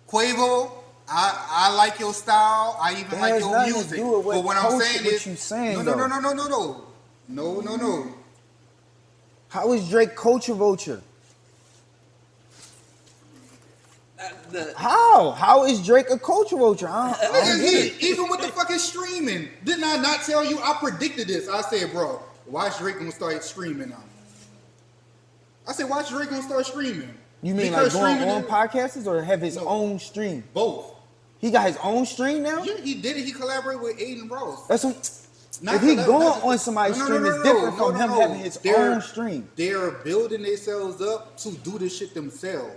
Speaker 4: Quavo, I like your style. I even
Speaker 5: That
Speaker 4: like
Speaker 5: has
Speaker 4: your
Speaker 5: nothing to
Speaker 4: music.
Speaker 5: do with what
Speaker 4: But what I'm
Speaker 5: culture-
Speaker 4: saying
Speaker 5: what
Speaker 4: is,
Speaker 5: you saying,
Speaker 4: no.
Speaker 5: How is Drake culture vulture? How is Drake a culture vulture? I don't
Speaker 4: Nigga,
Speaker 5: get it.
Speaker 4: even with the fucking streaming, didn't I not tell you? I predicted this. I said, bro, watch Drake gonna start streaming now. I said, watch Drake gonna start streaming.
Speaker 5: You mean
Speaker 4: Because
Speaker 5: like going
Speaker 4: streaming
Speaker 5: on
Speaker 4: is-
Speaker 5: podcasts or have his
Speaker 4: No.
Speaker 5: own stream?
Speaker 4: Both.
Speaker 5: He got his own stream now?
Speaker 4: Yeah, he did it. He collaborated with Aiden Ross.
Speaker 5: That's what,
Speaker 4: Not
Speaker 5: if he
Speaker 4: collab-
Speaker 5: going
Speaker 4: not-
Speaker 5: on somebody's
Speaker 4: No,
Speaker 5: stream, it's different from him having his own stream.
Speaker 4: They're building themselves up to do this shit themselves.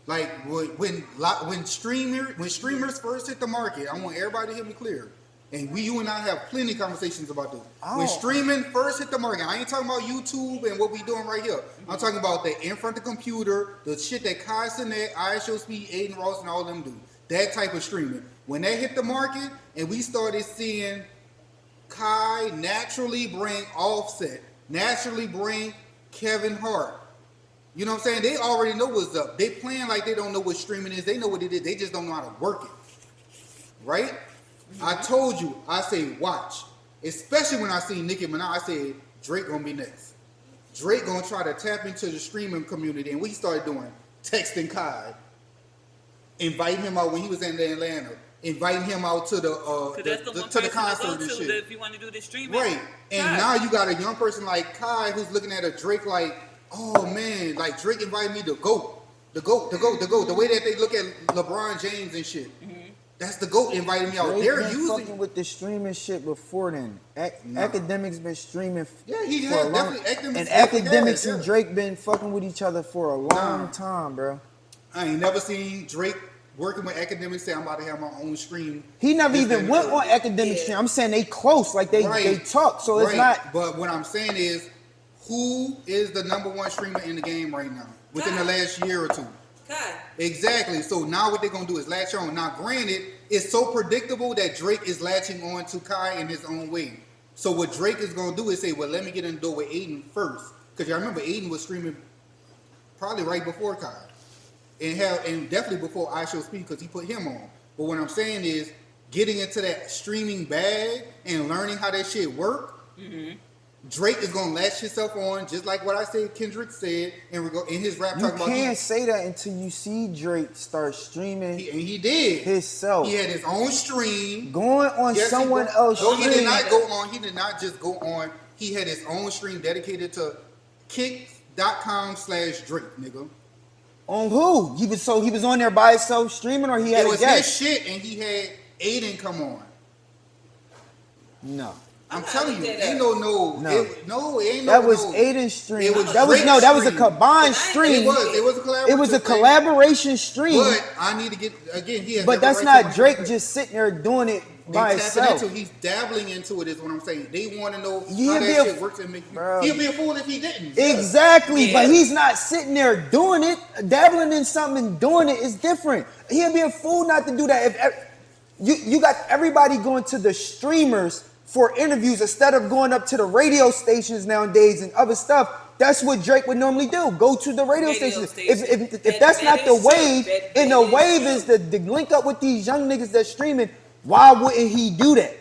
Speaker 4: Like when streamers first hit the market, I want everybody to hear me clear. And you and I have plenty of conversations about this. When streaming first hit the market, I ain't talking about YouTube and what we doing right here. I'm talking about the in front of the computer, the shit that Kai Sinet, ISO Speed, Aiden Ross, and all them do. That type of streaming. When that hit the market and we started seeing Kai naturally bring Offset, naturally bring Kevin Hart. You know what I'm saying? They already know what's up. They playing like they don't know what streaming is. They know what it is. They just don't know how to work it. Right? I told you, I say watch. Especially when I see Nicki Minaj, I said Drake gonna be next. Drake gonna try to tap into the streaming community, and we started doing texting Kai, inviting him out when he was in Atlanta, inviting him out to the concert and shit.
Speaker 3: If you want to do the streaming,
Speaker 4: Right. And now you got a young person like Kai who's looking at a Drake like, oh man, like Drake invited me to go. The GOAT. The way that they look at LeBron James and shit. That's the GOAT inviting me out.
Speaker 5: Drake
Speaker 4: They're
Speaker 5: been
Speaker 4: using.
Speaker 5: fucking with the streaming shit before then. Academics been streaming.
Speaker 4: Yeah, he
Speaker 5: for
Speaker 4: has
Speaker 5: a long,
Speaker 4: definitely.
Speaker 5: and
Speaker 4: Academics
Speaker 5: academics
Speaker 4: has,
Speaker 5: and
Speaker 4: yeah.
Speaker 5: Drake been fucking with each other for a long time, bro.
Speaker 4: I ain't never seen Drake working with academics say I'm about to have my own stream.
Speaker 5: He never
Speaker 4: This,
Speaker 5: even
Speaker 4: that,
Speaker 5: went
Speaker 4: and
Speaker 5: on
Speaker 4: the
Speaker 5: academic stream. I'm saying they close, like they talk. So it's
Speaker 4: Right.
Speaker 5: not.
Speaker 4: But what I'm saying is, Who is the #1 streamer in the game right now within the last year or two?
Speaker 3: Kai.
Speaker 4: Exactly. So now what they're gonna do is latch on. Now, granted, it's so predictable that Drake is latching on to Kai in his own way. So what Drake is gonna do is say, well, let me get in the door with Aiden first, because y'all remember Aiden was streaming probably right before Kai, and definitely before I Show Speed, because he put him on. But what I'm saying is, getting into that streaming bag and learning how that shit work. Drake is gonna latch himself on, just like what I said Kendrick said in his rap.
Speaker 5: You can't say that until you see Drake start streaming.
Speaker 4: And he did
Speaker 5: himself.
Speaker 4: He had his own stream.
Speaker 5: Going on someone else's
Speaker 4: No,
Speaker 5: stream.
Speaker 4: he did not go on. He did not just go on. He had his own stream dedicated to kick.com/Drake, nigga.
Speaker 5: On who? He was on there by himself streaming, or he had
Speaker 4: It
Speaker 5: a
Speaker 4: was
Speaker 5: guest?
Speaker 4: his shit, and he had Aiden come on.
Speaker 5: No.
Speaker 4: I'm telling you,
Speaker 3: that
Speaker 4: ain't
Speaker 5: No.
Speaker 4: it ain't no.
Speaker 5: That was
Speaker 4: no.
Speaker 5: Aiden's stream.
Speaker 4: It was
Speaker 5: that was
Speaker 4: Drake's
Speaker 5: that was a
Speaker 4: stream.
Speaker 5: combined stream.
Speaker 4: It was a collaboration.
Speaker 5: It was a collaboration stream.
Speaker 4: But I need to get again. He has
Speaker 5: But
Speaker 4: every
Speaker 5: that's
Speaker 4: right
Speaker 5: not
Speaker 4: to want
Speaker 5: Drake
Speaker 4: to-
Speaker 5: just sitting there doing it
Speaker 4: They
Speaker 5: by
Speaker 4: tapping
Speaker 5: himself.
Speaker 4: into, he's dabbling into it, is what I'm saying. They want to know
Speaker 5: He'll
Speaker 4: how
Speaker 5: be
Speaker 4: that
Speaker 5: a-
Speaker 4: shit works and make you.
Speaker 5: Bro.
Speaker 4: He'll be a fool if he didn't.
Speaker 5: Exactly,
Speaker 3: Yeah.
Speaker 5: but he's not sitting there doing it. Dabbling in something and doing it is different. He'll be a fool not to do that. If you got everybody going to the streamers for interviews instead of going up to the radio stations nowadays and other stuff. That's what Drake would normally do. Go to the radio stations. If that's not the wave, and the wave is the link up with these young niggas that's streaming, why wouldn't he do that?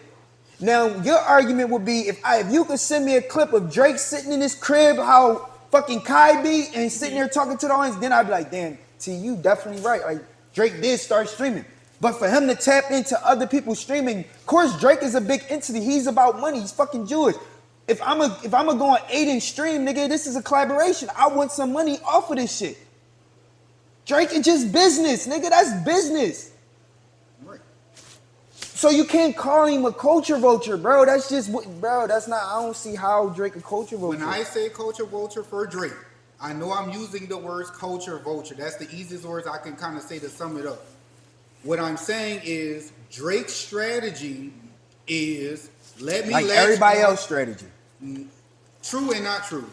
Speaker 5: Now, your argument would be if you could send me a clip of Drake sitting in his crib, how fucking Kai be, and sitting there talking to the audience, then I'd be like, damn, T, you definitely right. Like, Drake did start streaming. But for him to tap into other people streaming, of course, Drake is a big entity. He's about money. He's fucking Jewish. If I'm a go on Aiden stream, nigga, this is a collaboration. I want some money off of this shit. Drake is just business, nigga. That's business.
Speaker 4: Right.
Speaker 5: So you can't call him a culture vulture, bro. That's just bro. That's not. I don't see how Drake a culture vulture.
Speaker 4: When I say culture vulture for Drake, I know I'm using the words culture vulture. That's the easiest words I can kind of say to sum it up. What I'm saying is Drake's strategy is let me
Speaker 5: like
Speaker 4: latch
Speaker 5: everybody
Speaker 4: on-
Speaker 5: else's strategy.
Speaker 4: True and not true.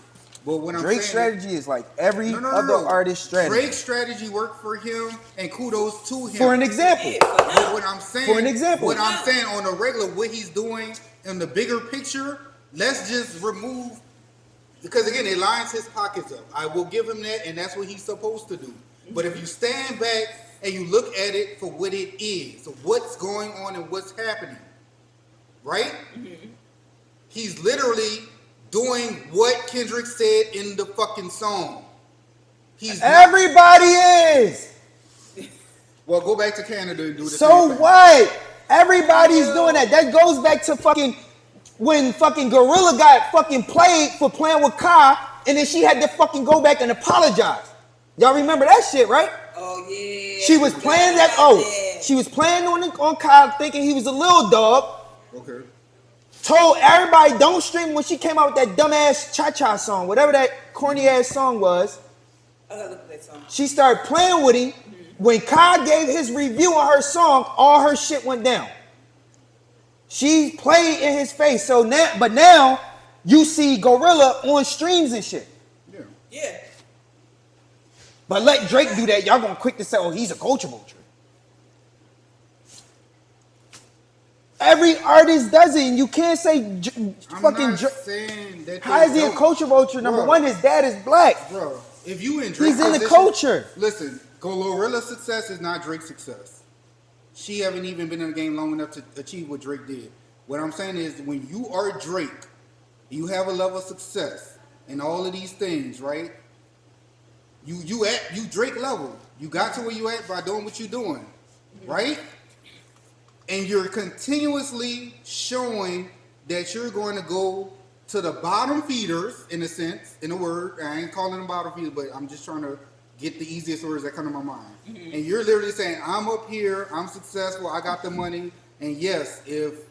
Speaker 4: But what I'm
Speaker 5: Drake's
Speaker 4: saying
Speaker 5: strategy is like every
Speaker 4: no,
Speaker 5: other artist's strategy.
Speaker 4: Drake's strategy worked for him, and kudos to him.
Speaker 5: For an example.
Speaker 4: But what I'm saying,
Speaker 5: For an example.
Speaker 4: what I'm saying on the regular, what he's doing in the bigger picture, let's just remove, because again, it lines his pockets up. I will give him that, and that's what he's supposed to do. But if you stand back and you look at it for what it is, so what's going on and what's happening, right? He's literally doing what Kendrick said in the fucking song. He's
Speaker 5: Everybody is.
Speaker 4: well, go back to Canada and do the
Speaker 5: So
Speaker 4: same thing.
Speaker 5: what? Everybody's doing that. That goes back to fucking when fucking Gorilla got fucking played for playing with Kai, and then she had to fucking go back and apologize. Y'all remember that shit, right?
Speaker 3: Oh yeah.
Speaker 5: She was playing that. She was playing on Kai, thinking he was a little dog.
Speaker 4: Okay.
Speaker 5: Told everybody don't stream when she came out with that dumbass cha-cha song, whatever that corny ass song was.
Speaker 3: I gotta look at that song.
Speaker 5: She started playing with him. When Kai gave his review on her song, all her shit went down. She played in his face. So now you see Gorilla on streams and shit.
Speaker 4: Yeah.
Speaker 3: Yeah.
Speaker 5: But let Drake do that. Y'all gonna quick to say, oh, he's a culture vulture. Every artist does it, and you can't say
Speaker 4: I'm
Speaker 5: fucking
Speaker 4: not
Speaker 5: Drake.
Speaker 4: saying that
Speaker 5: How is he a culture vulture? Number
Speaker 4: Bro.
Speaker 5: one, his dad is black.
Speaker 4: Bro, if you in Drake's
Speaker 5: He's in the
Speaker 4: position-
Speaker 5: culture.
Speaker 4: Listen, Glorilla's success is not Drake's success. She haven't even been in the game long enough to achieve what Drake did. What I'm saying is, when you are Drake, you have a level of success and all of these things, right? You Drake level. You got to where you at by doing what you're doing, right? And you're continuously showing that you're going to go to the bottom feeders, in a sense, in a word. I ain't calling them bottom feeders, but I'm just trying to get the easiest words that come to my mind. And you're literally saying, I'm up here, I'm successful, I got the money, and yes, if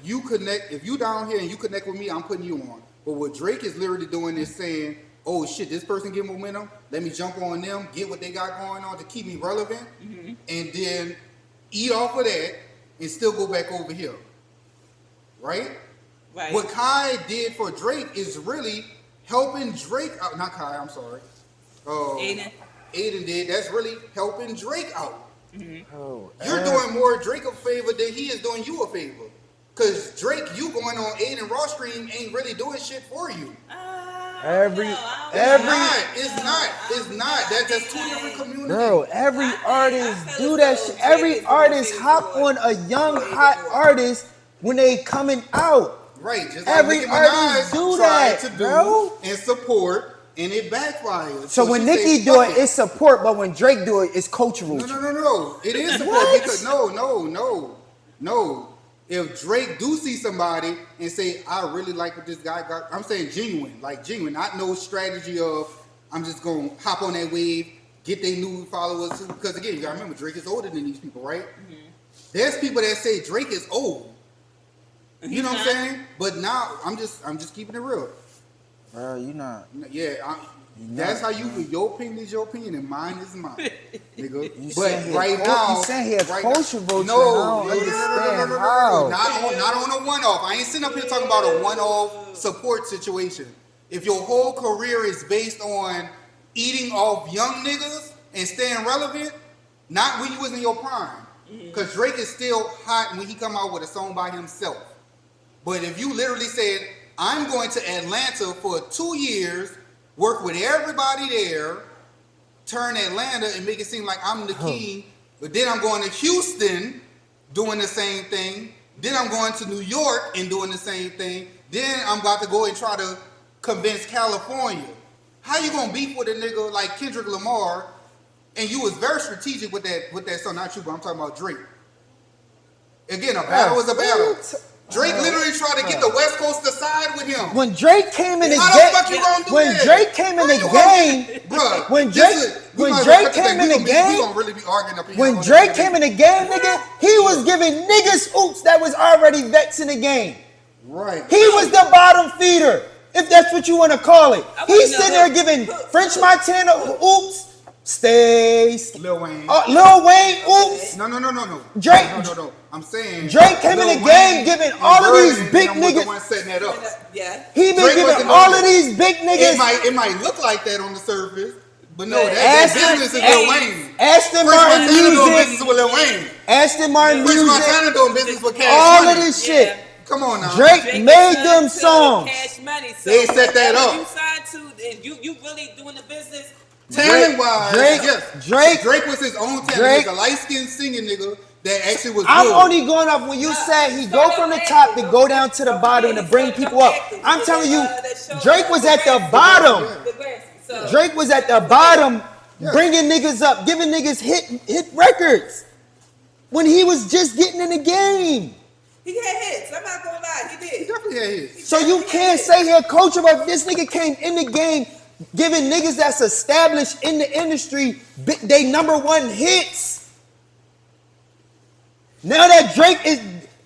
Speaker 4: you connect, if you down here and you connect with me, I'm putting you on. But what Drake is literally doing is saying, oh shit, this person get momentum, let me jump on them, get what they got going on to keep me relevant, and then eat off of that and still go back over here. Right?
Speaker 3: Right.
Speaker 4: What Kai did for Drake is really helping Drake out. Not Kai, I'm sorry.
Speaker 3: Aiden.
Speaker 4: Aiden did. That's really helping Drake out.
Speaker 5: Oh,
Speaker 4: You're doing more Drake a favor than he is doing you a favor. Cause Drake, you going on Aiden Raw stream ain't really doing shit for you. It's not. That's two different communities.
Speaker 5: Bro, every artist do that shit. Every artist hop on a young hot artist when they coming out.
Speaker 4: Right, just
Speaker 5: Every
Speaker 4: like Nicki
Speaker 5: artist
Speaker 4: Minaj
Speaker 5: do
Speaker 4: tried
Speaker 5: that,
Speaker 4: to do
Speaker 5: bro.
Speaker 4: and support, and it backfired.
Speaker 5: So when
Speaker 4: she
Speaker 5: Nicki
Speaker 4: said,
Speaker 5: do
Speaker 4: "Fuck
Speaker 5: it, it's support, but when Drake do it, it's cultural.
Speaker 4: No. It is support
Speaker 5: What?
Speaker 4: because no. If Drake do see somebody and say, I really like what this guy got, I'm saying genuine, not no strategy of I'm just gonna hop on that wave, get their new followers. Because again, you gotta remember Drake is older than these people, right? There's people that say Drake is old. You know what I'm saying? But now I'm just keeping it real.
Speaker 5: Bro, you not.
Speaker 4: Yeah, that's how you feel. Your opinion is your opinion, and mine is mine, nigga.
Speaker 5: You
Speaker 4: But
Speaker 5: saying
Speaker 4: right
Speaker 5: he-
Speaker 4: now,
Speaker 5: you saying he a
Speaker 4: right
Speaker 5: culture vulture,
Speaker 4: No,
Speaker 5: and I don't understand how.
Speaker 4: Not on a one-off. I ain't sitting up here talking about a one-off support situation. If your whole career is based on eating off young niggas and staying relevant, not when you was in your prime, because Drake is still hot when he come out with a song by himself. But if you literally said, I'm going to Atlanta for 2 years, work with everybody there, turn Atlanta and make it seem like I'm the king, but then I'm going to Houston doing the same thing, then I'm going to New York and doing the same thing, then I'm about to go and try to convince California. How you gonna beef with a nigga like Kendrick Lamar, and you was very strategic with that song, not you, but I'm talking about Drake. Again, a battle is a battle. Drake literally tried to get the West Coast to side with him.
Speaker 5: When Drake came in the
Speaker 4: How the fuck you gonna do
Speaker 5: when
Speaker 4: that?
Speaker 5: Drake came in the game,
Speaker 4: Bruh,
Speaker 5: when
Speaker 4: we
Speaker 5: Drake came in the
Speaker 4: we
Speaker 5: game,
Speaker 4: gonna really be arguing up here.
Speaker 5: when Drake came in the game, nigga, he was giving niggas oops that was already vexing the game.
Speaker 4: Right.
Speaker 5: He was the bottom feeder, if that's what you want to call it. He's sitting there giving French Montana oops. Stays.
Speaker 4: Lil Wayne.
Speaker 5: Lil Wayne, oops.
Speaker 4: No.
Speaker 5: Drake.
Speaker 4: No. I'm saying
Speaker 5: Drake came in the game giving all of these big niggas.
Speaker 4: The one setting that up.
Speaker 3: Yeah.
Speaker 5: He been
Speaker 4: Drake
Speaker 5: giving
Speaker 4: wasn't
Speaker 5: all
Speaker 4: on
Speaker 5: of
Speaker 4: it.
Speaker 5: these big niggas.
Speaker 4: It might look like that on the surface, but no, that business is Lil Wayne.
Speaker 5: Aston
Speaker 4: French
Speaker 5: Martin
Speaker 4: Montana doing business
Speaker 5: music.
Speaker 4: with Lil Wayne.
Speaker 5: Aston Martin
Speaker 4: French
Speaker 5: music.
Speaker 4: Montana doing business with Cash
Speaker 5: All
Speaker 4: Money.
Speaker 5: of this shit.
Speaker 4: Come on now.
Speaker 5: Drake made them songs.
Speaker 3: Cash Money. So
Speaker 4: They set that up.
Speaker 3: You signed to, and you really doing the business.
Speaker 4: Talent wise, Drake was his own talent.
Speaker 5: Drake.
Speaker 4: He's a light skinned singing nigga that actually was
Speaker 5: I'm
Speaker 4: good.
Speaker 5: only going off when you said he go from the top to go down to the bottom to bring people up. I'm telling you, Drake was at the bottom. Drake was at the bottom, bringing niggas up, giving niggas hit records when he was just getting in the game.
Speaker 3: He had hits. I'm not gonna lie, he did.
Speaker 4: He definitely had hits.
Speaker 5: So you can't say he a culture, but this nigga came in the game giving niggas that's established in the industry they #1 hits. Now that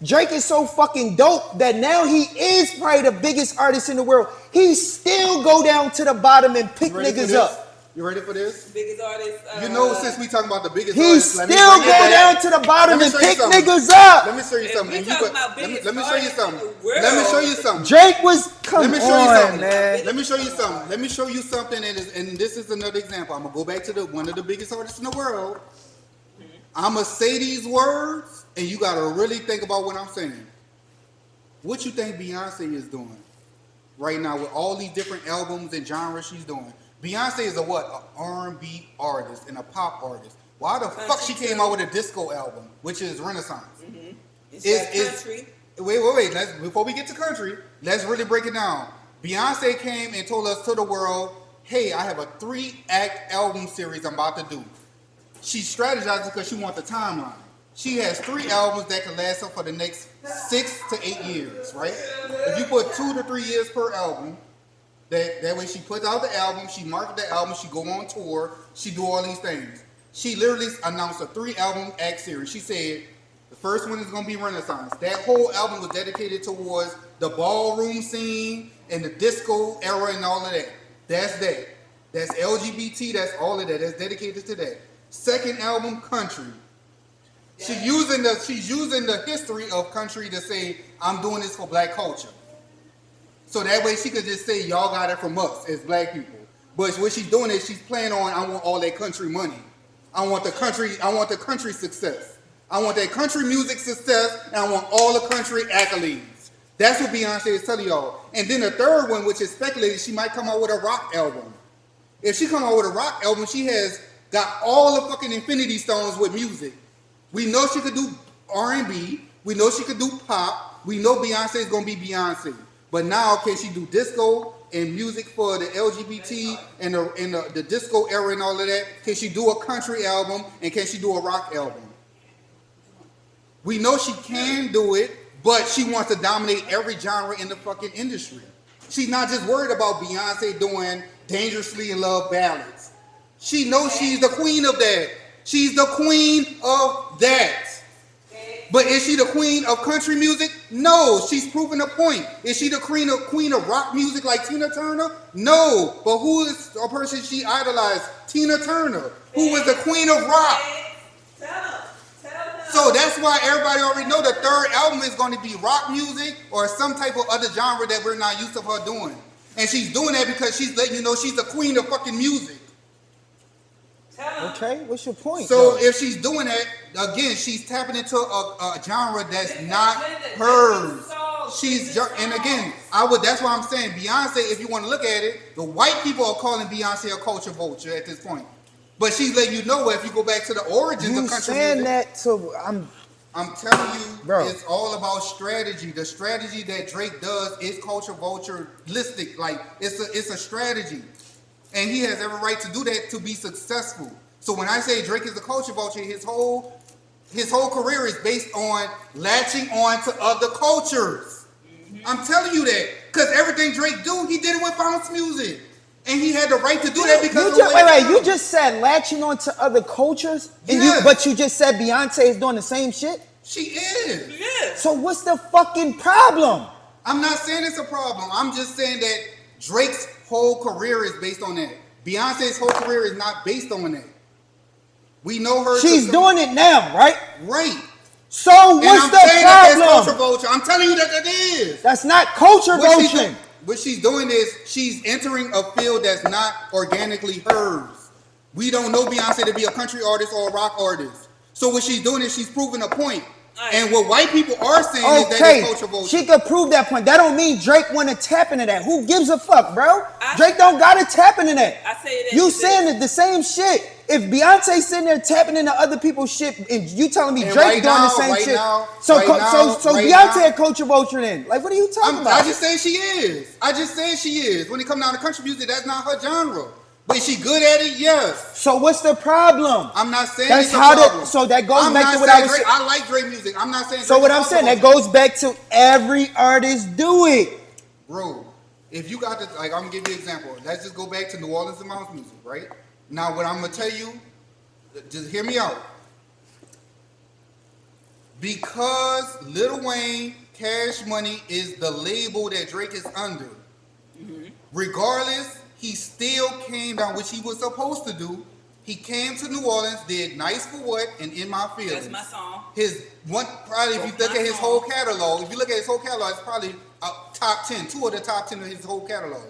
Speaker 5: Drake is so fucking dope that now he is probably the biggest artist in the world. He still go down to the bottom and pick niggas up.
Speaker 4: You ready for this?
Speaker 3: Biggest artist.
Speaker 4: You know, since we talking about the biggest
Speaker 5: He
Speaker 4: artists,
Speaker 5: still go down to the bottom and pick niggas up.
Speaker 4: Let me show you something.
Speaker 3: we talking about biggest
Speaker 4: Let me show you
Speaker 3: artists in
Speaker 4: something.
Speaker 3: the world.
Speaker 4: Let me show you something.
Speaker 5: Drake was come
Speaker 4: Let me show you
Speaker 5: on,
Speaker 4: something.
Speaker 5: man.
Speaker 4: Let me show you something. Let me show you something, and this is another example. I'm gonna go back to one of the biggest artists in the world. I'm gonna say these words, and you gotta really think about what I'm saying. What you think Beyonce is doing right now with all these different albums and genres she's doing? Beyonce is a what? An R&B artist and a pop artist. Why the fuck she came out with a disco album, which is Renaissance?
Speaker 3: It's country.
Speaker 4: Wait. Before we get to country, let's really break it down. Beyonce came and told us to the world, hey, I have a 3-act album series I'm about to do. She strategized because she wants the timeline. She has 3 albums that can last her for the next 6 to 8 years, right? If you put 2 to 3 years per album, that way she puts out the album, she market the album, she go on tour, she do all these things. She literally announced a 3-album act series. She said the first one is gonna be Renaissance. That whole album was dedicated towards the ballroom scene and the disco era and all of that. That's that. That's LGBT, that's all of that. That's dedicated to that. Second album, country. She's using the history of country to say, I'm doing this for black culture. So that way she could just say, y'all got it from us as black people. But what she's doing is she's playing on, I want all that country money. I want the country success. I want that country music success, and I want all the country accolades. That's what Beyonce is telling y'all. And then the third one, which is speculated, she might come out with a rock album. If she come out with a rock album, she has got all the fucking infinity stones with music. We know she could do R&B. We know she could do pop. We know Beyonce is going to be Beyonce. But now, can she do disco and music for the LGBT and the disco era and all of that? Can she do a country album, and can she do a rock album? We know she can do it, but she wants to dominate every genre in the fucking industry. She's not just worried about Beyonce doing Dangerously in Love ballads. She knows she's the queen of that. She's the queen of that. But is she the queen of country music? No, she's proving a point. Is she the queen of rock music like Tina Turner? No, but who is a person she idolized? Tina Turner, who was the queen of rock. So that's why everybody already know the third album is going to be rock music or some type of other genre that we're not used to her doing. And she's doing that because she's letting you know she's the queen of fucking music.
Speaker 5: Okay, what's your point?
Speaker 4: So if she's doing that, again, she's tapping into a genre that's not hers. And again, that's why I'm saying Beyonce, if you want to look at it, the white people are calling Beyonce a culture vulture at this point. But she's letting you know if you go back to the origins of country music.
Speaker 5: That, so
Speaker 4: I'm telling you,
Speaker 5: bro,
Speaker 4: it's all about strategy. The strategy that Drake does is culture vulture-listic. Like, it's a strategy. And he has every right to do that to be successful. So when I say Drake is a culture vulture, his whole career is based on latching on to other cultures. I'm telling you that. Because everything Drake do, he did it with bounce music. And he had the right to do that because
Speaker 5: you just said latching on to other cultures? And but you just said Beyonce is doing the same shit?
Speaker 4: She is.
Speaker 3: Yeah.
Speaker 5: So what's the fucking problem?
Speaker 4: I'm not saying it's a problem. I'm just saying that Drake's whole career is based on that. Beyonce's whole career is not based on that. We know her.
Speaker 5: She's doing it now, right?
Speaker 4: Right.
Speaker 5: So what's the problem?
Speaker 4: That's culture vulture. I'm telling you that is.
Speaker 5: That's not culture vulture.
Speaker 4: What she's doing is she's entering a field that's not organically hers. We don't know Beyonce to be a country artist or a rock artist. So what she's doing is she's proving a point. And what white people are saying is that it's culture vulture.
Speaker 5: She could prove that point. That don't mean Drake want to tap into that. Who gives a fuck, bro? Drake don't gotta tap into that.
Speaker 3: I say that.
Speaker 5: You saying the same shit. If Beyonce's sitting there tapping into other people's shit, and you telling me Drake doing the same shit, so Beyonce a culture vulture then? Like, what are you talking about?
Speaker 4: I just say she is. I just say she is. When it comes down to country music, that's not her genre. But is she good at it? Yes.
Speaker 5: So what's the problem?
Speaker 4: I'm not saying
Speaker 5: that's
Speaker 4: it's a problem.
Speaker 5: So that goes back to what I was saying.
Speaker 4: I like Drake music. I'm not saying.
Speaker 5: So what I'm saying, that goes back to every artist do it.
Speaker 4: Bro, if you got this, like, I'm gonna give you an example. Let's just go back to New Orleans and bounce music, right? Now, what I'm gonna tell you, just hear me out. Because Lil Wayne, Cash Money is the label that Drake is under. Regardless, he still came down, which he was supposed to do. He came to New Orleans, did Nice for What and In My Feelings.
Speaker 3: That's my song.
Speaker 4: Probably if you look at his whole catalog, it's probably top 10, 2 of the top 10 of his whole catalog.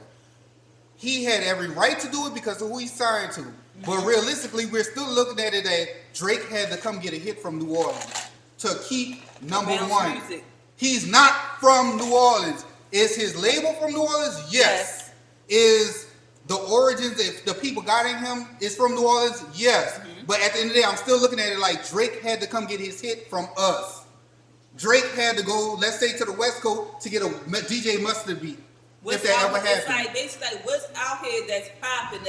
Speaker 4: He had every right to do it because of who he signed to. But realistically, we're still looking at it that Drake had to come get a hit from New Orleans to keep number one. Music. He's not from New Orleans. Is his label from New Orleans? Yes. Is the origins, if the people guiding him is from New Orleans? Yes. But at the end of the day, I'm still looking at it like Drake had to come get his hit from us. Drake had to go, let's say, to the West Coast to get a DJ Mustard beat. If that ever happened.
Speaker 3: It's like, basically, like, what's out here that's popping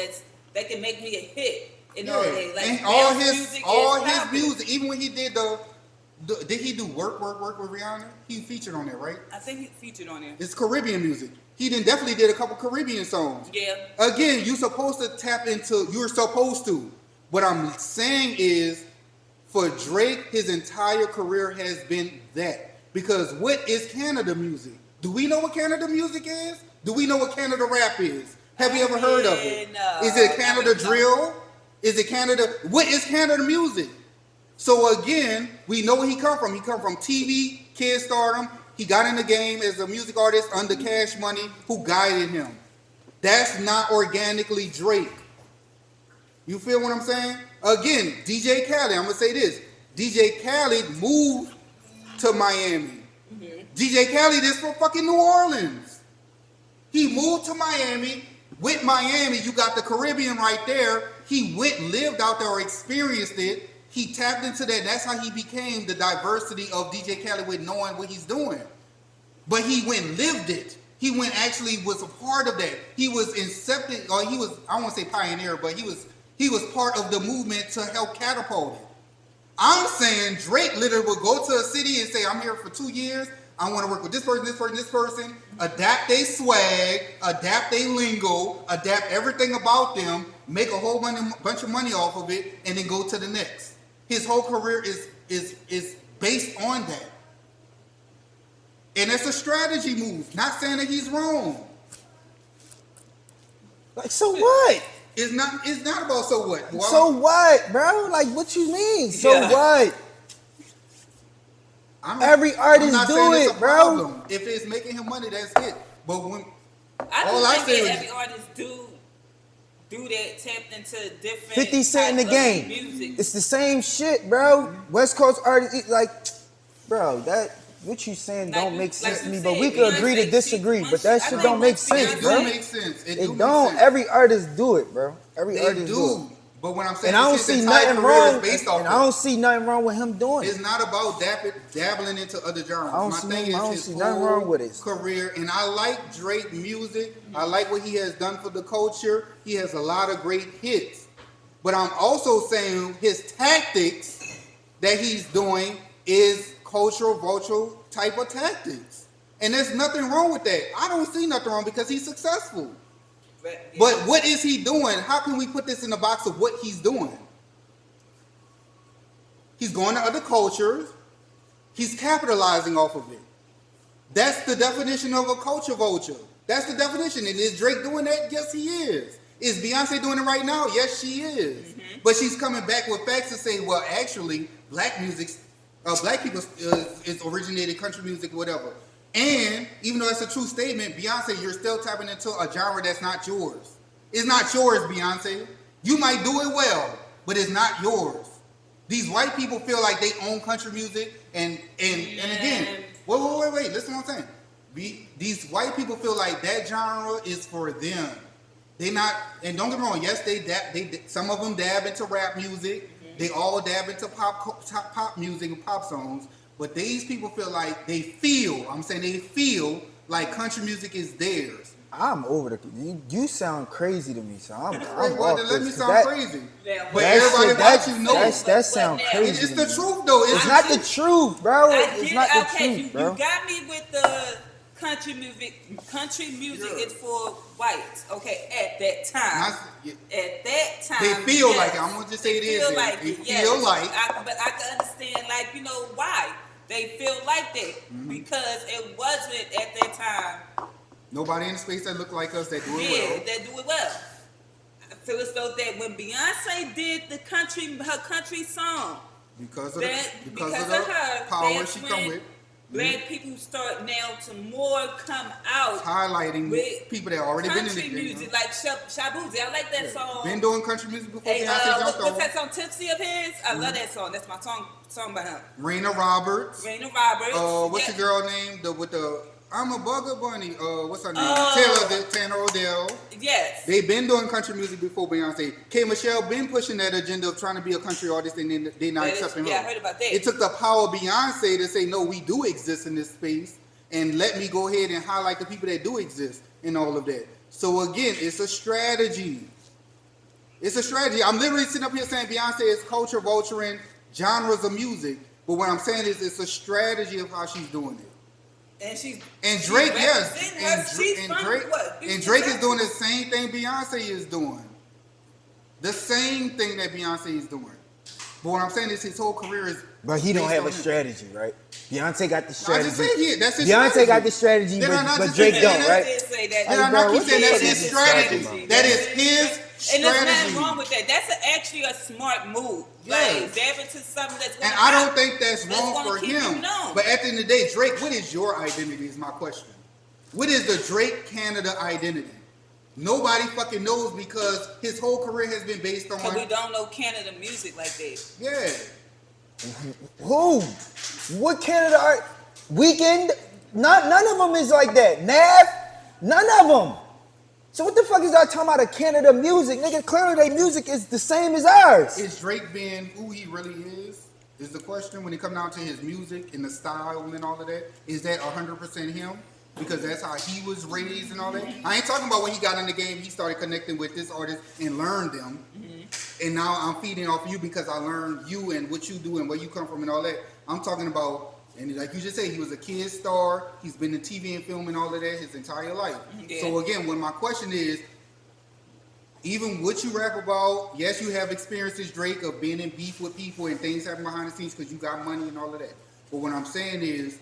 Speaker 3: that can make me a hit? Like,
Speaker 4: and all his music, even when he did did he do work with Rihanna? He featured on there, right?
Speaker 3: I think he featured on there.
Speaker 4: It's Caribbean music. He definitely did a couple Caribbean songs. Yeah. Again, you're supposed to tap into, you're supposed to. What I'm saying is, for Drake, his entire career has been that. Because what is Canada music? Do we know what Canada music is? Do we know what Canada rap is? Have you ever heard of it? No. Is it Canada drill? Is it Canada? What is Canada music? So again, we know where he come from. He come from TV, Kid Stardom, He got in the game as a music artist under Cash Money, who guided him. That's not organically Drake. You feel what I'm saying? Again, DJ Khaled, I'm going to say this. DJ Khaled moved to Miami. DJ Khaled is from fucking New Orleans. He moved to Miami. With Miami, you got the Caribbean right there. He went, lived out there, or experienced it. He tapped into that. That's how he became the diversity of DJ Khaled with knowing what he's doing. But he went and lived it. He went actually was a part of that. He was incepted, or he was, I don't want to say pioneer, but he was part of the movement to help catapult it. I'm saying Drake literally would go to a city and say, I'm here for 2 years. I want to work with this person, this person, this person. Adapt their swag, adapt their lingo, adapt everything about them, make a whole bunch of money off of it, and then go to the next. His whole career is based on that. And it's a strategy move. Not saying that he's wrong.
Speaker 5: Like, so what?
Speaker 4: It's not about so what. Well,
Speaker 5: So what, bro? Like, what you mean? So
Speaker 3: Yeah.
Speaker 5: what? Every artist do it, bro.
Speaker 4: Problem. If it's making him money, that's it. But when
Speaker 3: I
Speaker 4: all
Speaker 3: don't
Speaker 4: I
Speaker 3: think
Speaker 4: say
Speaker 3: that
Speaker 4: is
Speaker 3: every artist do that, tapped into different
Speaker 5: 50 Cent in the
Speaker 3: types of
Speaker 5: game.
Speaker 3: music.
Speaker 5: It's the same shit, bro. West Coast artists, like, bro, that what you saying
Speaker 3: Like
Speaker 5: don't
Speaker 3: you-
Speaker 5: make sense
Speaker 3: like
Speaker 5: to
Speaker 3: you
Speaker 5: me. But
Speaker 3: said,
Speaker 5: we could agree to
Speaker 3: Beyonce,
Speaker 5: disagree.
Speaker 3: she-
Speaker 5: But that
Speaker 3: I
Speaker 5: shit
Speaker 3: think
Speaker 5: don't make
Speaker 3: Beyonce
Speaker 5: sense,
Speaker 4: it
Speaker 5: bro.
Speaker 4: do make sense. It
Speaker 5: It don't. Every artist do it, bro. Every
Speaker 4: They
Speaker 5: artist do it.
Speaker 4: do. But when I'm saying
Speaker 5: And I don't
Speaker 4: his
Speaker 5: see
Speaker 4: entire
Speaker 5: nothing
Speaker 4: career
Speaker 5: wrong.
Speaker 4: is based off
Speaker 5: And
Speaker 4: of
Speaker 5: I don't see nothing wrong with him doing
Speaker 4: It's
Speaker 5: it.
Speaker 4: not about dabbling into other genres.
Speaker 5: I don't
Speaker 4: My
Speaker 5: see
Speaker 4: thing
Speaker 5: nothing- I don't
Speaker 4: is
Speaker 5: see
Speaker 4: his
Speaker 5: nothing
Speaker 4: whole
Speaker 5: wrong with it.
Speaker 4: career, and I like Drake music. I like what he has done for the culture. He has a lot of great hits. But I'm also saying his tactics that he's doing is cultural vulture type of tactics. And there's nothing wrong with that. I don't see nothing wrong because he's successful. But what is he doing? How can we put this in the box of what he's doing? He's going to other cultures. He's capitalizing off of it. That's the definition of a culture vulture. That's the definition. And is Drake doing that? Yes, he is. Is Beyonce doing it right now? Yes, she is. But she's coming back with facts to say, well, actually, black people is originated country music, whatever. And even though that's a true statement, Beyonce, you're still tapping into a genre that's not yours. It's not yours, Beyonce. You might do it well, but it's not yours. These white people feel like they own country music, and again, wait, listen to what I'm saying. These white people feel like that genre is for them. They not, and don't get me wrong, yes, some of them dab into rap music. They all dab into pop music and pop songs. But these people feel like they feel like country music is theirs.
Speaker 5: I'm over the. You sound crazy to me, so I'm
Speaker 4: Wait,
Speaker 5: off
Speaker 4: well, then let me
Speaker 5: this, 'cause
Speaker 4: sound
Speaker 5: that-
Speaker 4: crazy.
Speaker 3: Yeah,
Speaker 4: But
Speaker 5: that
Speaker 4: everybody
Speaker 5: shit,
Speaker 4: watching knows.
Speaker 5: that sound
Speaker 3: But
Speaker 5: crazy.
Speaker 4: It's
Speaker 5: to
Speaker 4: the
Speaker 5: me.
Speaker 4: truth, though.
Speaker 5: It's not the truth, bro. It's not the truth,
Speaker 3: you
Speaker 5: bro.
Speaker 3: got me with the country music. Country music
Speaker 4: Yeah.
Speaker 3: is for whites. Okay, at that time. At that time,
Speaker 4: They feel
Speaker 3: yes.
Speaker 4: like it. I'm gonna just say it
Speaker 3: They
Speaker 4: is.
Speaker 3: feel like
Speaker 4: They
Speaker 3: it,
Speaker 4: feel
Speaker 3: yes.
Speaker 4: like.
Speaker 3: But I can understand, like, you know, why they feel like that, because it wasn't at that time.
Speaker 4: Nobody in the space that look like us that do it
Speaker 3: Yeah,
Speaker 4: well.
Speaker 3: they do it well. I feel as though that when Beyonce did her country song,
Speaker 4: Because of
Speaker 3: that
Speaker 4: the
Speaker 3: because of
Speaker 4: power
Speaker 3: that's
Speaker 4: she
Speaker 3: when
Speaker 4: come with.
Speaker 3: black people start now to more come out
Speaker 4: Highlighting
Speaker 3: with
Speaker 4: people that already been in
Speaker 3: country
Speaker 4: the game.
Speaker 3: music, like Shabuzi. I like that song.
Speaker 4: Been doing country music before
Speaker 3: Hey,
Speaker 4: Beyonce jumped
Speaker 3: what's
Speaker 4: on.
Speaker 3: that song, Tipsy of his? I love that song. That's my song by him.
Speaker 4: Raina Roberts.
Speaker 3: Raina Roberts.
Speaker 4: What's
Speaker 3: Yeah.
Speaker 4: the girl name? With the I'm a Bugger Bunny. What's her name?
Speaker 3: Oh.
Speaker 4: Tanner Odell.
Speaker 3: Yes.
Speaker 4: They been doing country music before Beyonce. K. Michelle been pushing that agenda of trying to be a country artist, and then they not
Speaker 3: That is-
Speaker 4: accepting
Speaker 3: yeah,
Speaker 4: her.
Speaker 3: I heard about that.
Speaker 4: It took the power of Beyonce to say, no, we do exist in this space, and let me go ahead and highlight the people that do exist in all of that. So again, it's a strategy. It's a strategy. I'm literally sitting up here saying Beyonce is culture vulturing genres of music, but what I'm saying is it's a strategy of how she's doing it.
Speaker 3: And
Speaker 4: Drake, yes,
Speaker 3: representing her.
Speaker 4: and Drake is doing the same thing Beyonce is doing. The same thing that Beyonce is doing. But what I'm saying is his whole career is.
Speaker 5: But he don't
Speaker 4: based
Speaker 5: have
Speaker 4: on
Speaker 5: a
Speaker 4: him.
Speaker 5: strategy, right? Beyonce got the
Speaker 4: I
Speaker 5: strategy.
Speaker 4: just said yeah, that's his
Speaker 5: Beyonce
Speaker 4: strategy.
Speaker 5: got the strategy,
Speaker 4: Did I not
Speaker 5: but
Speaker 4: just
Speaker 5: Drake
Speaker 4: say
Speaker 5: don't,
Speaker 4: that?
Speaker 5: right?
Speaker 3: Did say that.
Speaker 4: Did I
Speaker 5: Hey, bro,
Speaker 4: not keep
Speaker 5: what
Speaker 4: saying
Speaker 5: the
Speaker 4: that's
Speaker 5: fuck
Speaker 4: his
Speaker 5: is
Speaker 4: strategy?
Speaker 5: strategy?
Speaker 4: That is his
Speaker 3: And there's
Speaker 4: strategy.
Speaker 3: nothing wrong with that. That's actually a smart move.
Speaker 4: Yes.
Speaker 3: Like, dab into something that's going
Speaker 4: And
Speaker 3: to
Speaker 4: I don't think that's wrong
Speaker 3: gonna
Speaker 4: for
Speaker 3: keep you
Speaker 4: him.
Speaker 3: known.
Speaker 4: But at the end of the day, Drake, what is your identity is my question. What is the Drake Canada identity? Nobody fucking knows because his whole career has been based on.
Speaker 3: Because we don't know Canada music like that.
Speaker 4: Yeah.
Speaker 5: Who? What Canada art? Weekend? None of them is like that. Nav? None of them. So what the fuck is y'all talking about of Canada music? Nigga, clearly their music is the same as ours.
Speaker 4: Is Drake being who he really is the question when it comes down to his music and the style and all of that? Is that 100% him? Because that's how he was raised and all that. I ain't talking about when he got in the game, he started connecting with this artist and learned them. And now I'm feeding off you because I learned you and what you do and where you come from and all that. I'm talking about, and like you just said, he was a kid star. He's been in TV and film and all of that his entire life.
Speaker 3: Yeah.
Speaker 4: So again, when my question is, even what you rap about, yes, you have experiences, Drake, of being in beef with people and things happen behind the scenes because you got money and all of that. But what I'm saying is,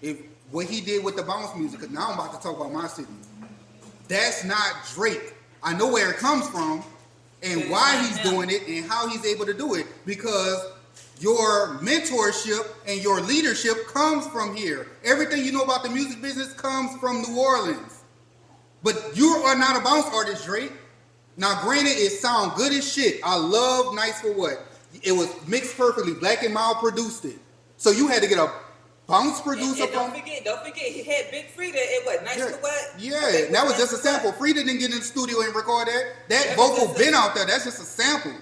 Speaker 4: if what he did with the bounce music, because now I'm about to talk about my city, that's not Drake. I know where it comes from and why he's doing it and how he's able to do it, because your mentorship and your leadership comes from here. Everything you know about the music business comes from New Orleans. But you are not a bounce artist, Drake. Now, granted, it sound good as shit. I love Nice for What. It was mixed perfectly. Black and Mild produced it. So you had to get a bounce producer
Speaker 3: And don't forget, he had Big Frida. It was Nice for What?
Speaker 4: Yeah, that was just a sample. Frida didn't get in the studio and record that. That vocal been out there. That's just a sample.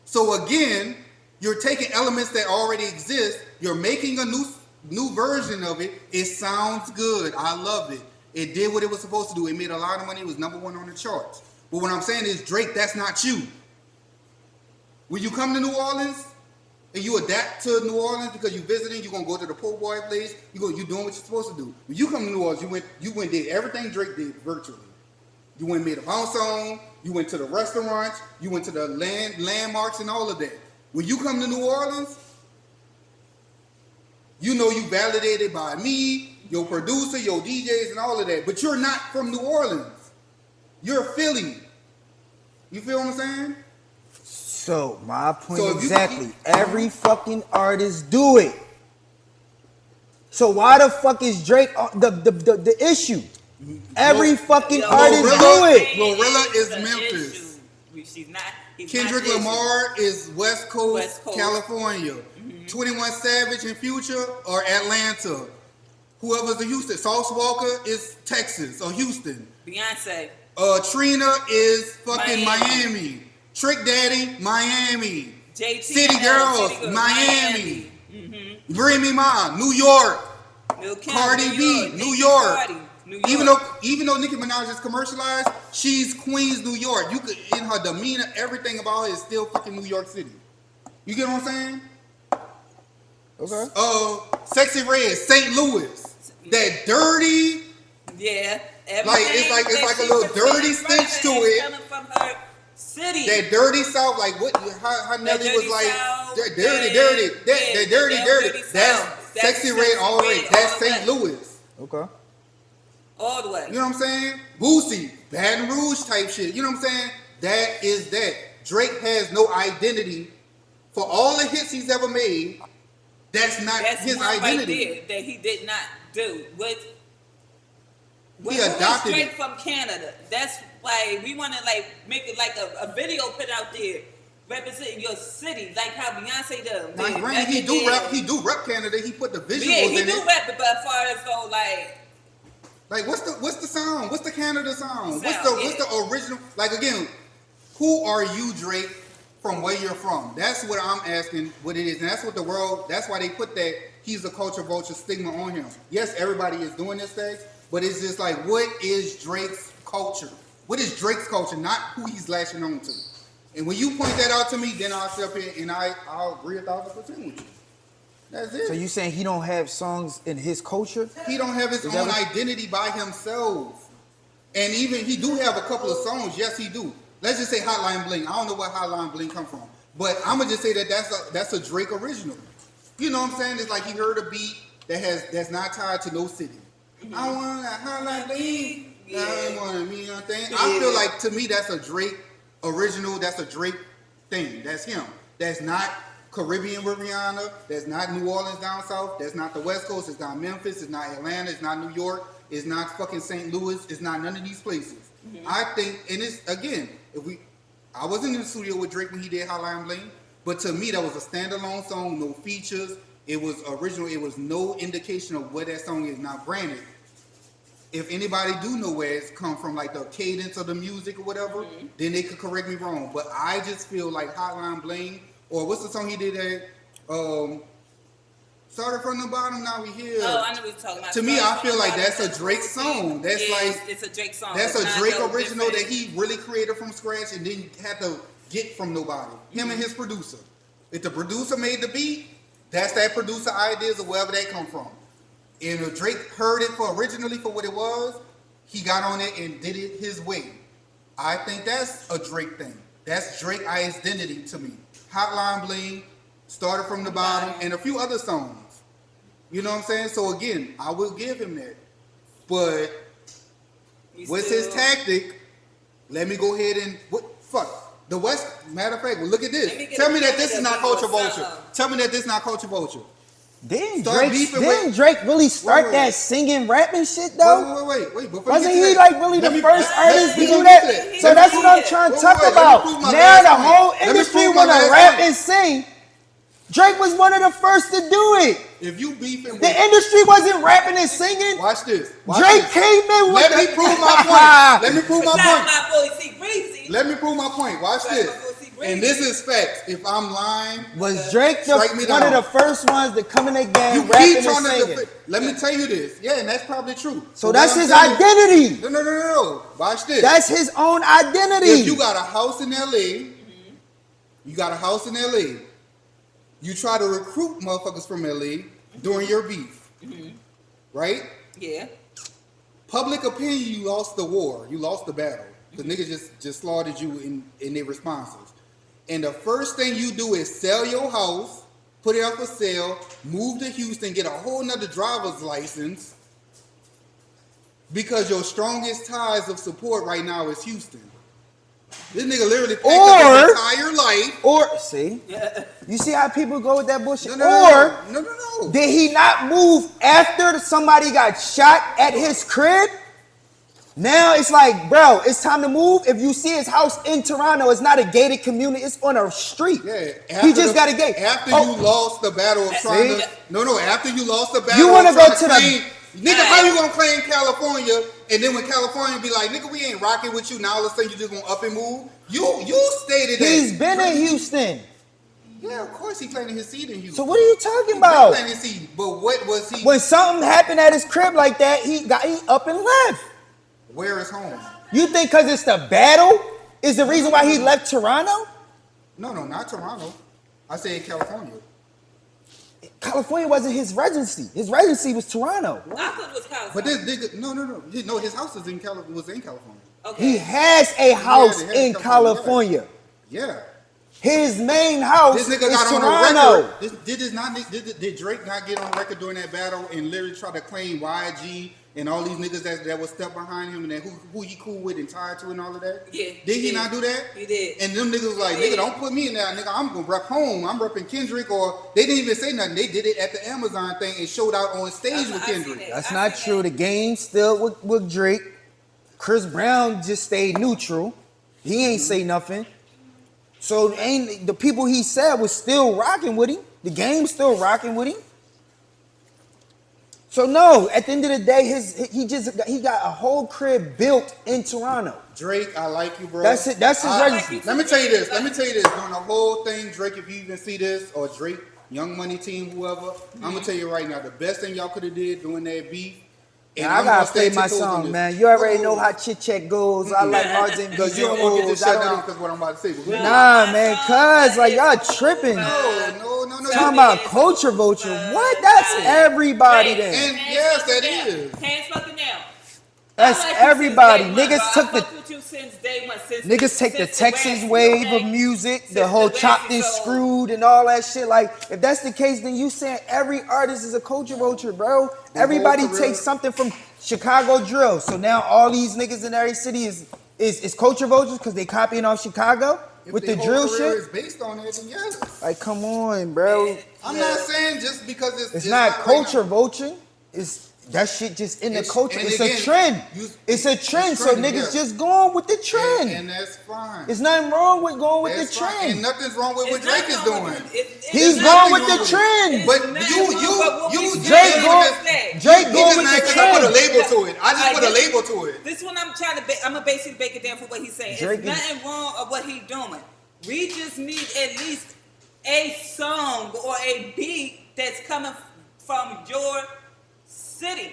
Speaker 4: So again, you're taking elements that already exist. You're making a new version of it. It sounds good. I love it. It did what it was supposed to do. It made a lot of money. It was #1 on the charts. But what I'm saying is, Drake, that's not you. When you come to New Orleans and you adapt to New Orleans because you're visiting, you're gonna go to the po' boy place. You're doing what you're supposed to do. When you come to New Orleans, you went did everything Drake did virtually. You went and made a bounce song. You went to the restaurants. You went to the landmarks and all of that. When you come to New Orleans, you know you validated by me, your producer, your DJs, and all of that. But you're not from New Orleans. You're Philly. You feel what I'm saying?
Speaker 5: So my point
Speaker 4: So if
Speaker 5: exactly. Every fucking artist do it. So why the fuck is Drake the issue? Every fucking artist do it.
Speaker 4: Glorilla is Memphis.
Speaker 3: She's not.
Speaker 4: Kendrick Lamar is West Coast. California. 21 Savage and Future are Atlanta. Whoever's the Houston. Sauce Walker is Texas or Houston.
Speaker 3: Beyonce.
Speaker 4: Trina is fucking Miami. Trick Daddy, Miami.
Speaker 3: JT,
Speaker 4: City Girls, Miami. Bring Me Ma, New York. Cardi B, New York. Even though Nicki Minaj is commercialized, she's Queens, New York. You could, in her demeanor, everything about her is still fucking New York City. You get what I'm saying?
Speaker 5: Okay.
Speaker 4: Sexy Red, St. Louis. That dirty.
Speaker 3: Yeah.
Speaker 4: Like it's like a little dirty stench to it.
Speaker 3: From her city.
Speaker 4: That dirty South, like what? How Nelly was like,
Speaker 3: South,
Speaker 4: dirty. That's Sexy Red already. That's St. Louis.
Speaker 5: Okay.
Speaker 3: All the way.
Speaker 4: You know what I'm saying? Boosie, Baton Rouge type shit. You know what I'm saying? That is that. Drake has no identity for all the hits he's ever made. That's not his identity.
Speaker 3: Right there that he did not do.
Speaker 4: He adopted
Speaker 3: Drake
Speaker 4: it
Speaker 3: from Canada. That's why we want to make it like a video put out there representing your city, like how Beyonce does.
Speaker 4: Like, granted, he do rep Canada. He put the visuals
Speaker 3: he
Speaker 4: in
Speaker 3: do
Speaker 4: it.
Speaker 3: rap it, but as far as though
Speaker 4: like what's the sound? What's the Canada sound? What's the original? Like again, who are you, Drake? From where you're from? That's what I'm asking. What it is, and that's what the world. That's why they put that he's a culture vulture stigma on him. Yes, everybody is doing this thing, but it's just like, what is Drake's culture? What is Drake's culture? Not who he's lashing on to. And when you point that out to me, then I'll sit up here and I'll agree 1,000% with you. That's it.
Speaker 5: So you saying he don't have songs in his culture?
Speaker 4: He don't have his own identity by himself. And even he do have a couple of songs. Yes, he do. Let's just say Hotline Bling. I don't know where Hotline Bling come from, but I'm gonna just say that that's a Drake original. You know what I'm saying? It's like he heard a beat that's not tied to no city. I want a Hotline Bling. I want me thing. I feel like to me that's a Drake original. That's a Drake thing. That's him. That's not Caribbean with Rihanna. That's not New Orleans down south. That's not the West Coast. It's not Memphis. It's not Atlanta. It's not New York. It's not fucking St. Louis. It's not none of these places. I think, and it's again, I wasn't in the studio with Drake when he did Hotline Bling, but to me that was a standalone song, no features. It was original. It was no indication of where that song is. Now, granted, if anybody do know where it's come from, like the cadence of the music or whatever, then they could correct me wrong. But I just feel like Hotline Bling, or what's the song he did that? Started from the bottom, now we here.
Speaker 3: Oh, I know what you're talking about.
Speaker 4: To me, I feel like that's a Drake song. That's
Speaker 3: It's a Drake song.
Speaker 4: That's
Speaker 3: it's
Speaker 4: a Drake original
Speaker 3: different.
Speaker 4: that he really created from scratch and didn't have to get from nobody. Him and his producer. If the producer made the beat, that's that producer ideas or wherever they come from. And if Drake heard it originally for what it was, he got on it and did it his way. I think that's a Drake thing. That's Drake identity to me. Hotline Bling, Started from the Bottom, and a few other songs. You know what I'm saying? So again, I will give him that. But what's his tactic? Let me go ahead and the West. Matter of fact, well, look at this. Tell me that this is not culture vulture. Tell me that this is not culture vulture.
Speaker 5: Didn't Drake really start that singing, rapping shit though?
Speaker 4: Wait.
Speaker 5: Wasn't he like really the first artist to do that? So that's what I'm trying to talk about. Now the whole industry want to rap and sing. Drake was one of the first to do it.
Speaker 4: If you beefing with
Speaker 5: the industry wasn't rapping and singing.
Speaker 4: Watch this.
Speaker 5: Drake came in with
Speaker 4: Let me prove my point. Let me prove my point. Let me prove my point. Watch this. And this is facts. If I'm lying,
Speaker 5: was Drake one of the first ones to come in the game
Speaker 4: you
Speaker 5: rapping
Speaker 4: keep
Speaker 5: and singing?
Speaker 4: Let me tell you this. Yeah, and that's probably true.
Speaker 5: So that's his identity.
Speaker 4: No. Watch this.
Speaker 5: That's his own identity.
Speaker 4: If you got a house in LA, you try to recruit motherfuckers from LA during your beef, right?
Speaker 3: Yeah.
Speaker 4: Public opinion, you lost the war. You lost the battle. The niggas just slaughtered you in their responses. And the first thing you do is sell your house, put it up for sale, move to Houston, get a whole nother driver's license, because your strongest ties of support right now is Houston. This nigga literally packed up his entire life.
Speaker 5: You see how people go with that bullshit?
Speaker 4: No.
Speaker 5: Did he not move after somebody got shot at his crib? Now it's like, bro, it's time to move. If you see his house in Toronto, it's not a gated community. It's on a street.
Speaker 4: Yeah,
Speaker 5: he just got a gate.
Speaker 4: After you lost the battle of trying to... No. After you lost the battle
Speaker 5: you want to go to
Speaker 4: the... Nigga, how you gonna claim California, and then when California be like, nigga, we ain't rocking with you, now all of a sudden you just gonna up and move? You stated that.
Speaker 5: He's been in Houston.
Speaker 4: Yeah, of course he planted his seed in Houston.
Speaker 5: So what are you talking about?
Speaker 4: Planted his seed, but what was he...
Speaker 5: When something happened at his crib like that, he up and left.
Speaker 4: Where is home?
Speaker 5: You think because it's the battle is the reason why he left Toronto?
Speaker 4: No, not Toronto. I said California.
Speaker 5: California wasn't his residency. His residency was Toronto.
Speaker 3: I thought it was California.
Speaker 4: But this nigga, no, his house is in California.
Speaker 3: Okay.
Speaker 5: He has a house in California.
Speaker 4: Yeah.
Speaker 5: His main house
Speaker 4: this nigga
Speaker 5: is
Speaker 4: got
Speaker 5: Toronto.
Speaker 4: On the record. Did Drake not get on record during that battle and literally try to claim YG and all these niggas that was stuck behind him and that who he cool with and tied to and all of that?
Speaker 3: Yeah.
Speaker 4: Did he not do that?
Speaker 3: He did.
Speaker 4: And them niggas was like, nigga, don't put me in there, nigga. I'm gonna rep home. I'm repping Kendrick, or they didn't even say nothing. They did it at the Amazon thing and showed out on stage with Kendrick.
Speaker 5: That's not true. The game still with Drake. Chris Brown just stayed neutral. He ain't say nothing. So the people he said was still rocking with him. The game's still rocking with him. So no, at the end of the day, he got a whole crib built in Toronto.
Speaker 4: Drake, I like you, bro.
Speaker 5: That's it. That's his residency.
Speaker 4: Let me tell you this. During the whole thing, Drake, if you even see this, or Drake, Young Money team, whoever, I'm gonna tell you right now, the best thing y'all could have did doing that beef.
Speaker 5: And I gotta play my song, man. You already know how Chit Chat goes. I like Arden
Speaker 4: because you don't want to get this shut down because what I'm about to say.
Speaker 5: Nah, man, cuz like y'all tripping.
Speaker 4: No.
Speaker 5: Talking about culture vulture. What? That's everybody then.
Speaker 4: And yes, that is.
Speaker 3: Hands fucking down.
Speaker 5: That's everybody. Niggas took the
Speaker 3: Niggas
Speaker 5: take the Texas wave of music, the whole chopped and screwed and all that shit. Like, if that's the case, then you saying every artist is a culture vulture, bro. Everybody takes something from Chicago drill. So now all these niggas in every city is culture vultures because they copying off Chicago with the drill shit.
Speaker 4: Is based on it, then yes.
Speaker 5: Like, come on, bro.
Speaker 4: I'm not saying just because
Speaker 5: It's not culture
Speaker 4: right
Speaker 5: vulture. It's that shit just in the culture.
Speaker 4: and
Speaker 5: It's
Speaker 4: again,
Speaker 5: a trend. It's a trend. So
Speaker 4: trending,
Speaker 5: niggas
Speaker 4: yeah.
Speaker 5: just going with the trend.
Speaker 4: And that's fine.
Speaker 5: There's nothing wrong with going with
Speaker 4: That's
Speaker 5: the
Speaker 4: fine.
Speaker 5: trend.
Speaker 4: And nothing's wrong with what Drake is doing.
Speaker 5: He's going with the trend.
Speaker 4: But
Speaker 5: Drake going with the
Speaker 4: I
Speaker 5: trend.
Speaker 4: put a label to it. I just put a label to it.
Speaker 3: This one I'm trying to. I'm gonna basically break it down for what he's saying.
Speaker 5: Drake
Speaker 3: There's nothing wrong of what he's doing. We just need at least a song or a beat that's coming from your city.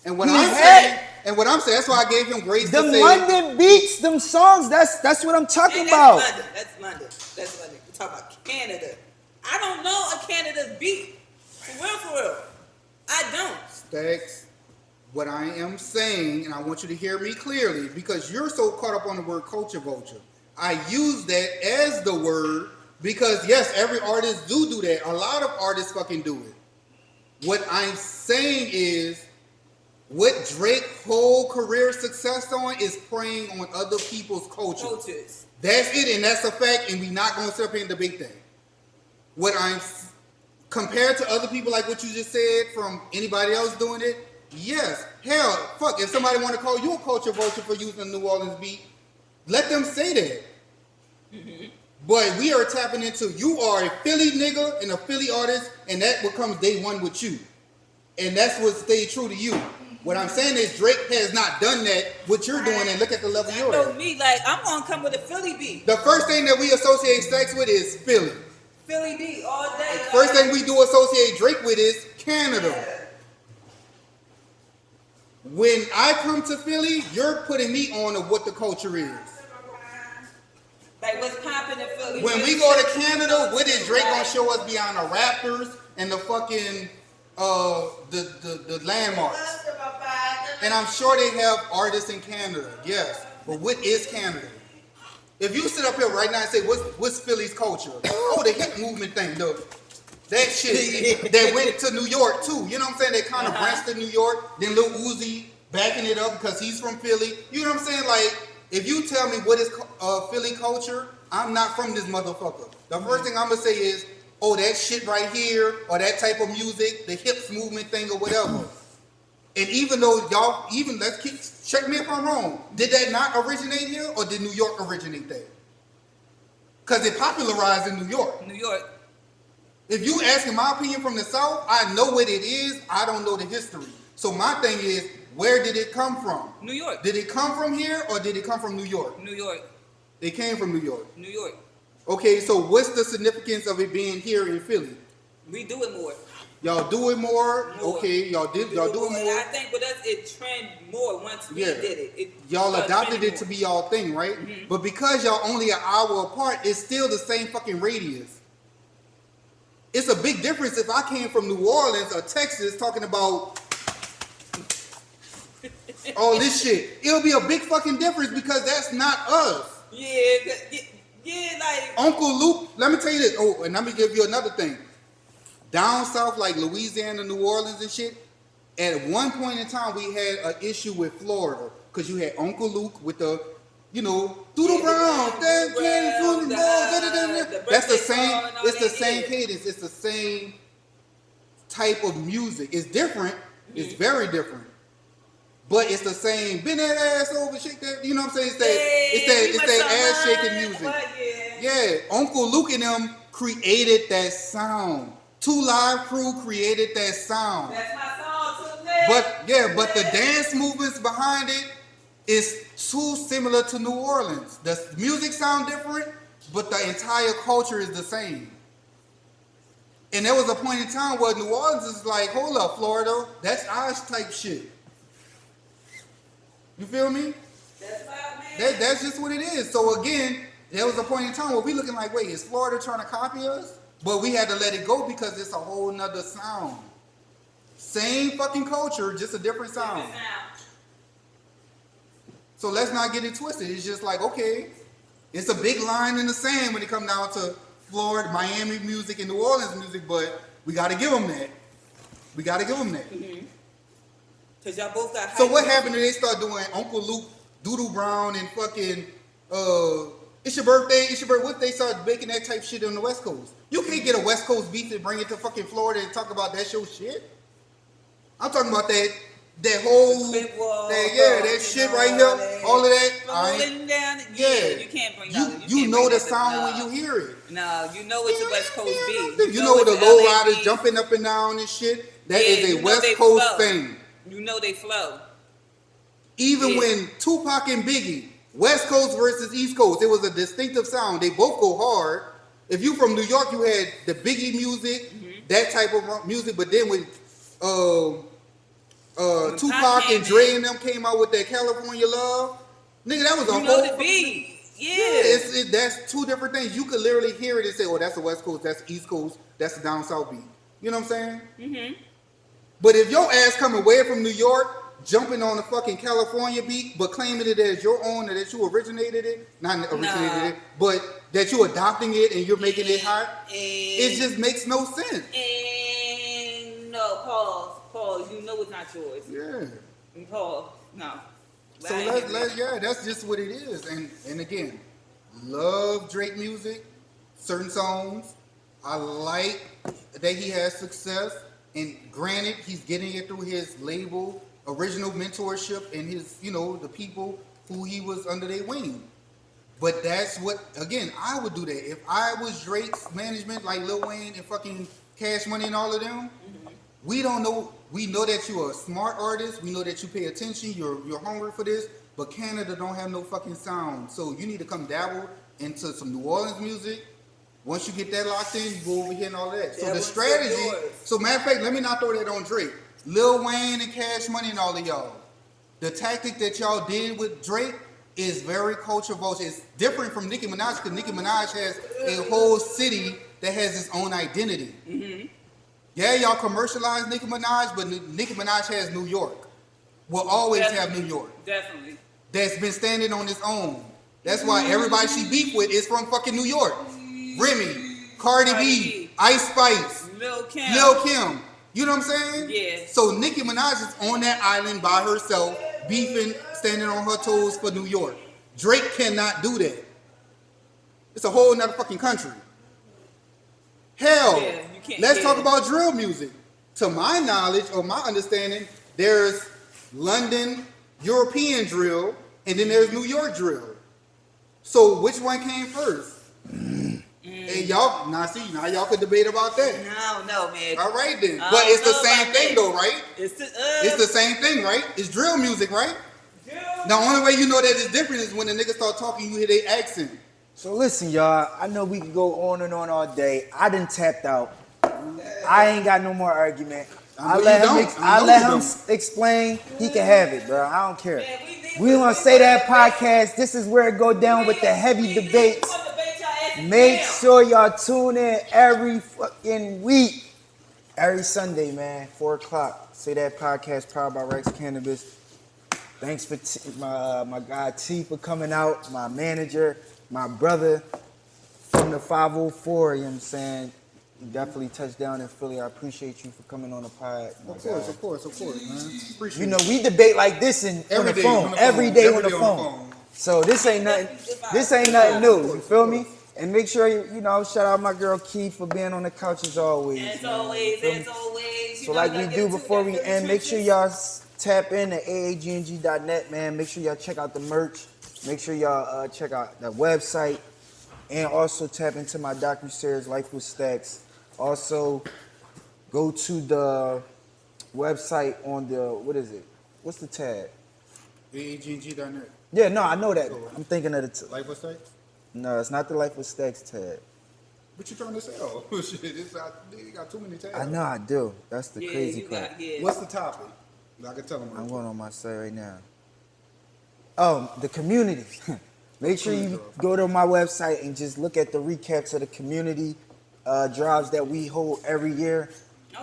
Speaker 4: And what I'm saying, that's why I gave him grace
Speaker 5: Them
Speaker 4: to say.
Speaker 5: London beats, them songs. That's what I'm talking
Speaker 3: And
Speaker 5: about.
Speaker 3: That's London. We're talking about Canada. I don't know a Canada's beat. For real. I don't.
Speaker 4: Stacks, what I am saying, and I want you to hear me clearly, because you're so caught up on the word culture vulture. I use that as the word because, yes, every artist do that. A lot of artists fucking do it. What I'm saying is, what Drake's whole career success on is preying on other people's cultures. That's it, and that's a fact, and we're not going to sit up here and debate that. What I'm compared to other people, like what you just said, from anybody else doing it, yes, hell, fuck, if somebody want to call you a culture vulture for using a New Orleans beat, let them say that. But we are tapping into, you are a Philly nigga and a Philly artist, and that becomes day one with you. And that's what stayed true to you. What I'm saying is Drake has not done that, what you're doing, and look at the level you're
Speaker 3: know
Speaker 4: at.
Speaker 3: me, like, I'm gonna come with a Philly beat.
Speaker 4: The first thing that we associate Stacks with is Philly.
Speaker 3: Philly beat all day.
Speaker 4: The first thing we do associate Drake with is Canada. When I come to Philly, you're putting me on of what the culture is.
Speaker 3: Like what's popping in Philly.
Speaker 4: When we go to Canada, what is Drake gonna show us beyond the Raptors and the fucking the landmarks? And I'm sure they have artists in Canada, yes. But what is Canada? If you sit up here right now and say, what's Philly's culture? Oh, the hip movement thing, though. That shit that went to New York too. You know what I'm saying? They kind of branched to New York. Then Lil Uzi backing it up because he's from Philly. You know what I'm saying? Like, if you tell me what is Philly culture, I'm not from this motherfucker. The first thing I'm gonna say is, oh, that shit right here, or that type of music, the hips movement thing or whatever. And even though y'all, check me if I'm wrong, did that not originate here, or did New York originate there? Because it popularized in New York.
Speaker 3: New York.
Speaker 4: If you asking my opinion from the South, I know what it is, I don't know the history. So my thing is, where did it come from?
Speaker 3: New York.
Speaker 4: Did it come from here, or did it come from New York?
Speaker 3: New York.
Speaker 4: It came from New York.
Speaker 3: New York.
Speaker 4: Okay, so what's the significance of it being here in Philly?
Speaker 3: We do it more.
Speaker 4: Y'all do it more. Okay, y'all do it more.
Speaker 3: I think with us, it trend more once we did it.
Speaker 4: Y'all adopted it to be y'all thing, right? Mm-hmm. But because y'all only an hour apart, it's still the same fucking radius. It's a big difference if I came from New Orleans or Texas talking about all this shit. It'll be a big fucking difference because that's not us.
Speaker 3: Yeah, like
Speaker 4: Uncle Luke, let me tell you this. Oh, and let me give you another thing. Down south, like Louisiana, New Orleans and shit, at one point in time, we had an issue with Florida because you had Uncle Luke with the, Doodle Brown, that's the same, it's the same cadence, it's the same type of music. It's different, it's very different. But it's the same, bend that ass over, shake that, you know what I'm saying? It's that ass shaking music. Yeah, Uncle Luke and them created that sound. 2 Live Crew created that sound.
Speaker 3: That's my song too.
Speaker 4: But the dance movements behind it is too similar to New Orleans. The music sound different, but the entire culture is the same. And there was a point in time where New Orleans is like, hold up, Florida, that's our type shit. You feel me? That's just what it is. So again, there was a point in time where we looking like, wait, is Florida trying to copy us? But we had to let it go because it's a whole nother sound. Same fucking culture, just a different sound. So let's not get it twisted. It's just like, okay, it's a big line in the sand when it comes down to Florida, Miami music and New Orleans music, but we got to give them that. We got to give them that. Mm-hmm.
Speaker 3: Cause y'all both got.
Speaker 4: So what happened when they start doing Uncle Luke, Doodle Brown, and fucking it's your birthday, what if they start making that type shit on the West Coast? You can't get a West Coast beat and bring it to fucking Florida and talk about that show shit. I'm talking about that whole that shit right here, all of that.
Speaker 3: Rolling down, you can't bring that.
Speaker 4: You know the sound when you hear it.
Speaker 3: No, you know it's a West Coast beat.
Speaker 4: You know the low riders jumping up and down and shit. That is a West Coast thing.
Speaker 3: You know they flow.
Speaker 4: Even when Tupac and Biggie, West Coast versus East Coast, it was a distinctive sound. They both go hard. If you from New York, you had the Biggie music, that type of music. But then when Tupac and Dre and them came out with that California Love, nigga, that was a whole.
Speaker 3: The beat.
Speaker 4: Yeah, that's two different things. You could literally hear it and say, "Oh, that's the West Coast, that's the East Coast, that's the down south beat." You know what I'm saying? Mm-hmm. But if your ass come away from New York, jumping on a fucking California beat, but claiming it as your own, or that you originated it, it, but that you adopting it and you're making it hot, it just makes no sense.
Speaker 3: No, pause. You know it's not yours.
Speaker 4: Yeah.
Speaker 3: Pause. No.
Speaker 4: So that's just what it is. And again, love Drake music, certain songs. I like that he has success. And granted, he's getting it through his label, original mentorship, and his, the people who he was under their wing. But that's what, again, I would do that. If I was Drake's management, like Lil Wayne and fucking Cash Money and all of them, we don't know. We know that you're a smart artist. We know that you pay attention. You're hungry for this. But Canada don't have no fucking sound. So you need to come dabble into some New Orleans music. Once you get that locked in, you go over here and all that. So the strategy, matter of fact, let me not throw that on Drake. Lil Wayne and Cash Money and all of y'all. The tactic that y'all did with Drake is very culture vulture. It's different from Nicki Minaj because Nicki Minaj has a whole city that has its own identity. Mm-hmm. Yeah, y'all commercialize Nicki Minaj, but Nicki Minaj has New York. Will always have New York.
Speaker 3: Definitely.
Speaker 4: That's been standing on its own. That's why everybody she beef with is from fucking New York. Remy, Cardi B, Ice Spice,
Speaker 3: Lil
Speaker 4: Kim. You know what I'm saying?
Speaker 3: Yeah.
Speaker 4: So Nicki Minaj is on that island by herself, beefing, standing on her toes for New York. Drake cannot do that. It's a whole nother fucking country. Hell, let's talk about drill music. To my knowledge or my understanding, there's London, European drill, and then there's New York drill. So which one came first? And y'all, now y'all could debate about that.
Speaker 3: No, man.
Speaker 4: All right then. But it's the same thing though, right? It's the same thing, right? It's drill music, right? The only way you know that it's different is when the niggas start talking, you hear they accent.
Speaker 5: So listen, y'all, I know we can go on and on all day. I done tapped out. I ain't got no more argument. I let him explain. He can have it, bro. I don't care. We want to say that podcast. This is where it go down with the heavy debates. Make sure y'all tune in every fucking week. Every Sunday, man, 4 o'clock. Say That podcast, powered by Racxx Cannabis. Thanks for my guy T for coming out, my manager, my brother from the 504, you know what I'm saying? You definitely touched down in Philly. I appreciate you for coming on the pod.
Speaker 4: Of course, man. Appreciate
Speaker 5: you know, we debate like this on the phone. Every day on the phone. So this ain't nothing new. You feel me? And make sure you shout out my girl Keith for being on the couch as always.
Speaker 3: As always.
Speaker 5: So like we do before we end, make sure y'all tap in at aagng.net, man. Make sure y'all check out the merch. Make sure y'all check out the website. And also tap into my docuseries, Life with Stacks. Also, go to the website on the, what is it? What's the tab?
Speaker 4: aagng.net.
Speaker 5: Yeah, no, I know that. I'm thinking of the
Speaker 4: Life with Stacks?
Speaker 5: No, it's not the Life with Stacks tab.
Speaker 4: What you trying to say? Oh, shit, you got too many tabs.
Speaker 5: I know I do. That's the crazy part.
Speaker 4: What's the topic? I can tell them.
Speaker 5: I'm going on my site right now. Oh, the community. Make sure you go to my website and just look at the recaps of the community drives that we hold every year,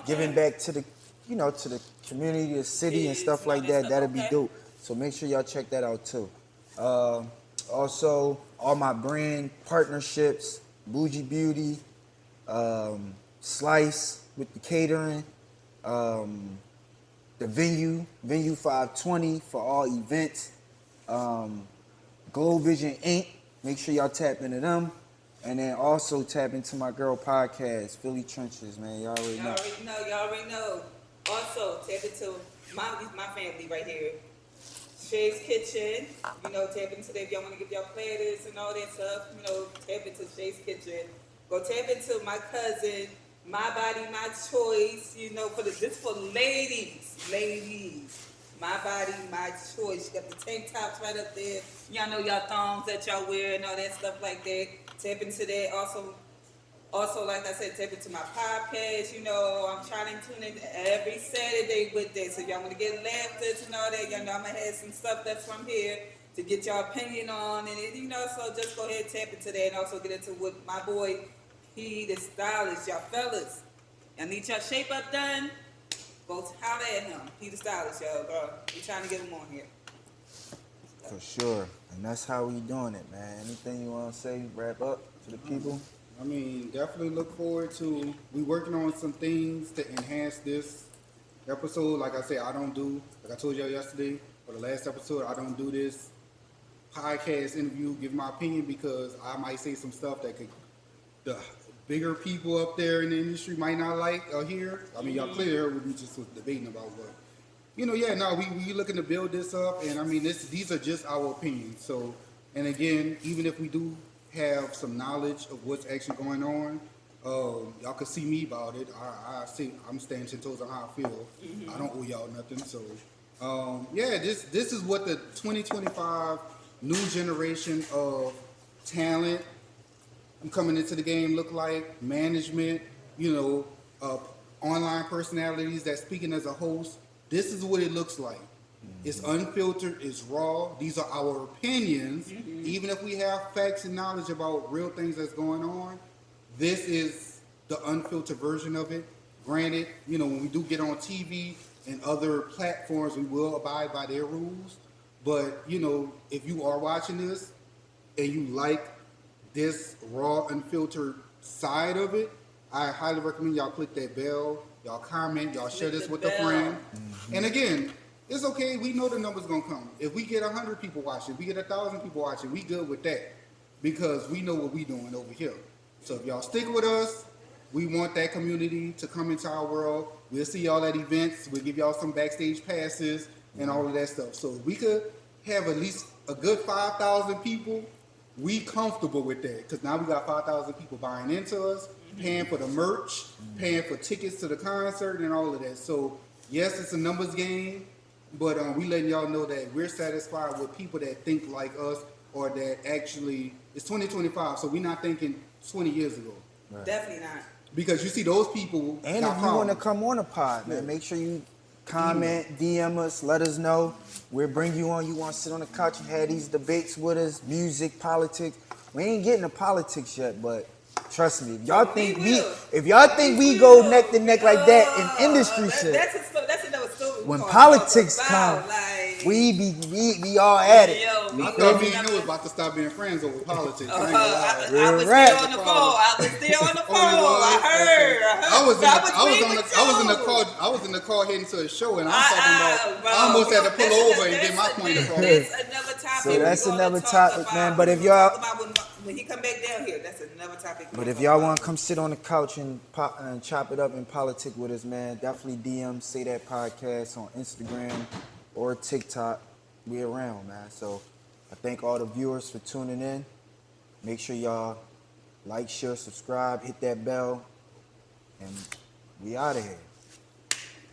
Speaker 5: giving back to the, to the community, the city, and stuff like that. That'll be dope. So make sure y'all check that out too. Also, all my brand partnerships, Bougie Beauty, Slice with the catering, the venue 520 for all events. Glow Vision Inc. Make sure y'all tap into them. And then also tap into my girl podcast, Philly Trenches, man. Y'all already know.
Speaker 3: Y'all already know. Also, tap into my family right here. Shay's Kitchen. You know, tap into that if y'all want to give y'all platters and all that stuff. You know, tap into Shay's Kitchen. Go tap into my cousin, My Body, My Choice. You know, this for ladies. Ladies. My Body, My Choice. You got the tank tops right up there. Y'all know y'all thongs that y'all wear and all that stuff like that. Tap into that. Also, like I said, tap into my podcast. You know, I'm trying to tune in every Saturday with that. So y'all want to get laughter and all that. Y'all know I'm going to have some stuff that's from here to get y'all opinion on. And, you know, so just go ahead and tap into that. And also get into what my boy, he the stylist. Y'all fellas, y'all need y'all shape up done. Go holler at him. He the stylist, y'all, bro. We trying to get him on here.
Speaker 5: For sure. And that's how we doing it, man. Anything you want to say, wrap up to the people?
Speaker 4: I mean, definitely look forward to, we working on some things to enhance this episode. Like I said, like I told y'all yesterday, or the last episode, I don't do this podcast interview, give my opinion, because I might say some stuff that the bigger people up there in the industry might not like or hear. I mean, y'all clear what we just was debating about, but you know, we looking to build this up, and I mean, these are just our opinions. So, and again, even if we do have some knowledge of what's actually going on, y'all can see me about it. I'm staying 10 toes on how I feel. I don't owe y'all nothing. So, this is what the 2025 new generation of talent coming into the game look like. Management, you know, online personalities that speaking as a host. This is what it looks like. It's unfiltered, it's raw. These are our opinions. Even if we have facts and knowledge about real things that's going on, this is the unfiltered version of it. Granted, you know, when we do get on TV and other platforms, we will abide by their rules. But, you know, if you are watching this and you like this raw, unfiltered side of it, I highly recommend y'all click that bell, y'all comment, y'all share this with a friend. And again, it's okay. We know the number's gonna come. If we get 100 people watching, we get 1,000 people watching, we good with that, because we know what we doing over here. So if y'all stick with us, we want that community to come into our world. We'll see y'all at events. We'll give y'all some backstage passes and all of that stuff. So if we could have at least a good 5,000 people, we comfortable with that, because now we got 5,000 people buying into us, paying for the merch, paying for tickets to the concert and all of that. So yes, it's a numbers game, but we letting y'all know that we're satisfied with people that think like us, or that actually, it's 2025, so we're not thinking 20 years ago.
Speaker 5: Right.
Speaker 3: Definitely not.
Speaker 4: Because you see those people.
Speaker 5: And if you want to come on a pod, man, make sure you comment, DM us, let us know. We'll bring you on. You want to sit on the couch and have these debates with us, music, politics. We ain't getting to politics yet, but trust me, if y'all think we go neck to neck like that in industry shit,
Speaker 3: that's another story.
Speaker 5: when politics come, we all at it.
Speaker 3: Yo,
Speaker 4: I thought me and you was about to stop being friends over politics.
Speaker 3: I was there on the phone. I heard.
Speaker 4: I was in the car heading to a show, and I'm talking about. I almost had to pull over and get my point across.
Speaker 3: That's another topic.
Speaker 5: So that's another topic, man. But if y'all,
Speaker 3: when he come back down here, that's another topic.
Speaker 5: but if y'all want to come sit on the couch and chop it up in politics with us, man, definitely DM Say That Podcast on Instagram or TikTok. We around, man. So I thank all the viewers for tuning in. Make sure y'all like, share, subscribe, hit that bell, and we out of here.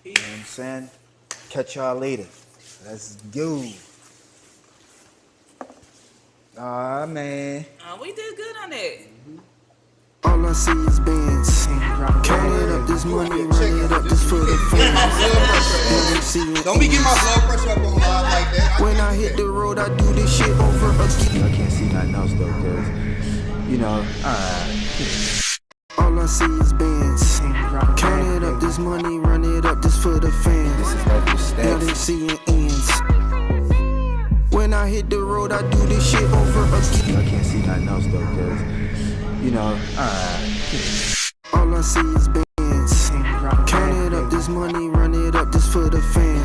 Speaker 5: You know what I'm saying? Catch y'all later. Let's go. Aw, man.
Speaker 3: We did good on that.
Speaker 2: All I see is bands. Counting up this money, running it up this for the fans.
Speaker 4: Don't be getting my blood pressure up on live like that.
Speaker 2: When I hit the road, I do this shit over again.
Speaker 1: I can't see nothing else though, cause you know,
Speaker 2: All I see is bands. Counting up this money, run it up this for the fans.
Speaker 1: this is like the
Speaker 2: Now they
Speaker 1: stats.
Speaker 2: seeing ends. When I hit the road, I do this shit over again.
Speaker 1: I can't see nothing else though, cause you know,
Speaker 2: All I see is bands. Counting up this money, run it up this for the fans.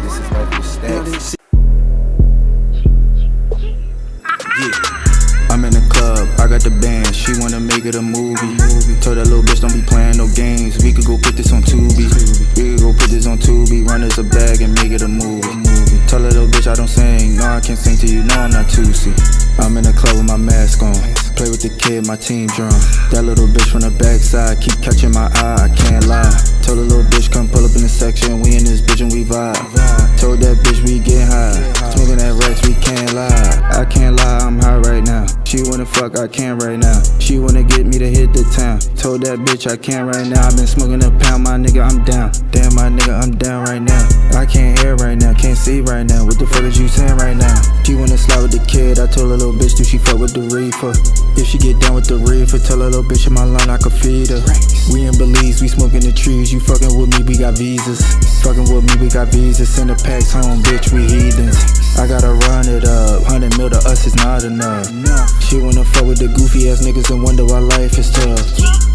Speaker 1: make it a movie. Told that little bitch don't be playing no games. We could go put this on Tubi. We could go put this on Tubi. Run us a bag and make it a movie. Tell that little bitch I don't sing. No, I can't sing to you. No, I'm not Tusi. I'm in the club with my mask on. Play with the kid, my team drum. That little bitch from the backside keep catching my eye. I can't lie. Told the little bitch come pull up in the section. We in this bitch and we vibe. Told that bitch we get high. Smoking that Racxx, we can't lie. I can't lie, I'm high right now. She wanna fuck, I can't right now. She wanna get me to hit the town. Told that bitch I can't right now. I been smoking a pound, my nigga, I'm down. Damn, my nigga, I'm down right now. I can't hear right now, can't see right now. What the fuck is you saying right now? She wanna slide with the kid. I told her little bitch, do she fuck with the reefer? If she get down with the reefer, tell her little bitch in my line I could feed her. We in Belize, we smoking the trees. You fucking with me, we got visas. Fucking with me, we got visas. Send the packs home, bitch, we heathens. I gotta run it up. 100 mil to us is not enough. She wanna fuck with the goofy ass niggas and wonder why life is tough.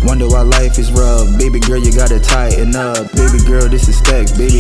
Speaker 1: Wonder why life is rough. Baby girl, you gotta tighten up. Baby girl, this is stacks, baby.